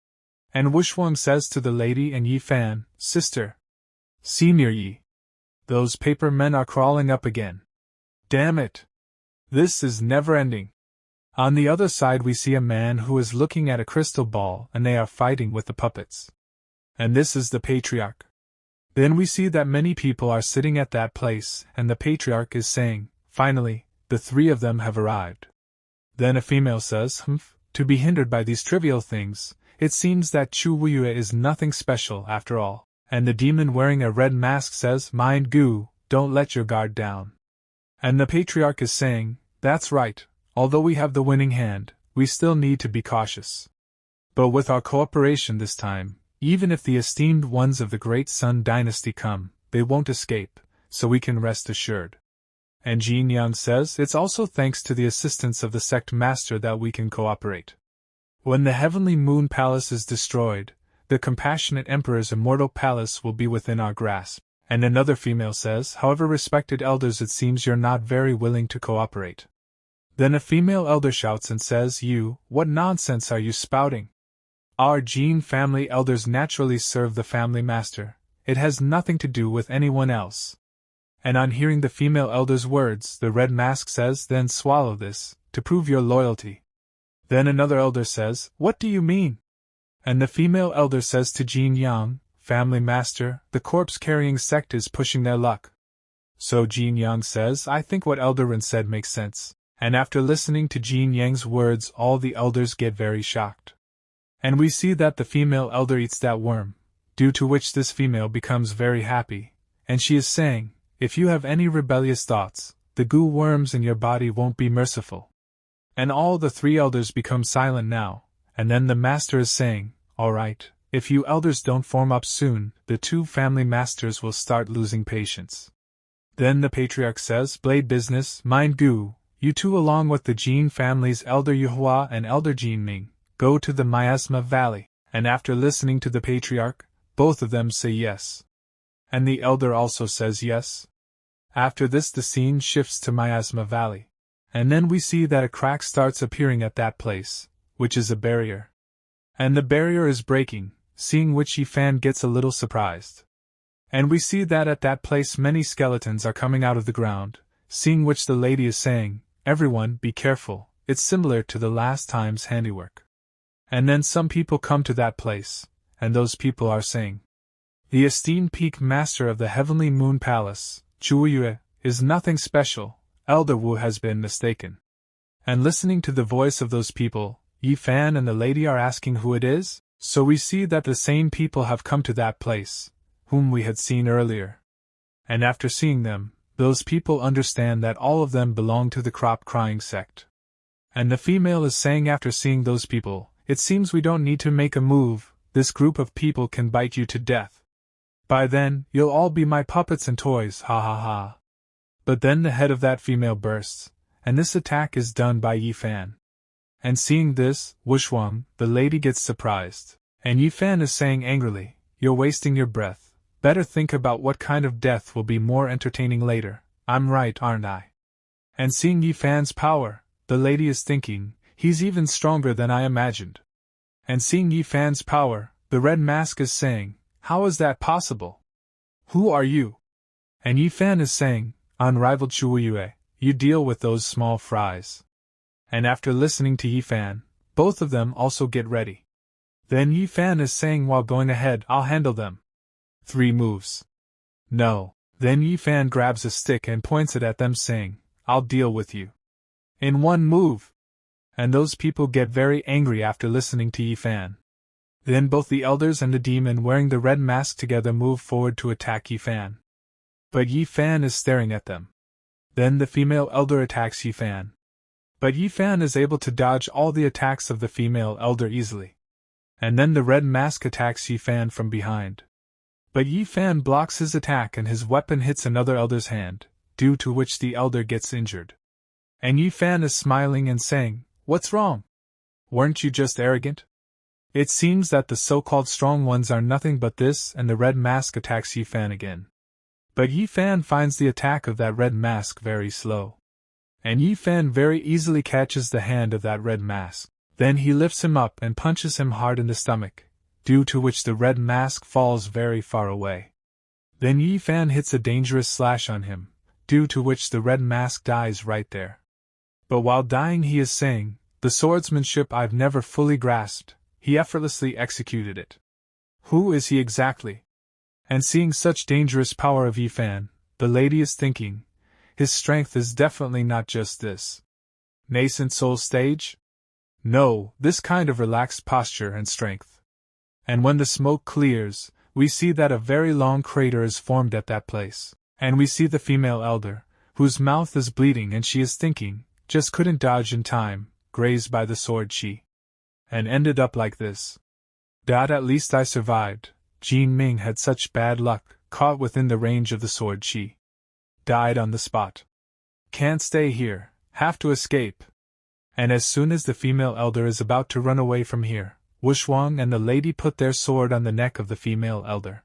And Wushuang says to the lady and Yi Fan, "Sister, see near Yi. Those paper men are crawling up again. Damn it! This is never ending." On the other side we see a man who is looking at a crystal ball and they are fighting with the puppets. And this is the patriarch. Then we see that many people are sitting at that place, and the patriarch is saying, "Finally, the three of them have arrived." Then a female says, "To be hindered by these trivial things, it seems that Chu Wuyue is nothing special after all." And the demon wearing a red mask says, "Mind Gu, don't let your guard down." And the patriarch is saying, "That's right, although we have the winning hand, we still need to be cautious. But with our cooperation this time, even if the esteemed ones of the Great Sun Dynasty come, they won't escape, so we can rest assured." And Jin Yang says, "It's also thanks to the assistance of the sect master that we can cooperate. When the Heavenly Moon Palace is destroyed, the Compassionate Emperor's immortal palace will be within our grasp." And another female says, "However, respected elders, it seems you're not very willing to cooperate." Then a female elder shouts and says, "You, what nonsense are you spouting? Our Jin family elders naturally serve the family master. It has nothing to do with anyone else." And on hearing the female elder's words, the red mask says, "Then swallow this, to prove your loyalty." Then another elder says, "What do you mean?" And the female elder says to Jin Yang, "Family master, the corpse-carrying sect is pushing their luck." So Jin Yang says, "I think what Elder Ren said makes sense." And after listening to Jin Yang's words, all the elders get very shocked. And we see that the female elder eats that worm, due to which this female becomes very happy, and she is saying, "If you have any rebellious thoughts, the goo worms in your body won't be merciful." And all the three elders become silent now, and then the master is saying, "All right, if you elders don't form up soon, the two family masters will start losing patience." Then the patriarch says, "Blade business, mind Gu, you two along with the Jin family's Elder Yuhua and Elder Jin Ming, go to the Miasma Valley." And after listening to the patriarch, both of them say yes. And the elder also says yes. After this the scene shifts to Miasma Valley. And then we see that a crack starts appearing at that place, which is a barrier. And the barrier is breaking, seeing which Yi Fan gets a little surprised. And we see that at that place many skeletons are coming out of the ground, seeing which the lady is saying, "Everyone, be careful, it's similar to the last time's handiwork." And then some people come to that place, and those people are saying, "The esteemed peak master of the Heavenly Moon Palace, Chu Yue, is nothing special, Elder Wu has been mistaken." And listening to the voice of those people, Yi Fan and the lady are asking who it is, so we see that the same people have come to that place, whom we had seen earlier. And after seeing them, those people understand that all of them belong to the crop crying sect. And the female is saying after seeing those people, it seems we don't need to make a move, this group of people can bite you to death. By then, you'll all be my puppets and toys, ha ha ha. But then the head of that female bursts, and this attack is done by Yi Fan. And seeing this, Wushwang, the lady gets surprised, and Yi Fan is saying angrily, you're wasting your breath, better think about what kind of death will be more entertaining later, I'm right, aren't I? And seeing Yi Fan's power, the lady is thinking, he's even stronger than I imagined. And seeing Yi Fan's power, the red mask is saying, how is that possible? Who are you? And Yi Fan is saying, unrivaled Shuoyue, you deal with those small fries. And after listening to Yi Fan, both of them also get ready. Then Yi Fan is saying while going ahead, I'll handle them. 3 moves. No. Then Yi Fan grabs a stick and points it at them saying, I'll deal with you. In 1 move. And those people get very angry after listening to Yi Fan. Then both the elders and the demon wearing the red mask together move forward to attack Yi Fan. But Yi Fan is staring at them. Then the female elder attacks Yi Fan. But Yi Fan is able to dodge all the attacks of the female elder easily. And then the red mask attacks Yi Fan from behind. But Yi Fan blocks his attack and his weapon hits another elder's hand, due to which the elder gets injured. And Yi Fan is smiling and saying, what's wrong? Weren't you just arrogant? It seems that the so-called strong ones are nothing but this, and the red mask attacks Yi Fan again. But Yi Fan finds the attack of that red mask very slow. And Yi Fan very easily catches the hand of that red mask. Then he lifts him up and punches him hard in the stomach, due to which the red mask falls very far away. Then Yi Fan hits a dangerous slash on him, due to which the red mask dies right there. But while dying he is saying, the swordsmanship I've never fully grasped, he effortlessly executed it. Who is he exactly? And seeing such dangerous power of Yi Fan, the lady is thinking, his strength is definitely not just this nascent soul stage? No, this kind of relaxed posture and strength. And when the smoke clears, we see that a very long crater is formed at that place, and we see the female elder, whose mouth is bleeding and she is thinking, just couldn't dodge in time, grazed by the sword chi. And ended up like this. At least I survived. Jin Ming had such bad luck, caught within the range of the sword chi. Died on the spot. Can't stay here, have to escape. And as soon as the female elder is about to run away from here, Wushwang and the lady put their sword on the neck of the female elder.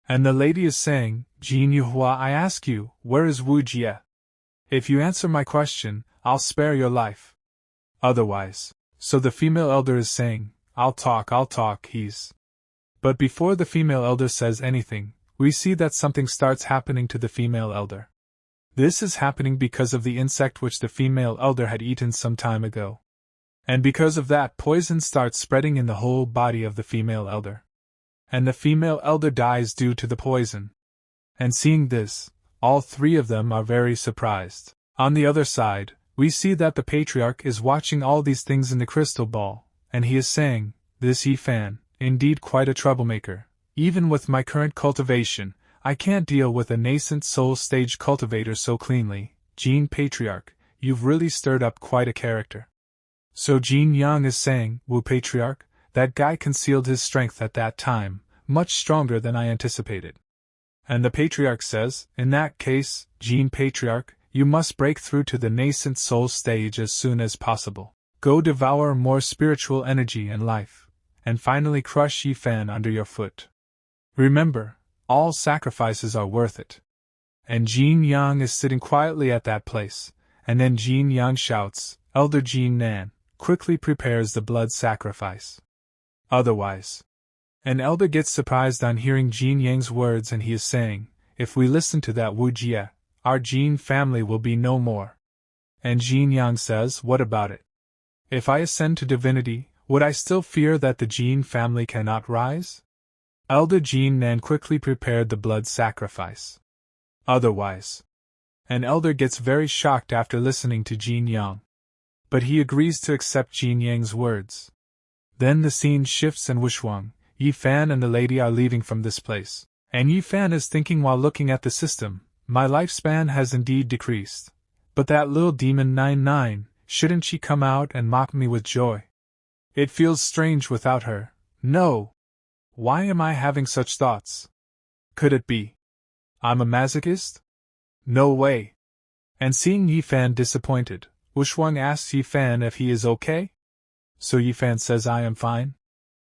And the lady is saying, Jin Yuhua, I ask you, where is Wu Jie? If you answer my question, I'll spare your life. Otherwise. So the female elder is saying, I'll talk, he's. But before the female elder says anything, we see that something starts happening to the female elder. This is happening because of the insect which the female elder had eaten some time ago. And because of that, poison starts spreading in the whole body of the female elder. And the female elder dies due to the poison. And seeing this, all 3 of them are very surprised. On the other side, we see that the patriarch is watching all these things in the crystal ball, and he is saying, this Yi Fan, indeed quite a troublemaker. Even with my current cultivation, I can't deal with a nascent soul stage cultivator so cleanly. Jin Patriarch, you've really stirred up quite a character. So Jin Yang is saying, Wu Patriarch, that guy concealed his strength at that time, much stronger than I anticipated. And the Patriarch says, in that case, Jin Patriarch, you must break through to the nascent soul stage as soon as possible. Go devour more spiritual energy and life, and finally crush Yi Fan under your foot. Remember, all sacrifices are worth it. And Jin Yang is sitting quietly at that place, and then Jin Yang shouts, Elder Jin Nan, quickly prepares the blood sacrifice. Otherwise. An elder gets surprised on hearing Jin Yang's words and he is saying, if we listen to that Wu Jie, our Jin family will be no more. And Jin Yang says, what about it? If I ascend to divinity, would I still fear that the Jin family cannot rise? Elder Jin Nan quickly prepared the blood sacrifice. Otherwise. An elder gets very shocked after listening to Jin Yang. But he agrees to accept Jin Yang's words. Then the scene shifts and Wushwang, Yi Fan and the lady are leaving from this place. And Yi Fan is thinking while looking at the system, my lifespan has indeed decreased. But that little demon 99, shouldn't she come out and mock me with joy? It feels strange without her. No! Why am I having such thoughts? Could it be I'm a masochist? No way! And seeing Yifan disappointed, Wushuang asks Yifan if he is okay? So Yifan says I am fine.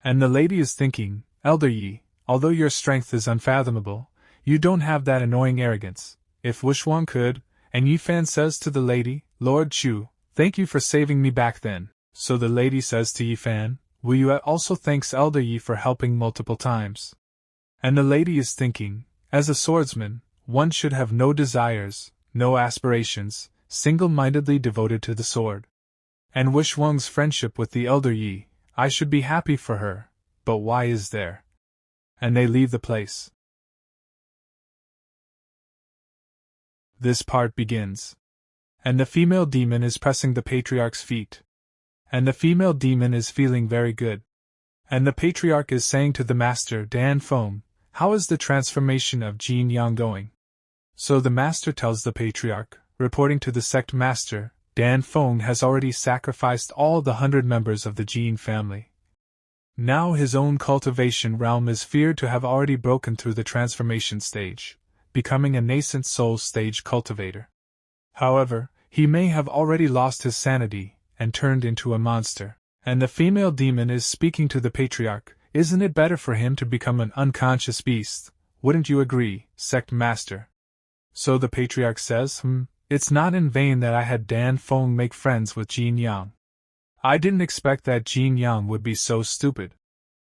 And the lady is thinking, Elder Yi, although your strength is unfathomable, you don't have that annoying arrogance. If Wushuang could, and Yifan says to the lady, Lord Chu, thank you for saving me back then. So the lady says to Yifan, will you also thanks Elder Yi for helping multiple times? And the lady is thinking, as a swordsman, one should have no desires, no aspirations, single-mindedly devoted to the sword. And Wushuang's friendship with the Elder Yi, I should be happy for her, but why is there? And they leave the place. This part begins. And the female demon is pressing the patriarch's feet. And the female demon is feeling very good. And the patriarch is saying to the master Dan Feng, how is the transformation of Jin Yang going? So the master tells the patriarch, reporting to the sect master, Dan Feng has already sacrificed all the 100 members of the Jin family. Now his own cultivation realm is feared to have already broken through the transformation stage, becoming a nascent soul stage cultivator. However, he may have already lost his sanity and turned into a monster. And the female demon is speaking to the patriarch, isn't it better for him to become an unconscious beast? Wouldn't you agree, sect master? So the patriarch says, it's not in vain that I had Dan Feng make friends with Jin Yang. I didn't expect that Jin Yang would be so stupid.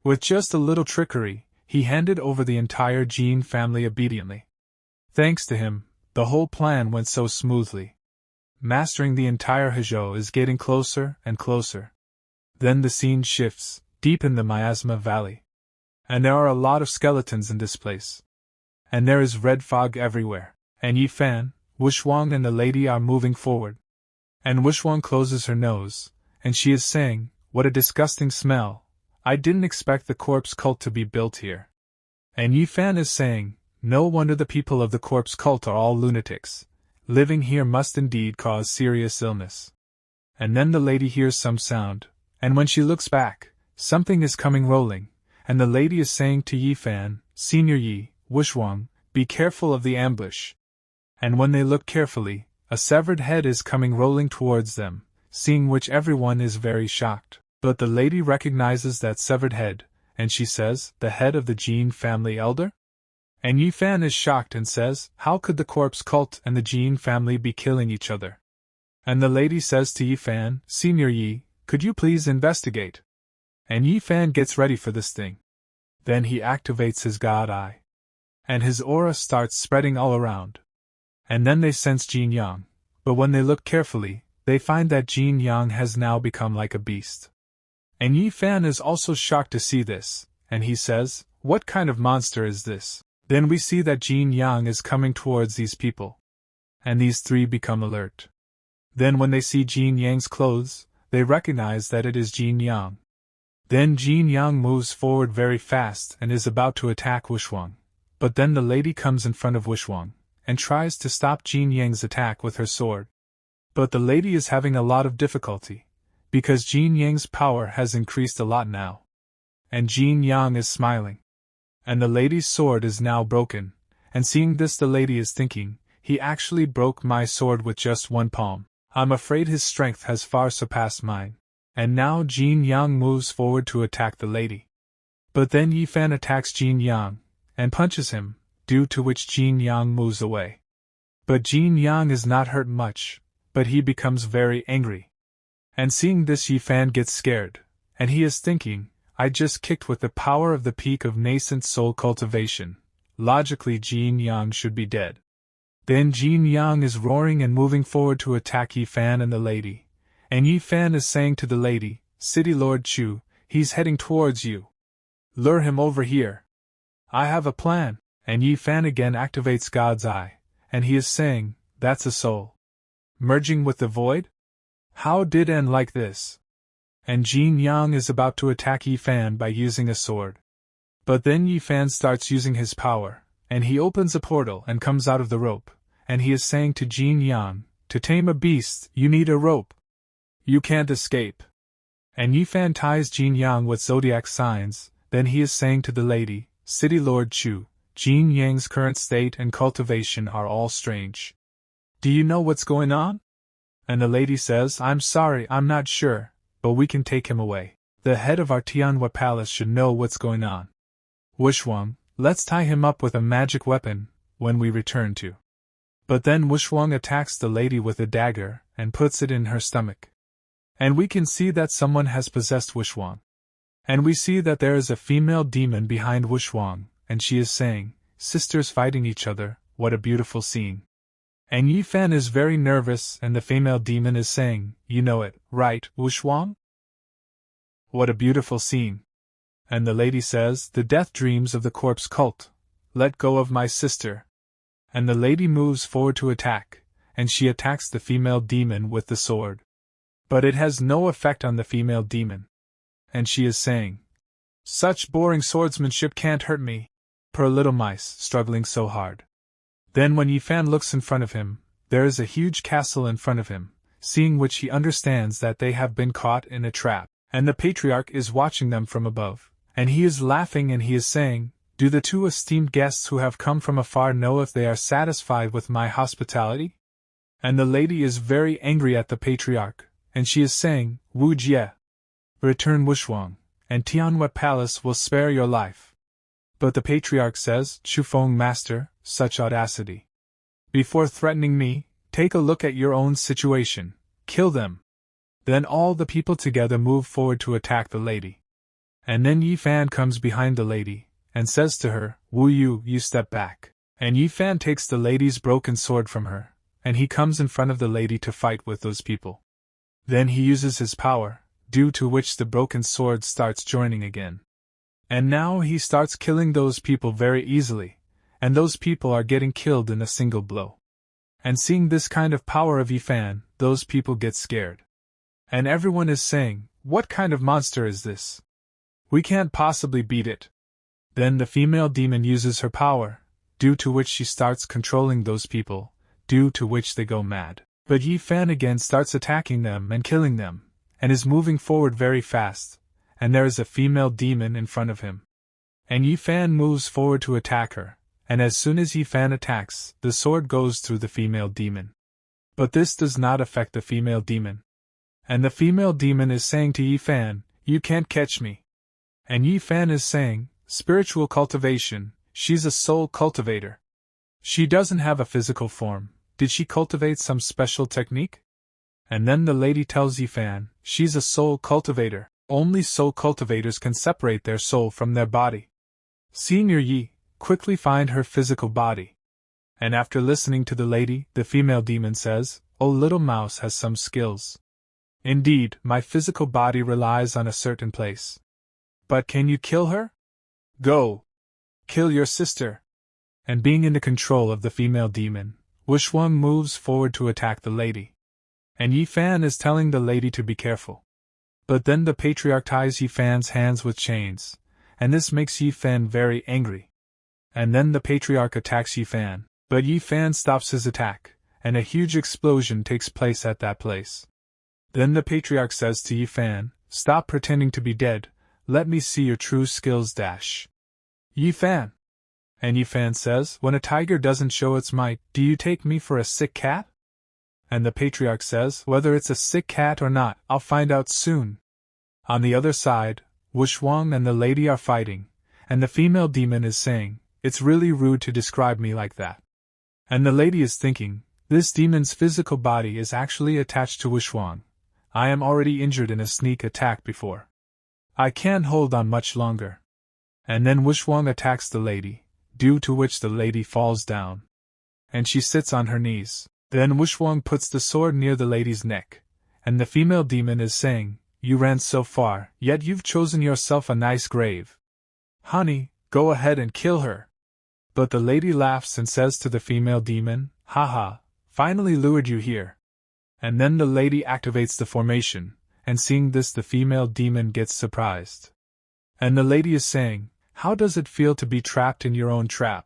With just a little trickery, he handed over the entire Jin family obediently. Thanks to him, the whole plan went so smoothly. Mastering the entire Hezhou is getting closer and closer. Then the scene shifts, deep in the Miasma Valley. And there are a lot of skeletons in this place. And there is red fog everywhere. And Yifan, Wushuang and the lady are moving forward. And Wushuang closes her nose, and she is saying, what a disgusting smell. I didn't expect the corpse cult to be built here. And Yifan is saying, no wonder the people of the corpse cult are all lunatics. Living here must indeed cause serious illness. And then the lady hears some sound, and when she looks back, something is coming rolling, and the lady is saying to Yifan, Senior Yi, Wushuang, be careful of the ambush. And when they look carefully, a severed head is coming rolling towards them, seeing which everyone is very shocked. But the lady recognizes that severed head, and she says, the head of the Jin family elder? And Yifan is shocked and says, how could the corpse cult and the Jin family be killing each other? And the lady says to Yifan, Senior Yi, could you please investigate? And Yifan gets ready for this thing. Then he activates his god eye. And his aura starts spreading all around. And then they sense Jin Yang, but when they look carefully, they find that Jin Yang has now become like a beast. And Yifan is also shocked to see this, and he says, what kind of monster is this? Then we see that Jin Yang is coming towards these people. And these three become alert. Then when they see Jin Yang's clothes, they recognize that it is Jin Yang. Then Jin Yang moves forward very fast and is about to attack Wushuang. But then the lady comes in front of Wushuang, and tries to stop Jin Yang's attack with her sword. But the lady is having a lot of difficulty, because Jin Yang's power has increased a lot now. And Jin Yang is smiling. And the lady's sword is now broken, and seeing this the lady is thinking, he actually broke my sword with just one palm. I'm afraid his strength has far surpassed mine. And now Jin Yang moves forward to attack the lady. But then Yifan attacks Jin Yang, and punches him, due to which Jin Yang moves away. But Jin Yang is not hurt much, but he becomes very angry. And seeing this Yifan gets scared, and he is thinking, I just kicked with the power of the peak of nascent soul cultivation. Logically Jin Yang should be dead. Then Jin Yang is roaring and moving forward to attack Yifan and the lady. And Yifan is saying to the lady, City Lord Chu, he's heading towards you. Lure him over here. I have a plan. And Yifan again activates God's eye, and he is saying, that's a soul. Merging with the void? How did end like this? And Jin Yang is about to attack Yifan by using a sword. But then Yifan starts using his power, and he opens a portal and comes out of the rope, and he is saying to Jin Yang, to tame a beast, you need a rope. You can't escape. And Yifan ties Jin Yang with zodiac signs, then he is saying to the lady, City Lord Chu, Jin Yang's current state and cultivation are all strange. Do you know what's going on? And the lady says, I'm sorry, I'm not sure, but we can take him away. The head of our Tianwu palace should know what's going on. Wushuang, let's tie him up with a magic weapon, when we return to. But then Wushuang attacks the lady with a dagger, and puts it in her stomach. And we can see that someone has possessed Wushuang. And we see that there is a female demon behind Wushuang, and she is saying, sisters fighting each other, what a beautiful scene. And Yifan is very nervous and the female demon is saying, you know it, right, Wushuang? What a beautiful scene. And the lady says, the death dreams of the corpse cult. Let go of my sister. And the lady moves forward to attack, and she attacks the female demon with the sword. But it has no effect on the female demon. And she is saying, such boring swordsmanship can't hurt me. Poor little mice, struggling so hard. Then when Yifan looks in front of him, there is a huge castle in front of him, seeing which he understands that they have been caught in a trap, and the patriarch is watching them from above, and he is laughing and he is saying, do the two esteemed guests who have come from afar know if they are satisfied with my hospitality? And the lady is very angry at the patriarch, and she is saying, Wu Jie, return Wushuang, and Tianwu Palace will spare your life. But the patriarch says, Chufeng master, such audacity. Before threatening me, take a look at your own situation, kill them. Then all the people together move forward to attack the lady. And then Yifan comes behind the lady, and says to her, Wu Yu, you step back. And Yifan takes the lady's broken sword from her, and he comes in front of the lady to fight with those people. Then he uses his power, due to which the broken sword starts joining again. And now he starts killing those people very easily, and those people are getting killed in a single blow. And seeing this kind of power of Yifan, those people get scared. And everyone is saying, what kind of monster is this? We can't possibly beat it. Then the female demon uses her power, due to which she starts controlling those people, due to which they go mad. But Yifan again starts attacking them and killing them, and is moving forward very fast, and there is a female demon in front of him. And Yifan moves forward to attack her, and as soon as Yifan attacks, the sword goes through the female demon. But this does not affect the female demon. And the female demon is saying to Yifan, you can't catch me. And Yifan is saying, spiritual cultivation, she's a soul cultivator. She doesn't have a physical form, did she cultivate some special technique? And then the lady tells Yifan, she's a soul cultivator. Only soul cultivators can separate their soul from their body. Senior Yi, quickly find her physical body. And after listening to the lady, the female demon says, oh, little mouse has some skills. Indeed, my physical body relies on a certain place. But can you kill her? Go! Kill your sister! And being in the control of the female demon, Wushuang moves forward to attack the lady. And Yifan is telling the lady to be careful. But then the patriarch ties Yifan's hands with chains, and this makes Yifan very angry. And then the patriarch attacks Yifan, but Yifan stops his attack, and a huge explosion takes place at that place. Then the patriarch says to Yifan, stop pretending to be dead, let me see your true skills dash. Yifan! And Yifan says, when a tiger doesn't show its might, do you take me for a sick cat? And the patriarch says, whether it's a sick cat or not, I'll find out soon. On the other side, Wushuang and the lady are fighting, and the female demon is saying, it's really rude to describe me like that. And the lady is thinking, this demon's physical body is actually attached to Wushuang. I am already injured in a sneak attack before. I can't hold on much longer. And then Wushuang attacks the lady, due to which the lady falls down. And she sits on her knees. Then Wushuang puts the sword near the lady's neck, and the female demon is saying, you ran so far, yet you've chosen yourself a nice grave. Honey, go ahead and kill her. But the lady laughs and says to the female demon, haha, finally lured you here. And then the lady activates the formation, and seeing this the female demon gets surprised. And the lady is saying, how does it feel to be trapped in your own trap?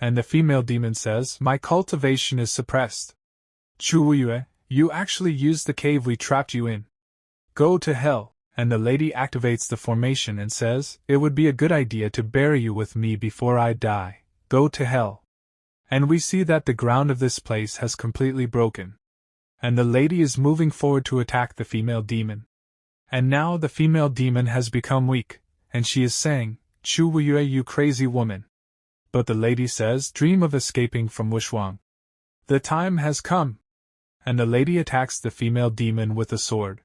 And the female demon says, my cultivation is suppressed. Chu Yue, You actually used the cave we trapped you in. Go to hell. And the lady activates the formation and says, it would be a good idea to bury you with me before I die. Go to hell. And we see that the ground of this place has completely broken. And the lady is moving forward to attack the female demon. And now the female demon has become weak, and she is saying, Chu Wuyue, you crazy woman. But the lady says, dream of escaping from Wishwang. The time has come. And the lady attacks the female demon with a sword.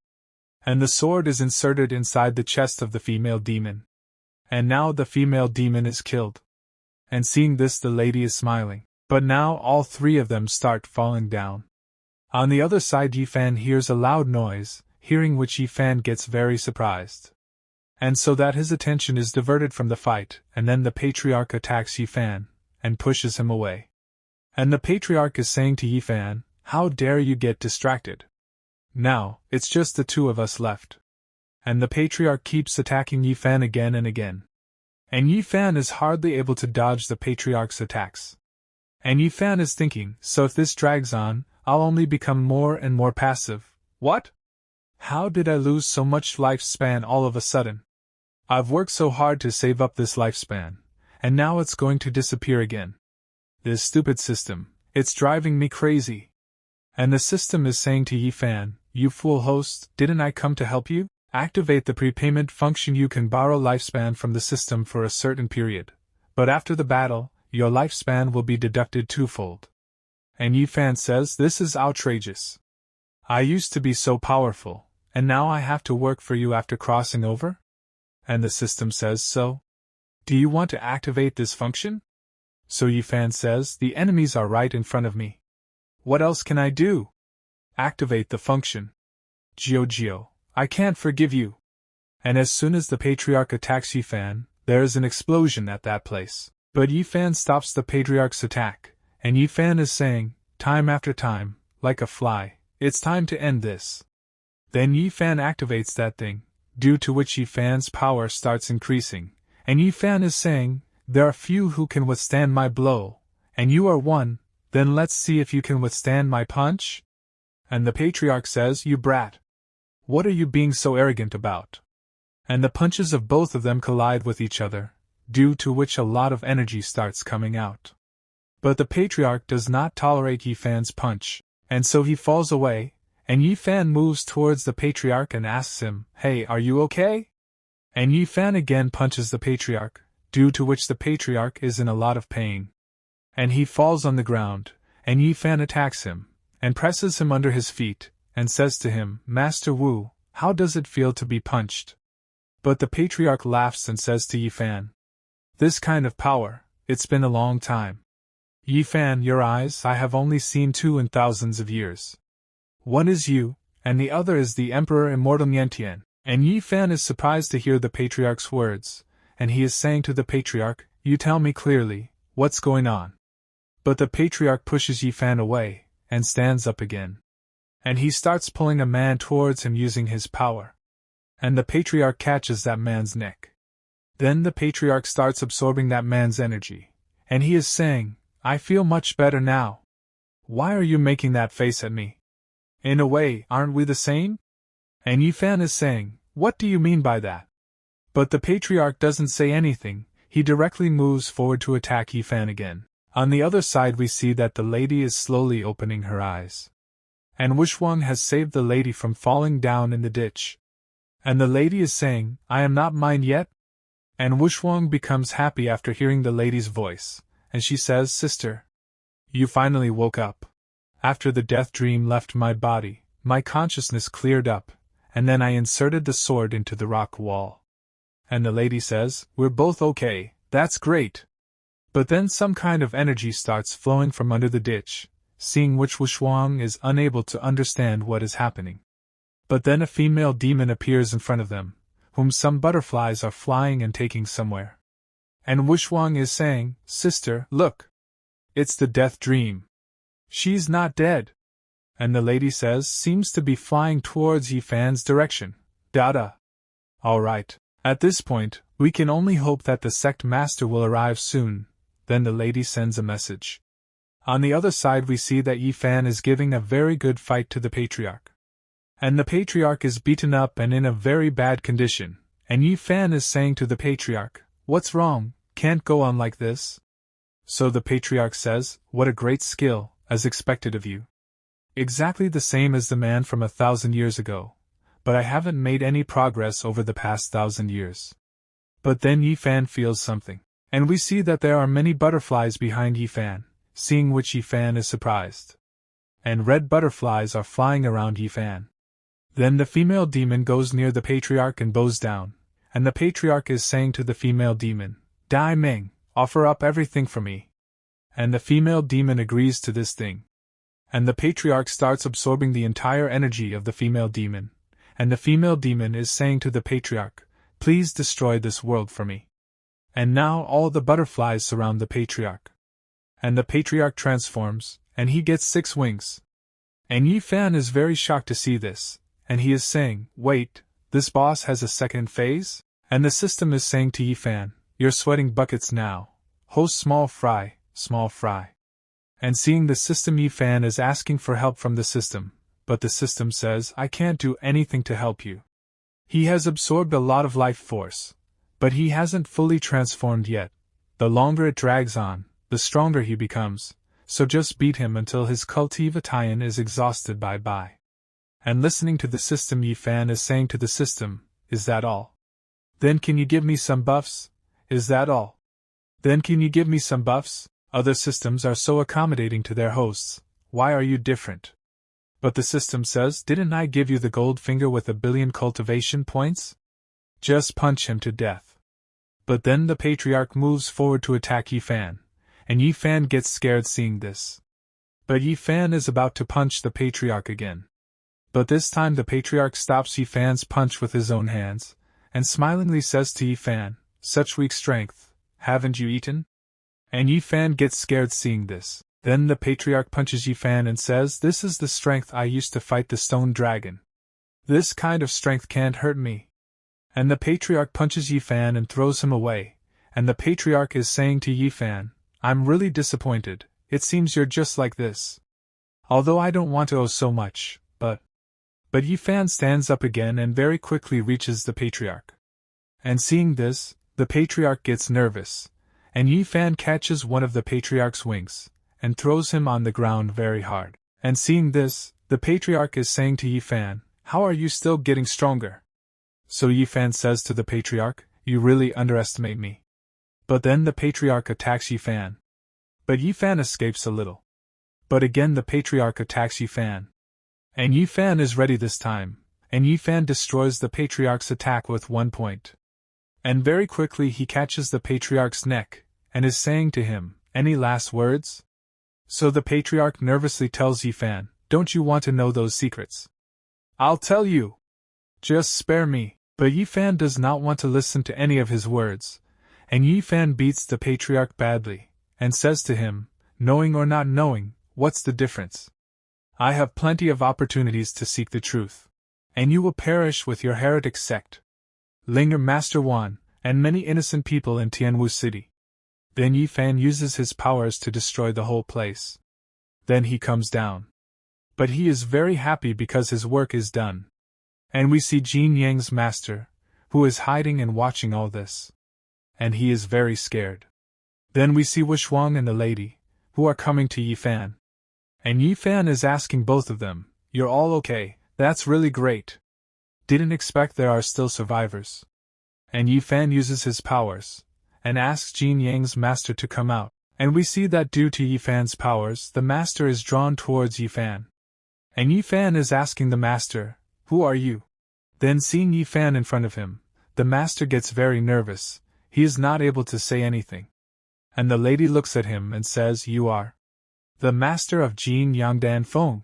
And the sword is inserted inside the chest of the female demon. And now the female demon is killed. And seeing this, the lady is smiling. But now all three of them start falling down. On the other side, Yifan hears a loud noise, hearing which Yifan gets very surprised. And so that his attention is diverted from the fight, and then the patriarch attacks Yifan, and pushes him away. And the patriarch is saying to Yifan, how dare you get distracted? Now, it's just the two of us left. And the patriarch keeps attacking Yifan again and again. And Yifan is hardly able to dodge the patriarch's attacks. And Yifan is thinking, so if this drags on, I'll only become more and more passive. What? How did I lose so much lifespan all of a sudden? I've worked so hard to save up this lifespan, and now it's going to disappear again. This stupid system, it's driving me crazy. And the system is saying to Yifan, you fool host, didn't I come to help you? Activate the prepayment function. You can borrow lifespan from the system for a certain period, but after the battle, your lifespan will be deducted twofold. And Yifan says, this is outrageous. I used to be so powerful, and now I have to work for you after crossing over? And the system says so. Do you want to activate this function? So Yifan says, the enemies are right in front of me. What else can I do? Activate the function. Gio, I can't forgive you. And as soon as the patriarch attacks Yifan, there is an explosion at that place. But Yifan stops the patriarch's attack, and Yifan is saying, time after time, like a fly, it's time to end this. Then Yifan activates that thing, due to which Yifan's power starts increasing, and Yifan is saying, there are few who can withstand my blow, and you are one, then let's see if you can withstand my punch? And the patriarch says, you brat. What are you being so arrogant about? And the punches of both of them collide with each other, due to which a lot of energy starts coming out. But the patriarch does not tolerate Yifan's punch, and so he falls away, and Yifan moves towards the patriarch and asks him, hey, are you okay? And Yifan again punches the patriarch, due to which the patriarch is in a lot of pain. And he falls on the ground, and Yifan attacks him, and presses him under his feet, and says to him, Master Wu, how does it feel to be punched? But the patriarch laughs and says to Yifan, this kind of power, it's been a long time. Yifan, your eyes I have only seen two in thousands of years. One is you, and the other is the Emperor Immortal Niantian. And Yifan is surprised to hear the patriarch's words, and he is saying to the patriarch, you tell me clearly, what's going on? But the patriarch pushes Yifan away, and stands up again. And he starts pulling a man towards him using his power. And the patriarch catches that man's neck. Then the patriarch starts absorbing that man's energy, and he is saying, I feel much better now. Why are you making that face at me? In a way, aren't we the same? And Yifan is saying, what do you mean by that? But the patriarch doesn't say anything, he directly moves forward to attack Yifan again. On the other side we see that the lady is slowly opening her eyes. And Wishwang has saved the lady from falling down in the ditch. And the lady is saying, I am not mine yet? And Wishwang becomes happy after hearing the lady's voice, and she says, sister, you finally woke up. After the death dream left my body, my consciousness cleared up, and then I inserted the sword into the rock wall. And the lady says, we're both okay, that's great. But then some kind of energy starts flowing from under the ditch, seeing which Wishwang is unable to understand what is happening. But then a female demon appears in front of them, whom some butterflies are flying and taking somewhere. And Wishwang is saying, sister, look. It's the death dream. She's not dead. And the lady says, seems to be flying towards Yifan's direction. Dada. Alright. At this point, we can only hope that the sect master will arrive soon. Then the lady sends a message. On the other side we see that Yi Fan is giving a very good fight to the Patriarch. And the Patriarch is beaten up and in a very bad condition, and Yi Fan is saying to the Patriarch, "What's wrong? Can't go on like this?" So the Patriarch says, "What a great skill, as expected of you. Exactly the same as the man from 1,000 years ago, but I haven't made any progress over the past 1,000 years." But then Yi Fan feels something, and we see that there are many butterflies behind Yi Fan, seeing which Yi Fan is surprised. And red butterflies are flying around Yi Fan. Then the female demon goes near the Patriarch and bows down, and the Patriarch is saying to the female demon, "Dai Ming, offer up everything for me." And the female demon agrees to this thing. And the Patriarch starts absorbing the entire energy of the female demon, and the female demon is saying to the Patriarch, "Please destroy this world for me." And now all the butterflies surround the Patriarch. And the Patriarch transforms, and he gets 6 wings. And Yi Fan is very shocked to see this, and he is saying, "Wait, this boss has a second phase?" And the system is saying to Yi Fan, "You're sweating buckets now. Host small fry, small fry." And seeing the system, Yi Fan is asking for help from the system, but the system says, "I can't do anything to help you. He has absorbed a lot of life force, but he hasn't fully transformed yet. The longer it drags on, the stronger he becomes, so just beat him until his cultivation is exhausted. Bye-bye." And listening to the system, Yi Fan is saying to the system, "Is that all? Then can you give me some buffs? Is that all? Then can you give me some buffs? Other systems are so accommodating to their hosts, why are you different?" But the system says, "Didn't I give you the gold finger with 1,000,000,000 cultivation points? Just punch him to death." But then the Patriarch moves forward to attack Yi Fan, and Yi Fan gets scared seeing this. But Yi Fan is about to punch the Patriarch again. But this time the Patriarch stops Yi Fan's punch with his own hands, and smilingly says to Yi Fan, "Such weak strength, haven't you eaten?" And Yi Fan gets scared seeing this. Then the Patriarch punches Yi Fan and says, "This is the strength I used to fight the stone dragon. This kind of strength can't hurt me." And the Patriarch punches Yi Fan and throws him away, and the Patriarch is saying to Yi Fan, "I'm really disappointed, it seems you're just like this. Although I don't want to owe so much, But Yi Fan stands up again and very quickly reaches the Patriarch. And seeing this, the Patriarch gets nervous, and Yi Fan catches one of the Patriarch's wings, and throws him on the ground very hard. And seeing this, the Patriarch is saying to Yi Fan, "How are you still getting stronger?" So Yi Fan says to the Patriarch, "You really underestimate me." But then the Patriarch attacks Yi Fan. But Yi Fan escapes a little. But again the Patriarch attacks Yi Fan. And Yi Fan is ready this time, and Yi Fan destroys the Patriarch's attack with 1 point. And very quickly he catches the Patriarch's neck, and is saying to him, "Any last words?" So the Patriarch nervously tells Yi Fan, "Don't you want to know those secrets? I'll tell you. Just spare me." But Yi Fan does not want to listen to any of his words, and Yi Fan beats the Patriarch badly, and says to him, "Knowing or not knowing, what's the difference? I have plenty of opportunities to seek the truth. And you will perish with your heretic sect. Linger Master Wan, and many innocent people in Tianwu City." Then Yi Fan uses his powers to destroy the whole place. Then he comes down. But he is very happy because his work is done. And we see Jin Yang's master, who is hiding and watching all this. And he is very scared. Then we see Wushuang and the lady, who are coming to Yi Fan. And Yi Fan is asking both of them, "You're all okay, that's really great. Didn't expect there are still survivors." And Yi Fan uses his powers, and asks Jin Yang's master to come out, and we see that due to Yi Fan's powers the master is drawn towards Yi Fan. And Yi Fan is asking the master, "Who are you?" Then seeing Yi Fan in front of him, the master gets very nervous, he is not able to say anything. And the lady looks at him and says, "You are the master of Jin Yangdan Feng."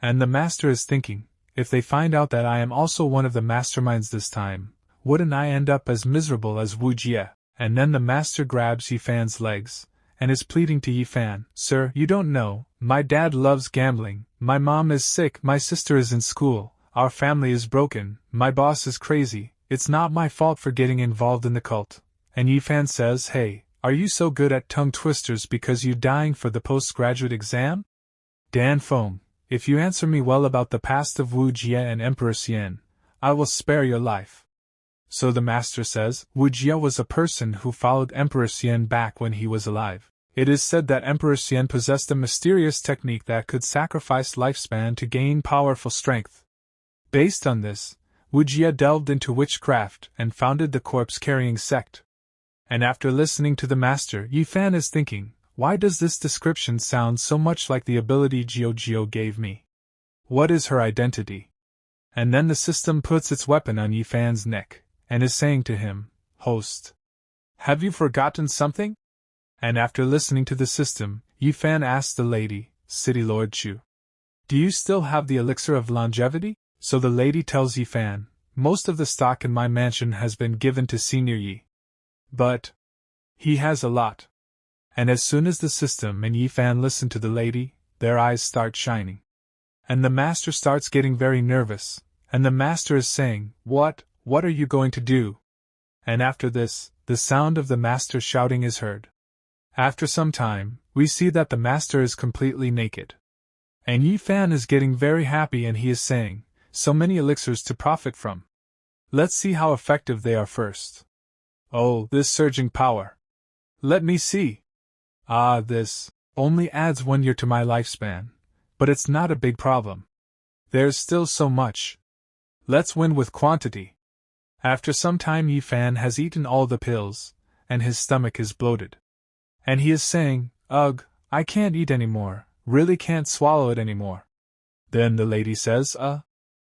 And the master is thinking, if they find out that I am also one of the masterminds this time, wouldn't I end up as miserable as Wu Jie? And then the master grabs Yi Fan's legs, and is pleading to Yi Fan, "Sir, you don't know, my dad loves gambling, my mom is sick, my sister is in school, our family is broken, my boss is crazy, it's not my fault for getting involved in the cult." And Yi Fan says, "Hey, Are you so good at tongue twisters because you dying for the postgraduate exam? Dan Feng, if you answer me well about the past of Wu Jie and Emperor Xian, I will spare your life. So the master says, Wu Jie was a person who followed Emperor Xian back when he was alive. It is said that Emperor Xian possessed a mysterious technique that could sacrifice lifespan to gain powerful strength. Based on this, Wu Jie delved into witchcraft and founded the corpse-carrying sect. And after listening to the master, Yi Fan is thinking, why does this description sound so much like the ability Jiao gave me? What is her identity? And then the system puts its weapon on Yi Fan's neck, and is saying to him, Host, have you forgotten something? And after listening to the system, Yi Fan asked the lady, City Lord Chu, do you still have the elixir of longevity? So the lady tells Yi Fan, most of the stock in my mansion has been given to Senior Yi. But he has a lot. And as soon as the system and Yi Fan listen to the lady, their eyes start shining. And the master starts getting very nervous, and the master is saying, What are you going to do? And after this, the sound of the master shouting is heard. After some time, we see that the master is completely naked. And Yi Fan is getting very happy and he is saying, so many elixirs to profit from. Let's see how effective they are first. Oh, this surging power. Let me see. Ah, this only adds 1 year to my lifespan, but it's not a big problem. There's still so much. Let's win with quantity. After some time Yi Fan has eaten all the pills, and his stomach is bloated. And he is saying, Ugh, I can't eat anymore, really can't swallow it anymore. Then the lady says,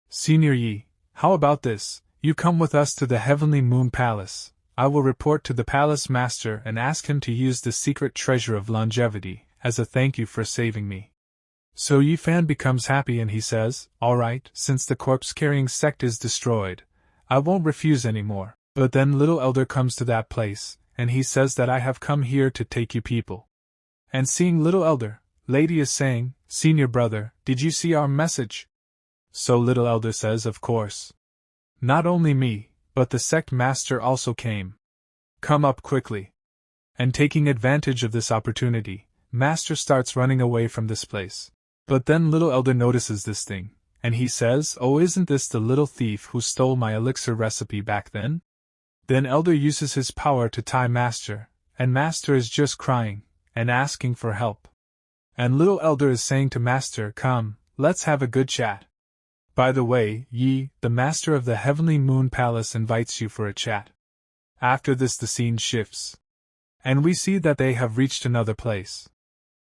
Senior Yi, how about this, you come with us to the Heavenly Moon Palace. I will report to the palace master and ask him to use the secret treasure of longevity as a thank you for saving me. So Yi Fan becomes happy and he says, Alright, since the corpse-carrying sect is destroyed, I won't refuse anymore. But then little elder comes to that place, and he says that I have come here to take you people. And seeing little elder, lady is saying, Senior brother, did you see our message? So little elder says, Of course. Not only me, but the sect master also came. Come up quickly. And taking advantage of this opportunity, master starts running away from this place. But then little elder notices this thing, and he says, Oh, isn't this the little thief who stole my elixir recipe back then? Then elder uses his power to tie master, and master is just crying, and asking for help. And little elder is saying to master, Come, let's have a good chat. By the way, Yi, the master of the Heavenly Moon Palace invites you for a chat. After this the scene shifts. And we see that they have reached another place.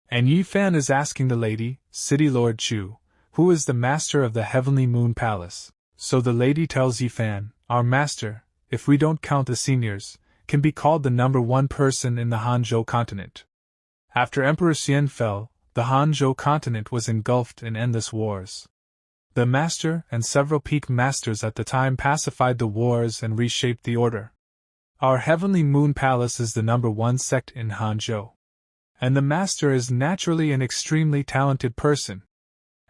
And Yi Fan is asking the lady, City Lord Chu, who is the master of the Heavenly Moon Palace. So the lady tells Yi Fan, Our master, if we don't count the seniors, can be called the number 1 person in the Hanzhou continent. After Emperor Xian fell, the Hanzhou continent was engulfed in endless wars. The master and several peak masters at the time pacified the wars and reshaped the order. Our Heavenly Moon Palace is the number 1 sect in Hanzhou. And the master is naturally an extremely talented person.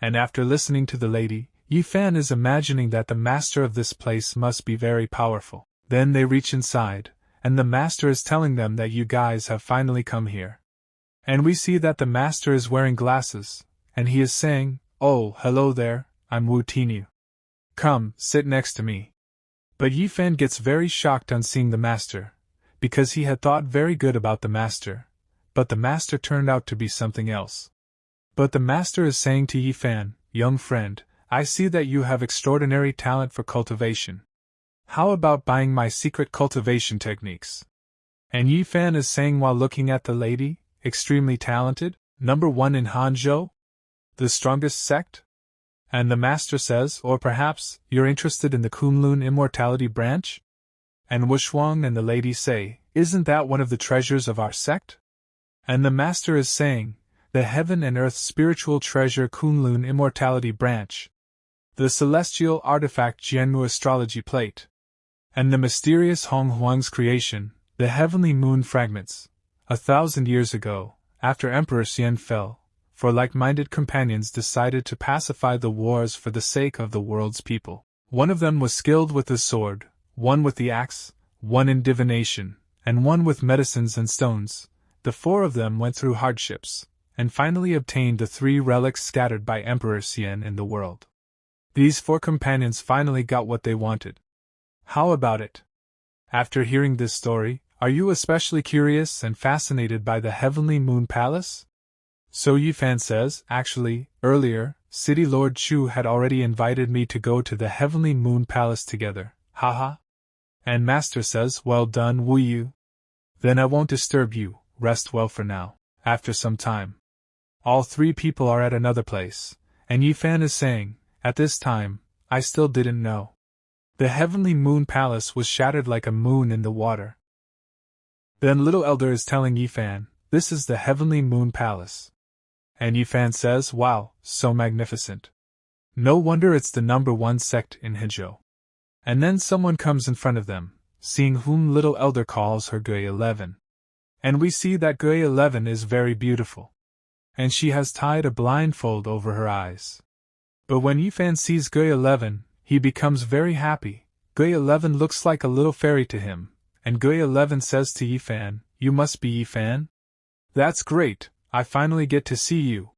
And after listening to the lady, Yi Fan is imagining that the master of this place must be very powerful. Then they reach inside, and the master is telling them that you guys have finally come here. And we see that the master is wearing glasses, and he is saying, Oh, hello there, I'm Wu Tinyu. Come, sit next to me. But Yi Fan gets very shocked on seeing the master, because he had thought very good about the master, but the master turned out to be something else. But the master is saying to Yi Fan, Young friend, I see that you have extraordinary talent for cultivation. How about buying my secret cultivation techniques? And Yi Fan is saying while looking at the lady, extremely talented, number 1 in Hanzhou? The strongest sect? And the master says, or perhaps, you're interested in the Kunlun immortality branch? And Wushuang and the lady say, Isn't that one of the treasures of our sect? And the master is saying, The heaven and earth spiritual treasure Kunlun immortality branch. The celestial artifact Jianwu astrology plate. And the mysterious Hong Huang's creation, the heavenly moon fragments. 1,000 years ago, after Emperor Xian fell, for like-minded companions decided to pacify the wars for the sake of the world's people. One of them was skilled with the sword, one with the axe, one in divination, and one with medicines and stones. The 4 of them went through hardships, and finally obtained the 3 relics scattered by Emperor Xian in the world. These 4 companions finally got what they wanted. How about it? After hearing this story, are you especially curious and fascinated by the Heavenly Moon Palace? So Yifan says, actually, earlier, City Lord Chu had already invited me to go to the Heavenly Moon Palace together, haha. And Master says, well done, Wu Yu. Then I won't disturb you, rest well for now. After some time, all 3 people are at another place, and Yifan is saying, at this time, I still didn't know. The Heavenly Moon Palace was shattered like a moon in the water. Then Little Elder is telling Yifan, this is the Heavenly Moon Palace. And Yifan says, wow, so magnificent. No wonder it's the #1 sect in Hizhou. And then someone comes in front of them, seeing whom Little Elder calls her Gui 11. And we see that Gui 11 is very beautiful. And she has tied a blindfold over her eyes. But when Yifan sees Gui 11, he becomes very happy. Gui 11 looks like a little fairy to him, and Gui 11 says to Yifan, you must be Yifan? That's great, I finally get to see you.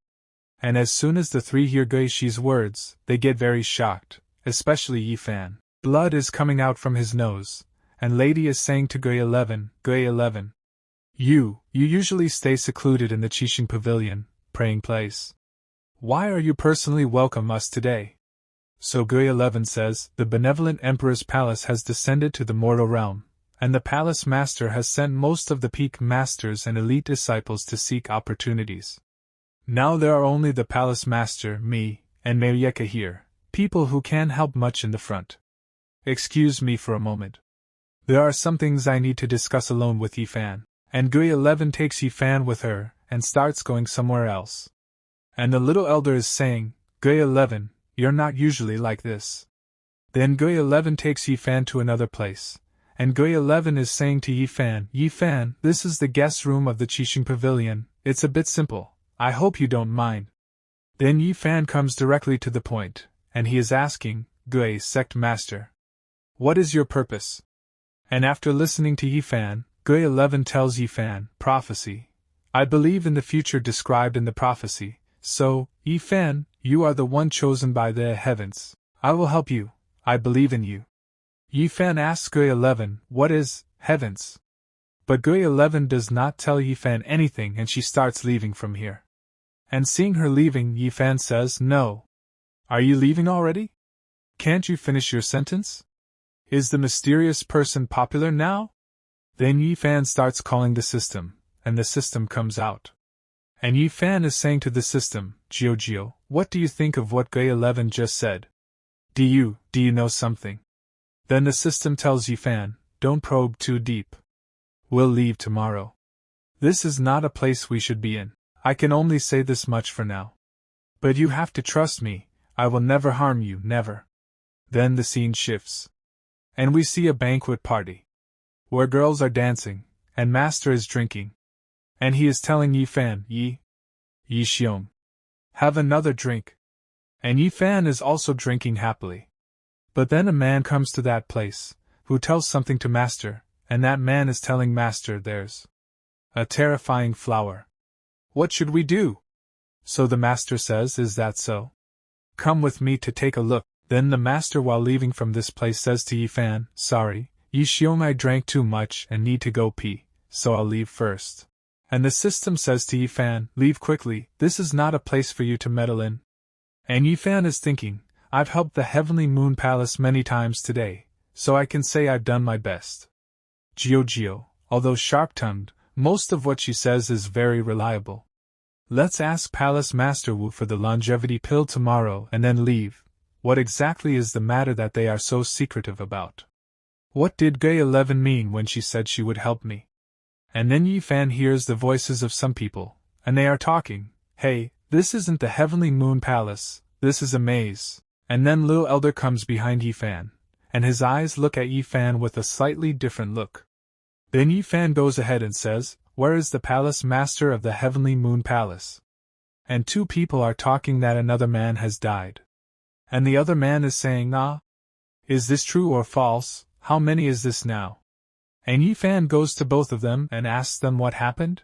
And as soon as the 3 hear Gui Shi's words, they get very shocked, especially Yifan. Blood is coming out from his nose, and Lady is saying to Gui 11, You usually stay secluded in the Qixing Pavilion, praying place. Why are you personally welcome us today? So Gui 11 says, the benevolent Emperor's palace has descended to the mortal realm, and the palace master has sent most of the peak masters and elite disciples to seek opportunities. Now there are only the palace master, me, and Mayeka here, people who can't help much in the front. Excuse me for a moment. There are some things I need to discuss alone with Yifan. And Gui 11 takes Yifan with her, and starts going somewhere else. And the Little Elder is saying, Gui 11, you're not usually like this. Then Gui 11 takes Yifan to another place, and Gui 11 is saying to Yifan, this is the guest room of the Qixing Pavilion, it's a bit simple, I hope you don't mind. Then Yifan comes directly to the point, and he is asking, Gui Sect Master, what is your purpose? And after listening to Yifan, Gui 11 tells Yifan, prophecy. I believe in the future described in the prophecy, so, Yifan, you are the one chosen by the heavens. I will help you, I believe in you. Yifan asks Gui 11, what is heavens? But Gui 11 does not tell Yifan anything and she starts leaving from here. And seeing her leaving, Yifan says, no. Are you leaving already? Can't you finish your sentence? Is the mysterious person popular now? Then Yifan starts calling the system, and the system comes out. And Yifan is saying to the system, Jiojio, what do you think of what Gui 11 just said? Do you know something? Then the system tells Yifan, don't probe too deep. We'll leave tomorrow. This is not a place we should be in. I can only say this much for now. But you have to trust me, I will never harm you, never. Then the scene shifts. And we see a banquet party, where girls are dancing, and Master is drinking. And he is telling Yifan, Yi Xiong, have another drink. And Yifan is also drinking happily. But then a man comes to that place, who tells something to Master, and that man is telling Master there's a terrifying flower. What should we do? So the Master says, is that so? Come with me to take a look. Then the Master, while leaving from this place, says to Yifan, sorry, Xiong, I drank too much and need to go pee, so I'll leave first. And the system says to Yifan, leave quickly, this is not a place for you to meddle in. And Yifan is thinking, I've helped the Heavenly Moon Palace many times today, so I can say I've done my best. Jiojio, although sharp-tongued, most of what she says is very reliable. Let's ask Palace Master Wu for the longevity pill tomorrow and then leave. What exactly is the matter that they are so secretive about? What did Gui 11 mean when she said she would help me? And then Yifan hears the voices of some people, and they are talking, hey, this isn't the Heavenly Moon Palace, this is a maze. And then Little Elder comes behind Yifan, and his eyes look at Yifan with a slightly different look. Then Yifan goes ahead and says, where is the Palace Master of the Heavenly Moon Palace? And 2 people are talking that another man has died. And the other man is saying, is this true or false, how many is this now? And Yi Fan goes to both of them and asks them what happened.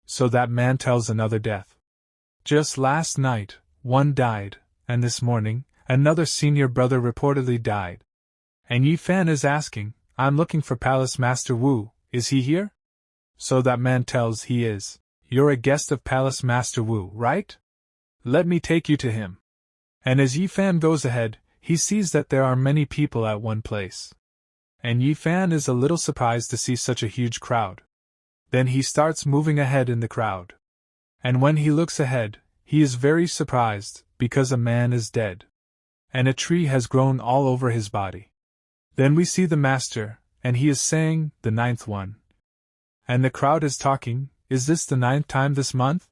So that man tells another death. Just last night, one died, and this morning, another senior brother reportedly died. And Yi Fan is asking, I'm looking for Palace Master Wu, is he here? So that man tells he is. You're a guest of Palace Master Wu, right? Let me take you to him. And as Yi Fan goes ahead, he sees that there are many people at one place. And Yi Fan is a little surprised to see such a huge crowd. Then he starts moving ahead in the crowd. And when he looks ahead, he is very surprised, because a man is dead. And a tree has grown all over his body. Then we see the master, and he is saying, the 9th one. And the crowd is talking, is this the 9th time this month?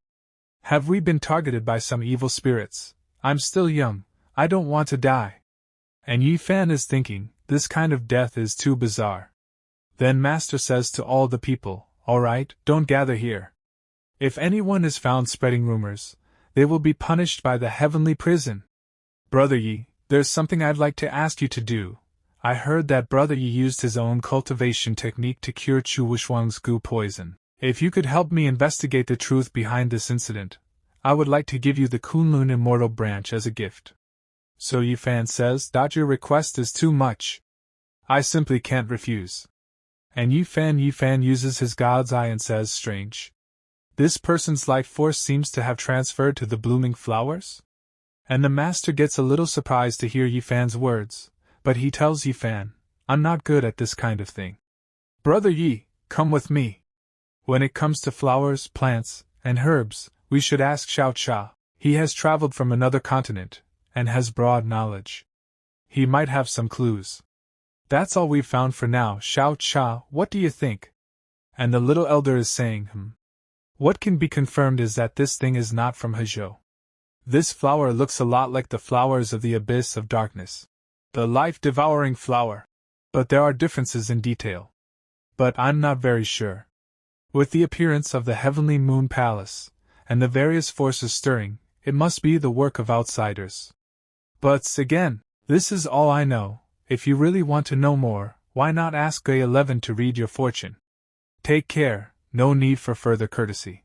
Have we been targeted by some evil spirits? I'm still young, I don't want to die. And Yi Fan is thinking, this kind of death is too bizarre. Then Master says to all the people, alright, don't gather here. If anyone is found spreading rumors, they will be punished by the heavenly prison. Brother Yi, there's something I'd like to ask you to do. I heard that Brother Yi used his own cultivation technique to cure Chu Wushuang's goo poison. If you could help me investigate the truth behind this incident, I would like to give you the Kunlun Immortal Branch as a gift. So Yi Fan says that your request is too much. I simply can't refuse. And Yi Fan uses his God's eye and says, strange. This person's life force seems to have transferred to the blooming flowers? And the master gets a little surprised to hear Yi Fan's words, but he tells Yi Fan, I'm not good at this kind of thing. Brother Yi, come with me. When it comes to flowers, plants, and herbs, we should ask Xiao Cha. He has traveled from another continent, and has broad knowledge. He might have some clues. That's all we've found for now, Xiao Cha, what do you think? And the little elder is saying, What can be confirmed is that this thing is not from Hezhou. This flower looks a lot like the flowers of the abyss of darkness. The life-devouring flower. But there are differences in detail. But I'm not very sure. With the appearance of the heavenly moon palace, and the various forces stirring, it must be the work of outsiders. But, again, this is all I know. If you really want to know more, why not ask Gui 11 to read your fortune? Take care, no need for further courtesy.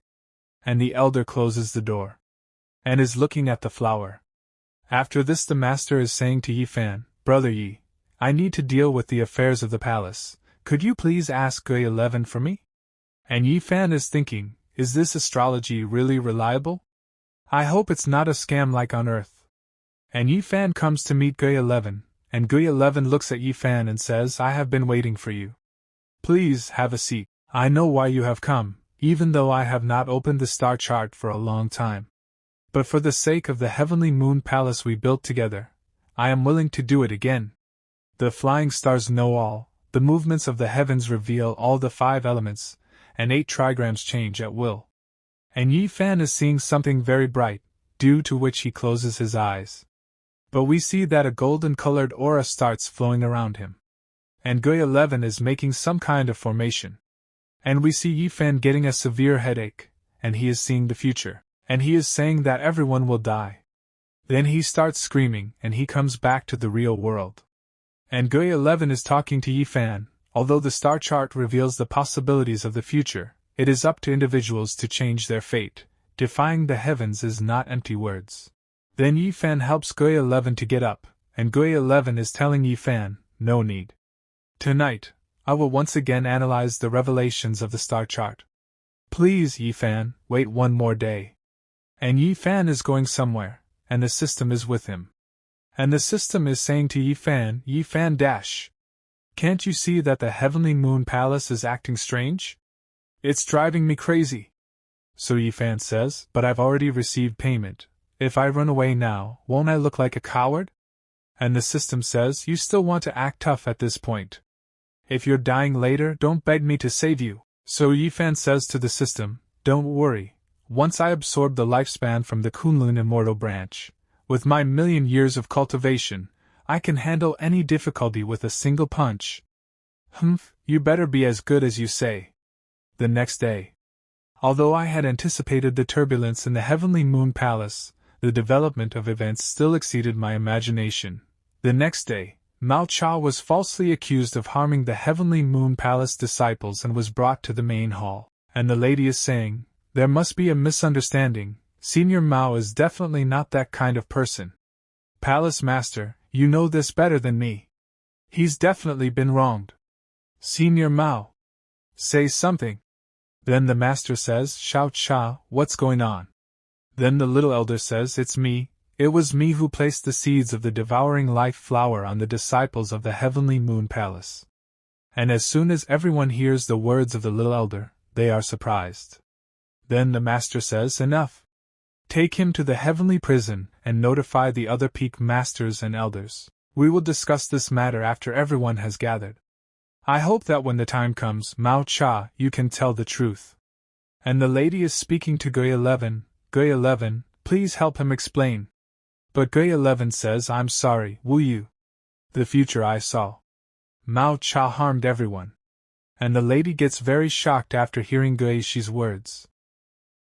And the elder closes the door. And is looking at the flower. After this the master is saying to Yi Fan, Brother Yi, I need to deal with the affairs of the palace, could you please ask Gui 11 for me? And Yi Fan is thinking, is this astrology really reliable? I hope it's not a scam like on Earth. And Yi Fan comes to meet Gui 11, and Gui 11 looks at Yi Fan and says, I have been waiting for you. Please have a seat. I know why you have come, even though I have not opened the star chart for a long time. But for the sake of the heavenly moon palace we built together, I am willing to do it again. The flying stars know all, the movements of the heavens reveal all the 5 elements, and 8 trigrams change at will. And Yi Fan is seeing something very bright, due to which he closes his eyes. But we see that a golden-colored aura starts flowing around him. And Gui 11 is making some kind of formation. And we see Yi Fan getting a severe headache, and he is seeing the future, and he is saying that everyone will die. Then he starts screaming, and he comes back to the real world. And Gui 11 is talking to Yi Fan, although the star chart reveals the possibilities of the future, it is up to individuals to change their fate. Defying the heavens is not empty words. Then Yi Fan helps Gui 11 to get up, and Gui 11 is telling Yi Fan, no need. Tonight, I will once again analyze the revelations of the star chart. Please, Yi Fan, wait one more day. And Yi Fan is going somewhere, and the system is with him. And the system is saying to Yi Fan, dash. Can't you see that the heavenly moon palace is acting strange? It's driving me crazy. So Yi Fan says, but I've already received payment. If I run away now, won't I look like a coward? And the system says, you still want to act tough at this point. If you're dying later, don't beg me to save you. So Yi Fan says to the system, don't worry. Once I absorb the lifespan from the Kunlun Immortal Branch, with my 1,000,000 years of cultivation, I can handle any difficulty with a single punch. You better be as good as you say. The next day. Although I had anticipated the turbulence in the heavenly moon palace, the development of events still exceeded my imagination. The next day, Mao Cha was falsely accused of harming the Heavenly Moon Palace disciples and was brought to the main hall, and the lady is saying, there must be a misunderstanding, Senior Mao is definitely not that kind of person. Palace Master, you know this better than me. He's definitely been wronged. Senior Mao. Say something. Then the master says, Shao Cha, what's going on? Then the little elder says, it's me. It was me who placed the seeds of the devouring life flower on the disciples of the Heavenly Moon Palace. And as soon as everyone hears the words of the little elder, they are surprised. Then the master says, enough. Take him to the heavenly prison and notify the other peak masters and elders. We will discuss this matter after everyone has gathered. I hope that when the time comes, Mao Cha, you can tell the truth. And the lady is speaking to Gui 11, Gui 11, please help him explain. But Gui 11 says, I'm sorry, Wu Yu. The future I saw. Mao Cha harmed everyone. And the lady gets very shocked after hearing Gui Shi's words.